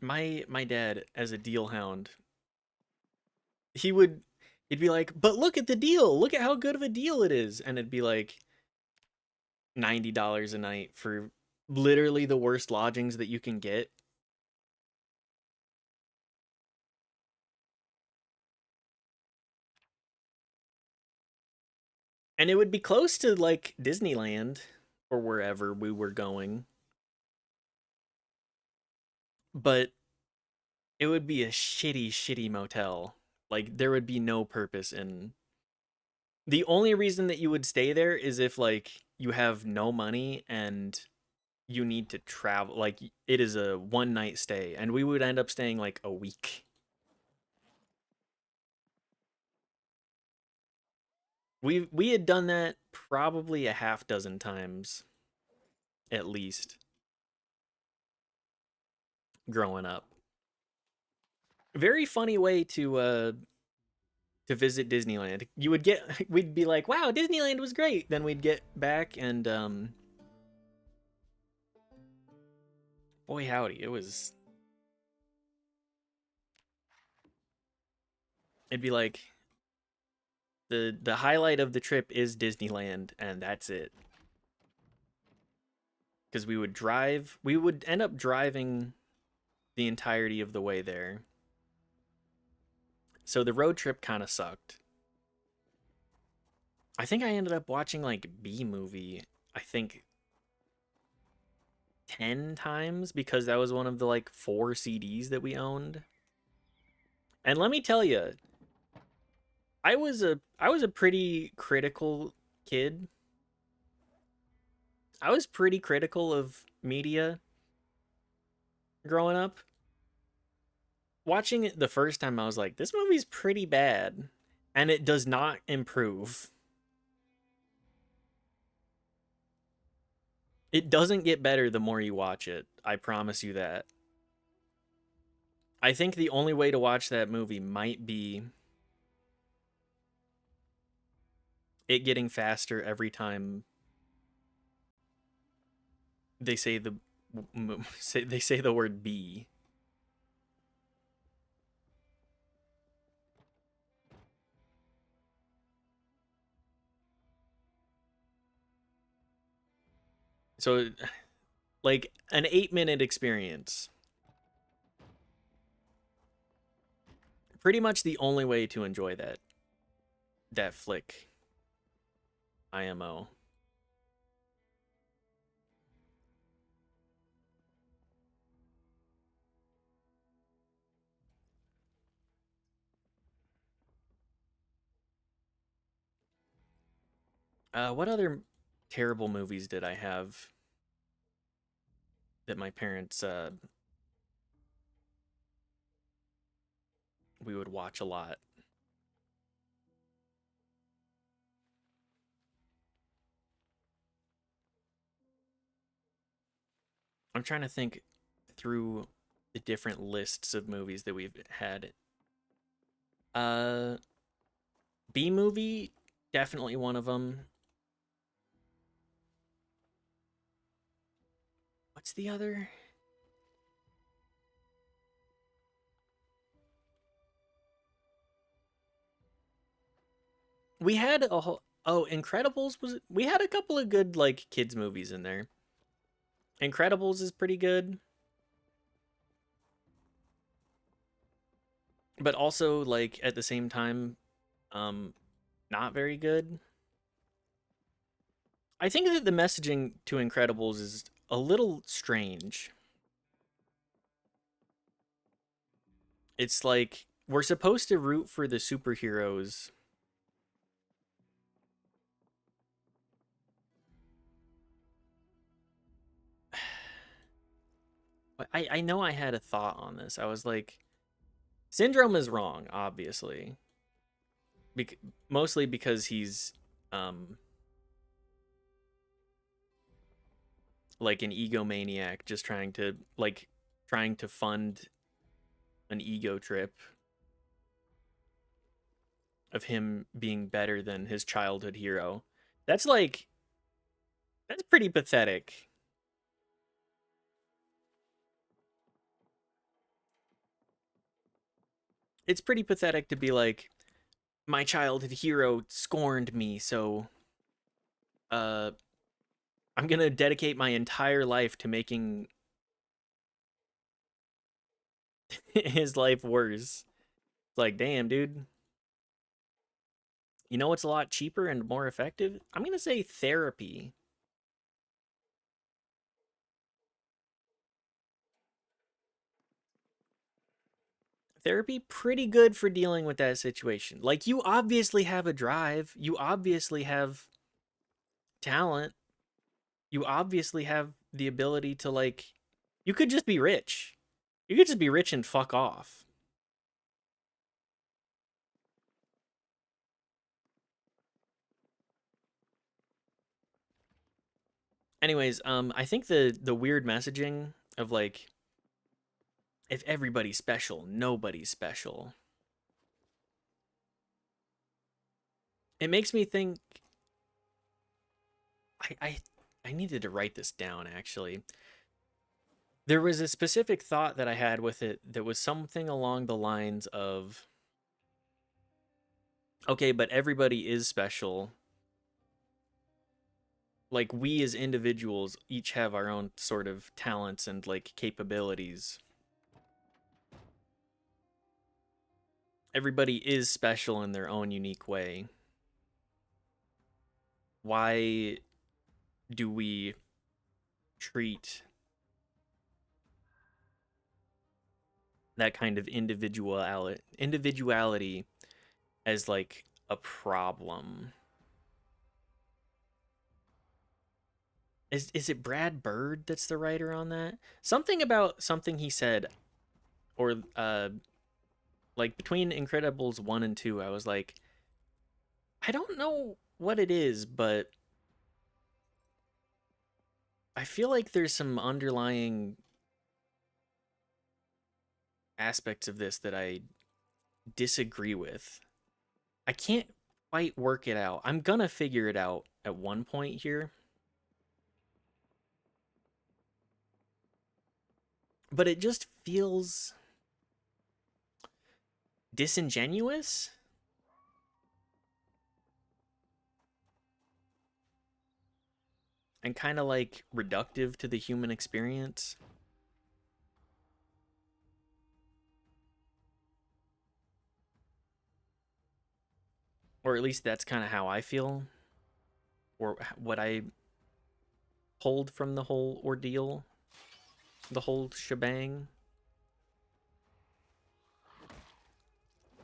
my dad as a deal hound, he would he'd be like, "But look at the deal. Look at how good of a deal it is." And it'd be like $90 a night for literally the worst lodgings that you can get. And it would be close to like Disneyland or wherever we were going, but it would be a shitty motel. Like there would be no purpose in the only reason that you would stay there is if like you have no money and you need to travel, like it is a one night stay, and we would end up staying like a week. We had done that probably a half dozen times at least growing up. Very funny way to visit Disneyland. You would get we'd be like, "Wow, Disneyland was great." Then we'd get back and boy howdy, it'd be like the highlight of the trip is Disneyland and that's it. Cuz we would end up driving the entirety of the way there. So the road trip kind of sucked. I think I ended up watching like B movie, I think 10 times because that was one of the like 4 CDs that we owned. And let me tell you, I was a pretty critical kid. I was pretty critical of media growing up. Watching it the first time I was like, this movie's pretty bad and it does not improve. It doesn't get better the more you watch it. I promise you that. I think the only way to watch that movie might be it getting faster every time they say they say the word "b." So like an 8-minute experience. Pretty much the only way to enjoy that flick, IMO. What other terrible movies did I have that my parents we would watch a lot? I'm trying to think through the different lists of movies that we've had. Uh, B movie, definitely one of them. What's the other? We had a whole. Oh, Incredibles was. We had a couple of good like kids movies in there. Incredibles is pretty good, but also like at the same time, um, not very good. I think that the messaging to Incredibles is a little strange. It's like we're supposed to root for the superheroes. I know I had a thought on this. I was like, Syndrome is wrong, obviously, Bec- mostly because he's um like an egomaniac, just trying to fund an ego trip of him being better than his childhood hero. That's like that's pretty pathetic. It's pretty pathetic to be like, my childhood hero scorned me, so uh I'm going to dedicate my entire life to making his life worse. It's like, damn, dude. You know what's a lot cheaper and more effective? I'm going to say therapy. Therapy pretty good for dealing with that situation. Like, you obviously have a drive, you obviously have talent, you obviously have the ability to like you could just be rich. You could just be rich and fuck off. Anyways, I think the weird messaging of like, if everybody's special, nobody's special. It makes me think I I I needed to write this down actually. There was a specific thought that I had with it that was something along the lines of, okay, but everybody is special. Like, we as individuals each have our own sort of talents and like capabilities. Everybody is special in their own unique way. Why do we treat that kind of individuality as like a problem? Is it Brad Bird that's the writer on that? Something about something he said, or like between Incredibles 1 and 2, I was like, I don't know what it is, but I feel like there's some underlying aspects of this that I disagree with. I can't quite work it out. I'm gonna figure it out at one point here, but it just feels disingenuous and kind of like reductive to the human experience. Or at least that's kind of how I feel, or what I pulled from the whole ordeal, the whole shebang.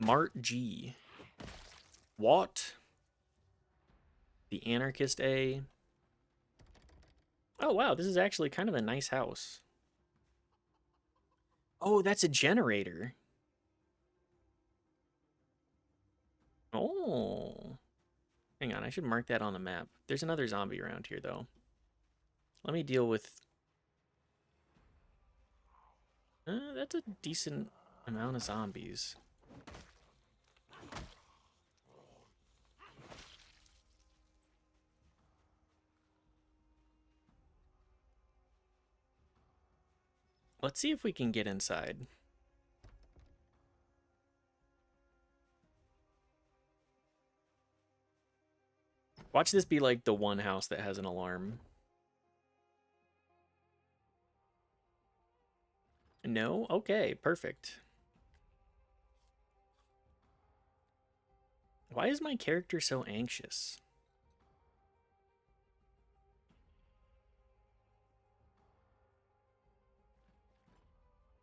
Mart G. What? The Anarchist A. Oh, wow, this is actually kind of a nice house. Oh, that's a generator. Oh. Hang on, I should mark that on the map. There's another zombie around here, though. Let me deal with... that's a decent amount of zombies. Let's see if we can get inside. Watch this be like the one house that has an alarm. No? Okay, perfect. Why is my character so anxious?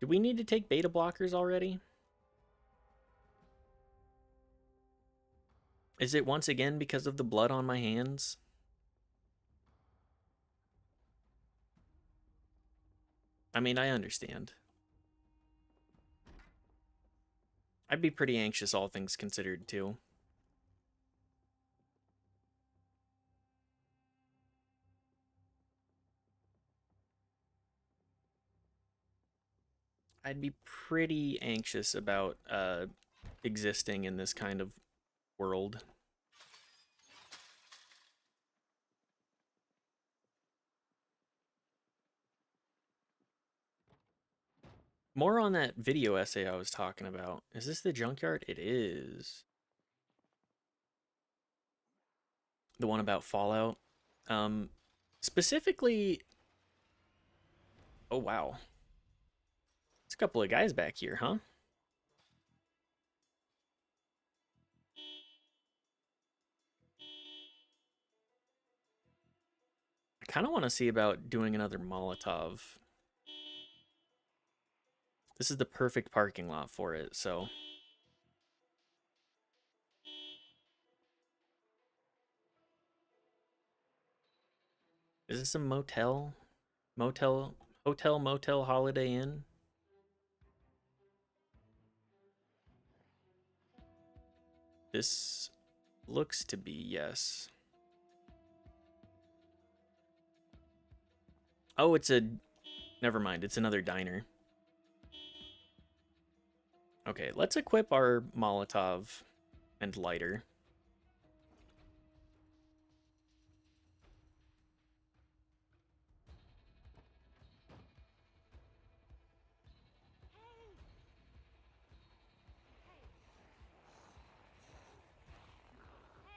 Do we need to take beta blockers already? Is it once again because of the blood on my hands? I mean, I understand. I'd be pretty anxious, all things considered, too. I'd be pretty anxious about existing in this kind of world. More on that video essay I was talking about. Is this the junkyard? It is. The one about Fallout. Specifically... Oh, wow. There's a couple of guys back here, huh? I kind of want to see about doing another Molotov. This is the perfect parking lot for it, so... Is this a motel? Motel? Hotel, motel, Holiday Inn? This looks to be yes. Oh, it's a... Never mind, it's another diner. Okay, let's equip our Molotov and lighter.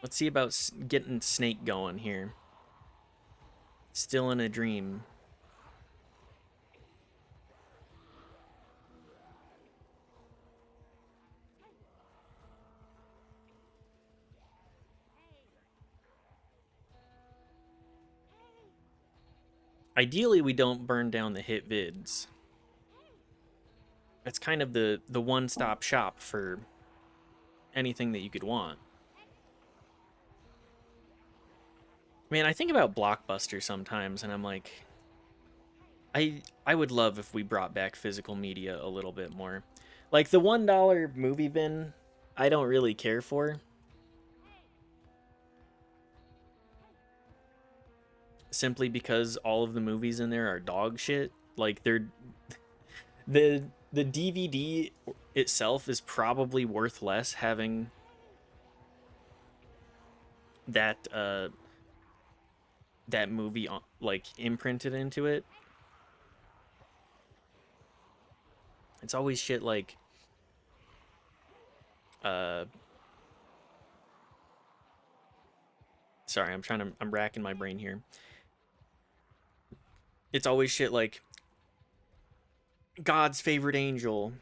Let's see about getting Snake going here. Still in a dream. Ideally, we don't burn down the hit vids. That's kind of the one-stop shop for anything that you could want. Man, I think about Blockbuster sometimes, and I'm like, I would love if we brought back physical media a little bit more. Like the $1 movie bin, I don't really care for. Simply because all of the movies in there are dog shit. Like they're the DVD itself is probably worth less having that that movie like imprinted into it. It's always shit like sorry, I'm racking my brain here. It's always shit like God's favorite angel.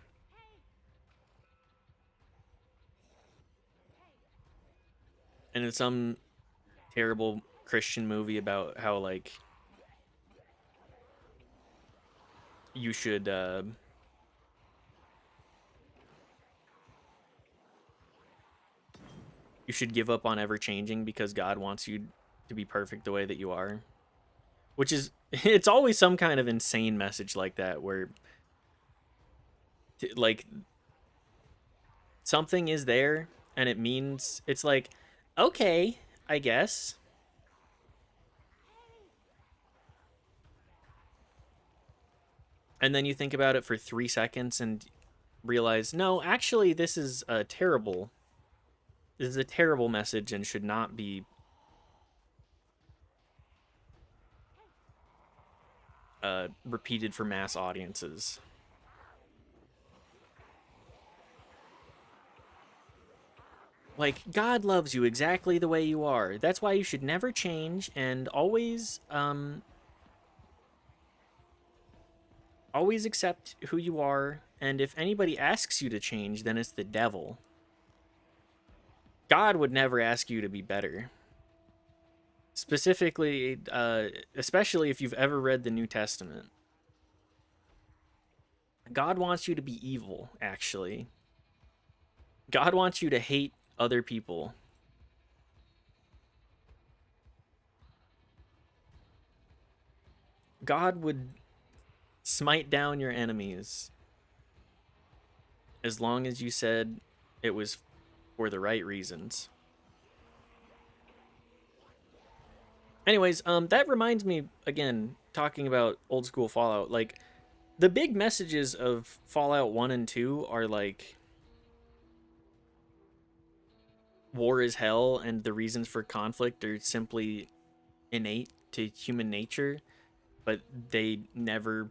And it's some terrible Christian movie about how like you should you should give up on ever changing because God wants you to be perfect the way that you are. Which is it's always some kind of insane message like that where like something is there and it means it's like okay, I guess. And then you think about it for 3 seconds and realize, no, actually this is a terrible message and should not be repeated for mass audiences. Like, God loves you exactly the way you are. That's why you should never change and always accept who you are. And if anybody asks you to change, then it's the devil. God would never ask you to be better. Specifically, especially if you've ever read the New Testament. God wants you to be evil, actually. God wants you to hate other people. God would smite down your enemies as long as you said it was for the right reasons. Anyways, that reminds me again, talking about old school Fallout, like the big messages of Fallout 1 and 2 are like war is hell and the reasons for conflict are simply innate to human nature, but they never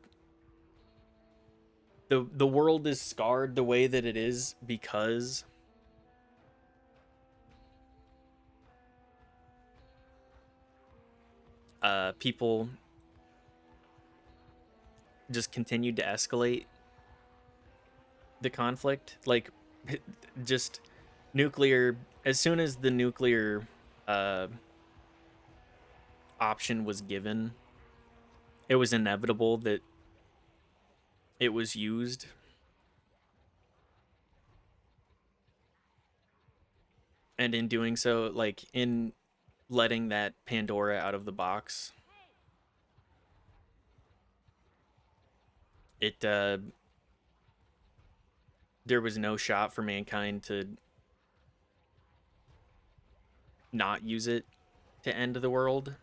the world is scarred the way that it is because people just continued to escalate the conflict. Like, just nuclear, as soon as the nuclear uh, option was given, it was inevitable that it was used. And in doing so, like, in letting that Pandora out of the box, it there was no shot for mankind to not use it to end the world,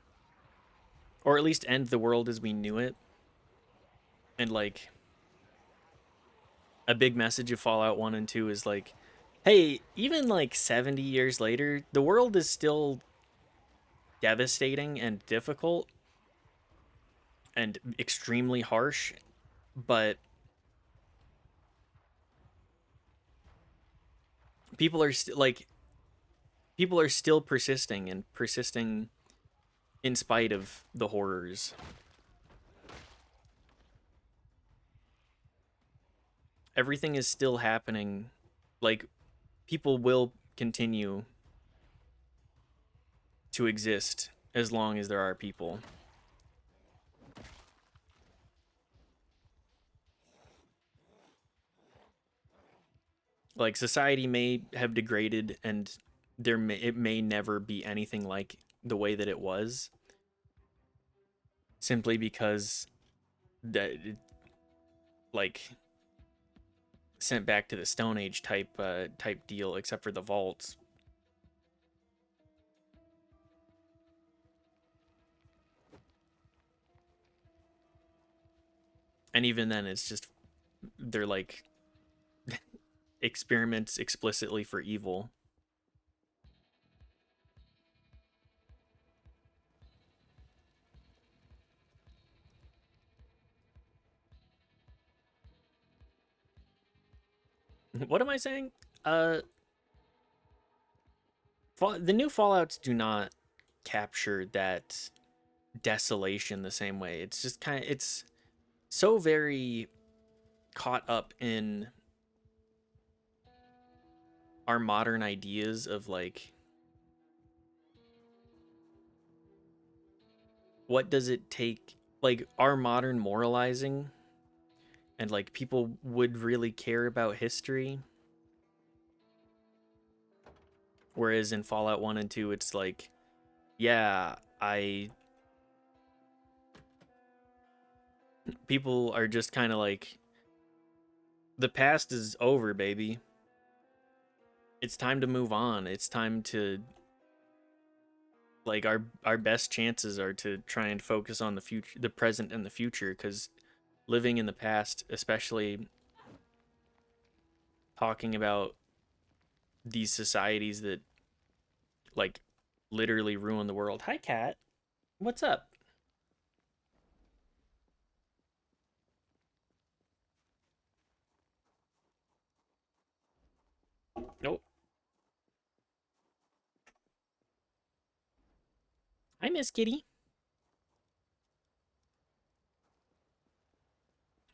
or at least end the world as we knew it. And like a big message of Fallout 1 and 2 is like, hey, even like 70 years later, the world is still devastating and difficult and extremely harsh, but people are still like people are still persisting and persisting in spite of the horrors. Everything is still happening. Like, people will continue to exist as long as there are people. Like, society may have degraded and it may never be anything like the way that it was, simply because that like sent back to the Stone Age type deal, except for the vaults. And even then, it's just they're like experiments explicitly for evil. What am I saying? Uh, the new Fallout's do not capture that desolation the same way. It's just it's so very caught up in our modern ideas of like what does it take? Like, our modern moralizing and like people would really care about history, whereas in Fallout 1 and 2 it's like, yeah, I people are just kind of like, the past is over, baby. It's time to move on. It's time to, like, our best chances are to try and focus on the future, the present and the future, cuz living in the past, especially talking about these societies that like literally ruin the world. Hi cat. What's up? Nope. Hi Miss Kitty.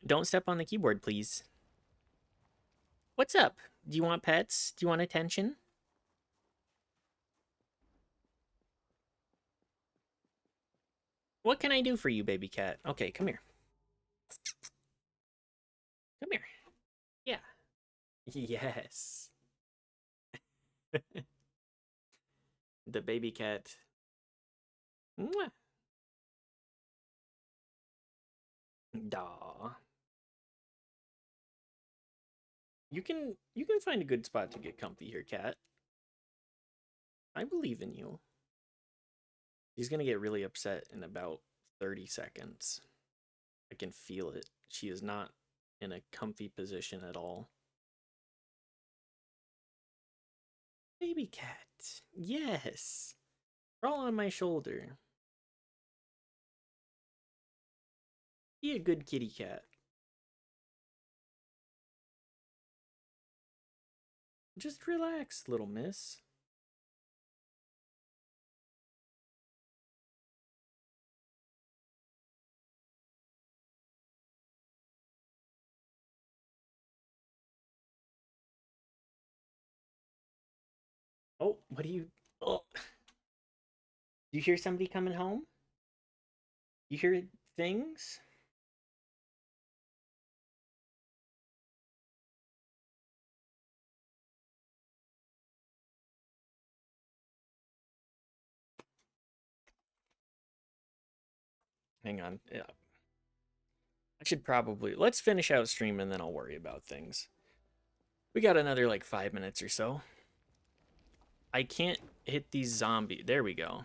Don't step on the keyboard, please. What's up? Do you want pets? Do you want attention? What can I do for you, baby cat? Okay, come here. Come here. Yeah. Yes. The baby cat. Mwah. Daw. You can find a good spot to get comfy here, cat. I believe in you. She's gonna get really upset in about 30 seconds. I can feel it. She is not in a comfy position at all. Baby cat. Yes. Crawl on my shoulder. Be a good kitty cat. Just relax, little miss. Oh, what do you... Oh. You hear somebody coming home? You hear things? Hang on. Yeah. I should probably... Let's finish out stream and then I'll worry about things. We got another like 5 minutes or so. I can't hit these zombies. There we go.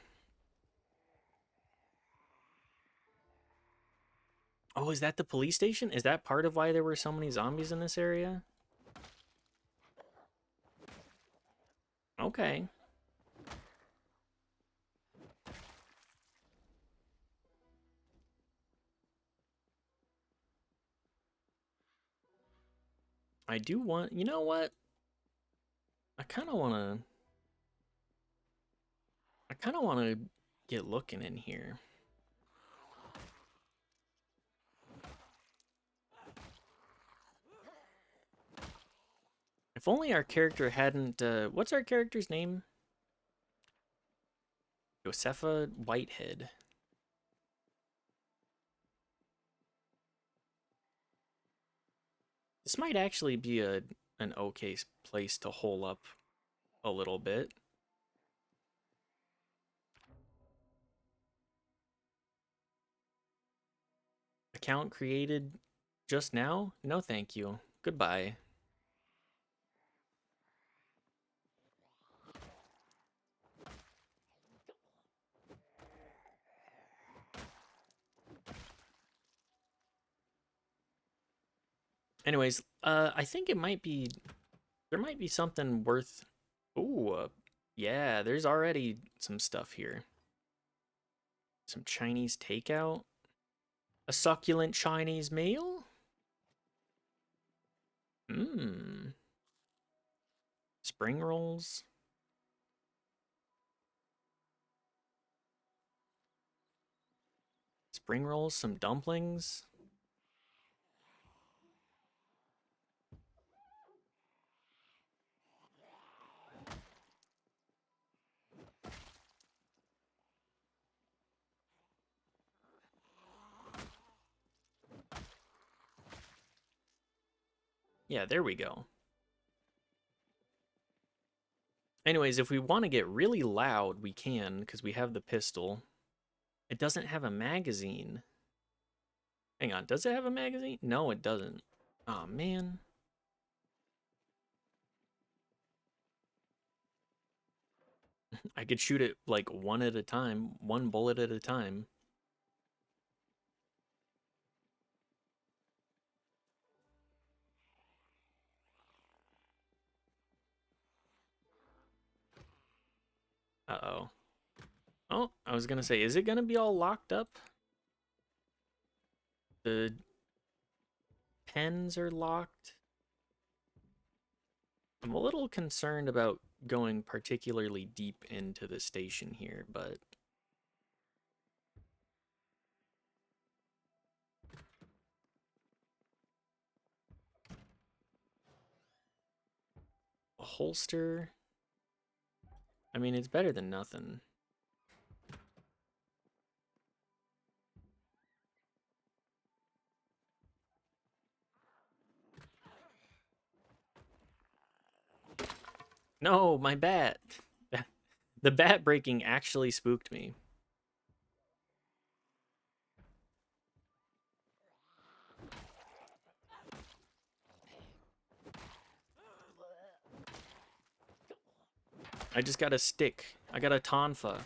Oh, is that the police station? Is that part of why there were so many zombies in this area? Okay. I do want... You know what? I kind of want to... I kind of want to get looking in here. If only our character hadn't... what's our character's name? Josefa Whitehead. This might actually be an okay place to hole up a little bit. Account created just now? No thank you. Goodbye. Anyways, I think it might be... There might be something worth... Ooh, yeah, there's already some stuff here. Some Chinese takeout. A succulent Chinese meal? Mmm. Spring rolls. Spring rolls, some dumplings. Yeah, there we go. Anyways, if we want to get really loud, we can, because we have the pistol. It doesn't have a magazine. Hang on, does it have a magazine? No, it doesn't. Oh man. I could shoot it like one at a time, one bullet at a time. Uh-oh. Oh, I was gonna say, is it gonna be all locked up? The pens are locked. I'm a little concerned about going particularly deep into the station here, but a holster. I mean, it's better than nothing. No, my bat. The bat breaking actually spooked me. I just got a stick. I got a tonfa.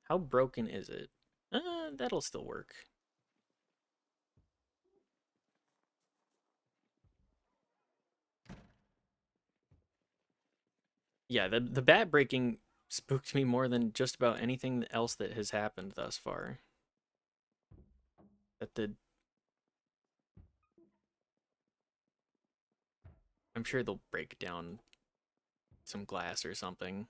How broken is it? That'll still work. Yeah, the bat breaking spooked me more than just about anything else that has happened thus far. That the I'm sure they'll break down some glass or something.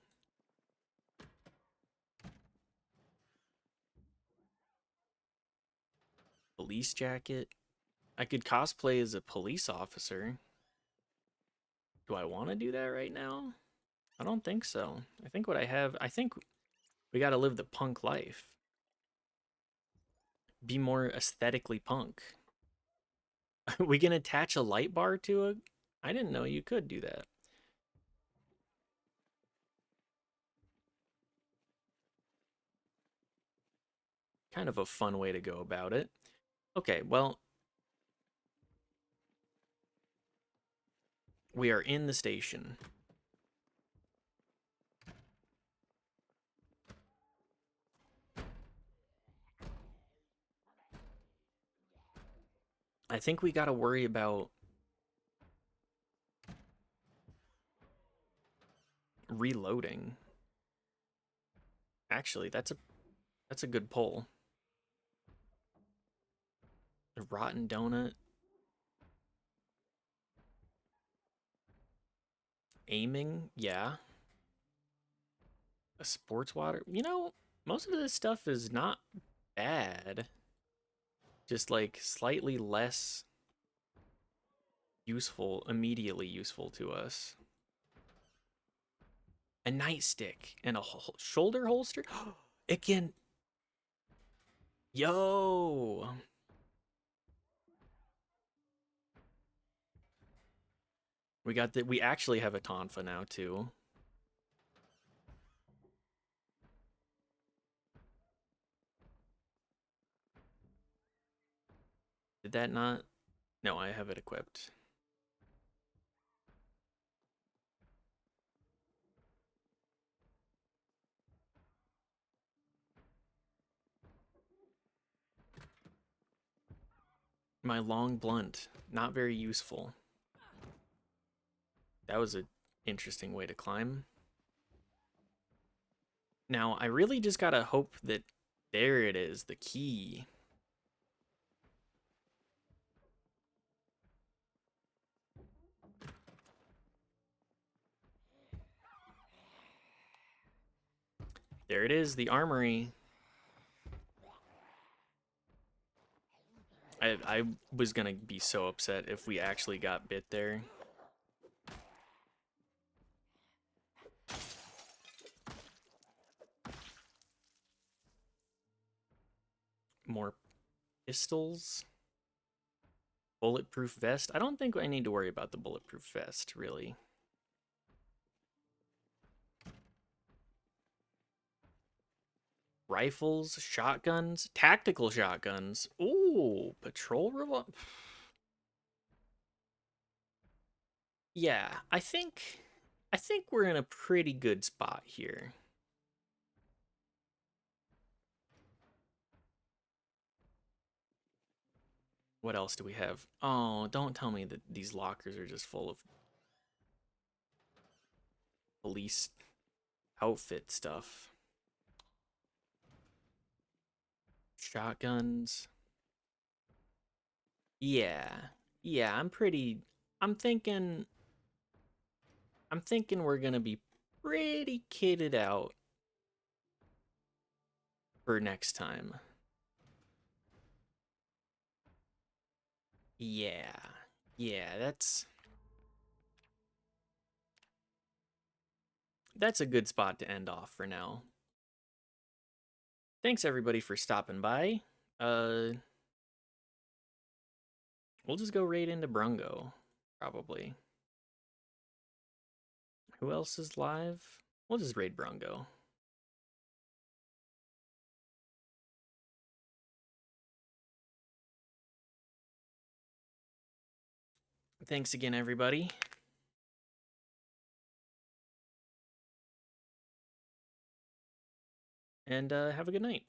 Police jacket. I could cosplay as a police officer. Do I want to do that right now? I don't think so. I think we got to live the punk life. Be more aesthetically punk. We can attach a light bar to it. I didn't know you could do that. Kind of a fun way to go about it. Okay, well, we are in the station. I think we got to worry about reloading. Actually, that's a good pull. A rotten donut. Aiming, yeah. A sports water. You know, most of this stuff is not bad. Just like slightly less useful, immediately useful to us. A nightstick and a shoulder holster. It can. Yo. We got the. We actually have a tonfa now too. Did that not? No, I have it equipped. My long blunt, not very useful. That was an interesting way to climb. Now, I really just gotta hope that there it is, the key. There it is, the armory. I was gonna be so upset if we actually got bit there. more pistols. Bulletproof vest. I don't think I need to worry about the bulletproof vest, really. Rifles, shotguns, tactical shotguns. Ooh, patrol revolver. Yeah, I think we're in a pretty good spot here. What else do we have? Oh, don't tell me that these lockers are just full of police outfit stuff. Shotguns. Yeah. Yeah, I'm thinking I'm thinking we're going to be pretty kitted out for next time. Yeah. Yeah, that's a good spot to end off for now. Thanks everybody for stopping by. Uh we'll just go right into Brungo probably. Who else is live? We'll just raid Brungo. Thanks again everybody. And have a good night.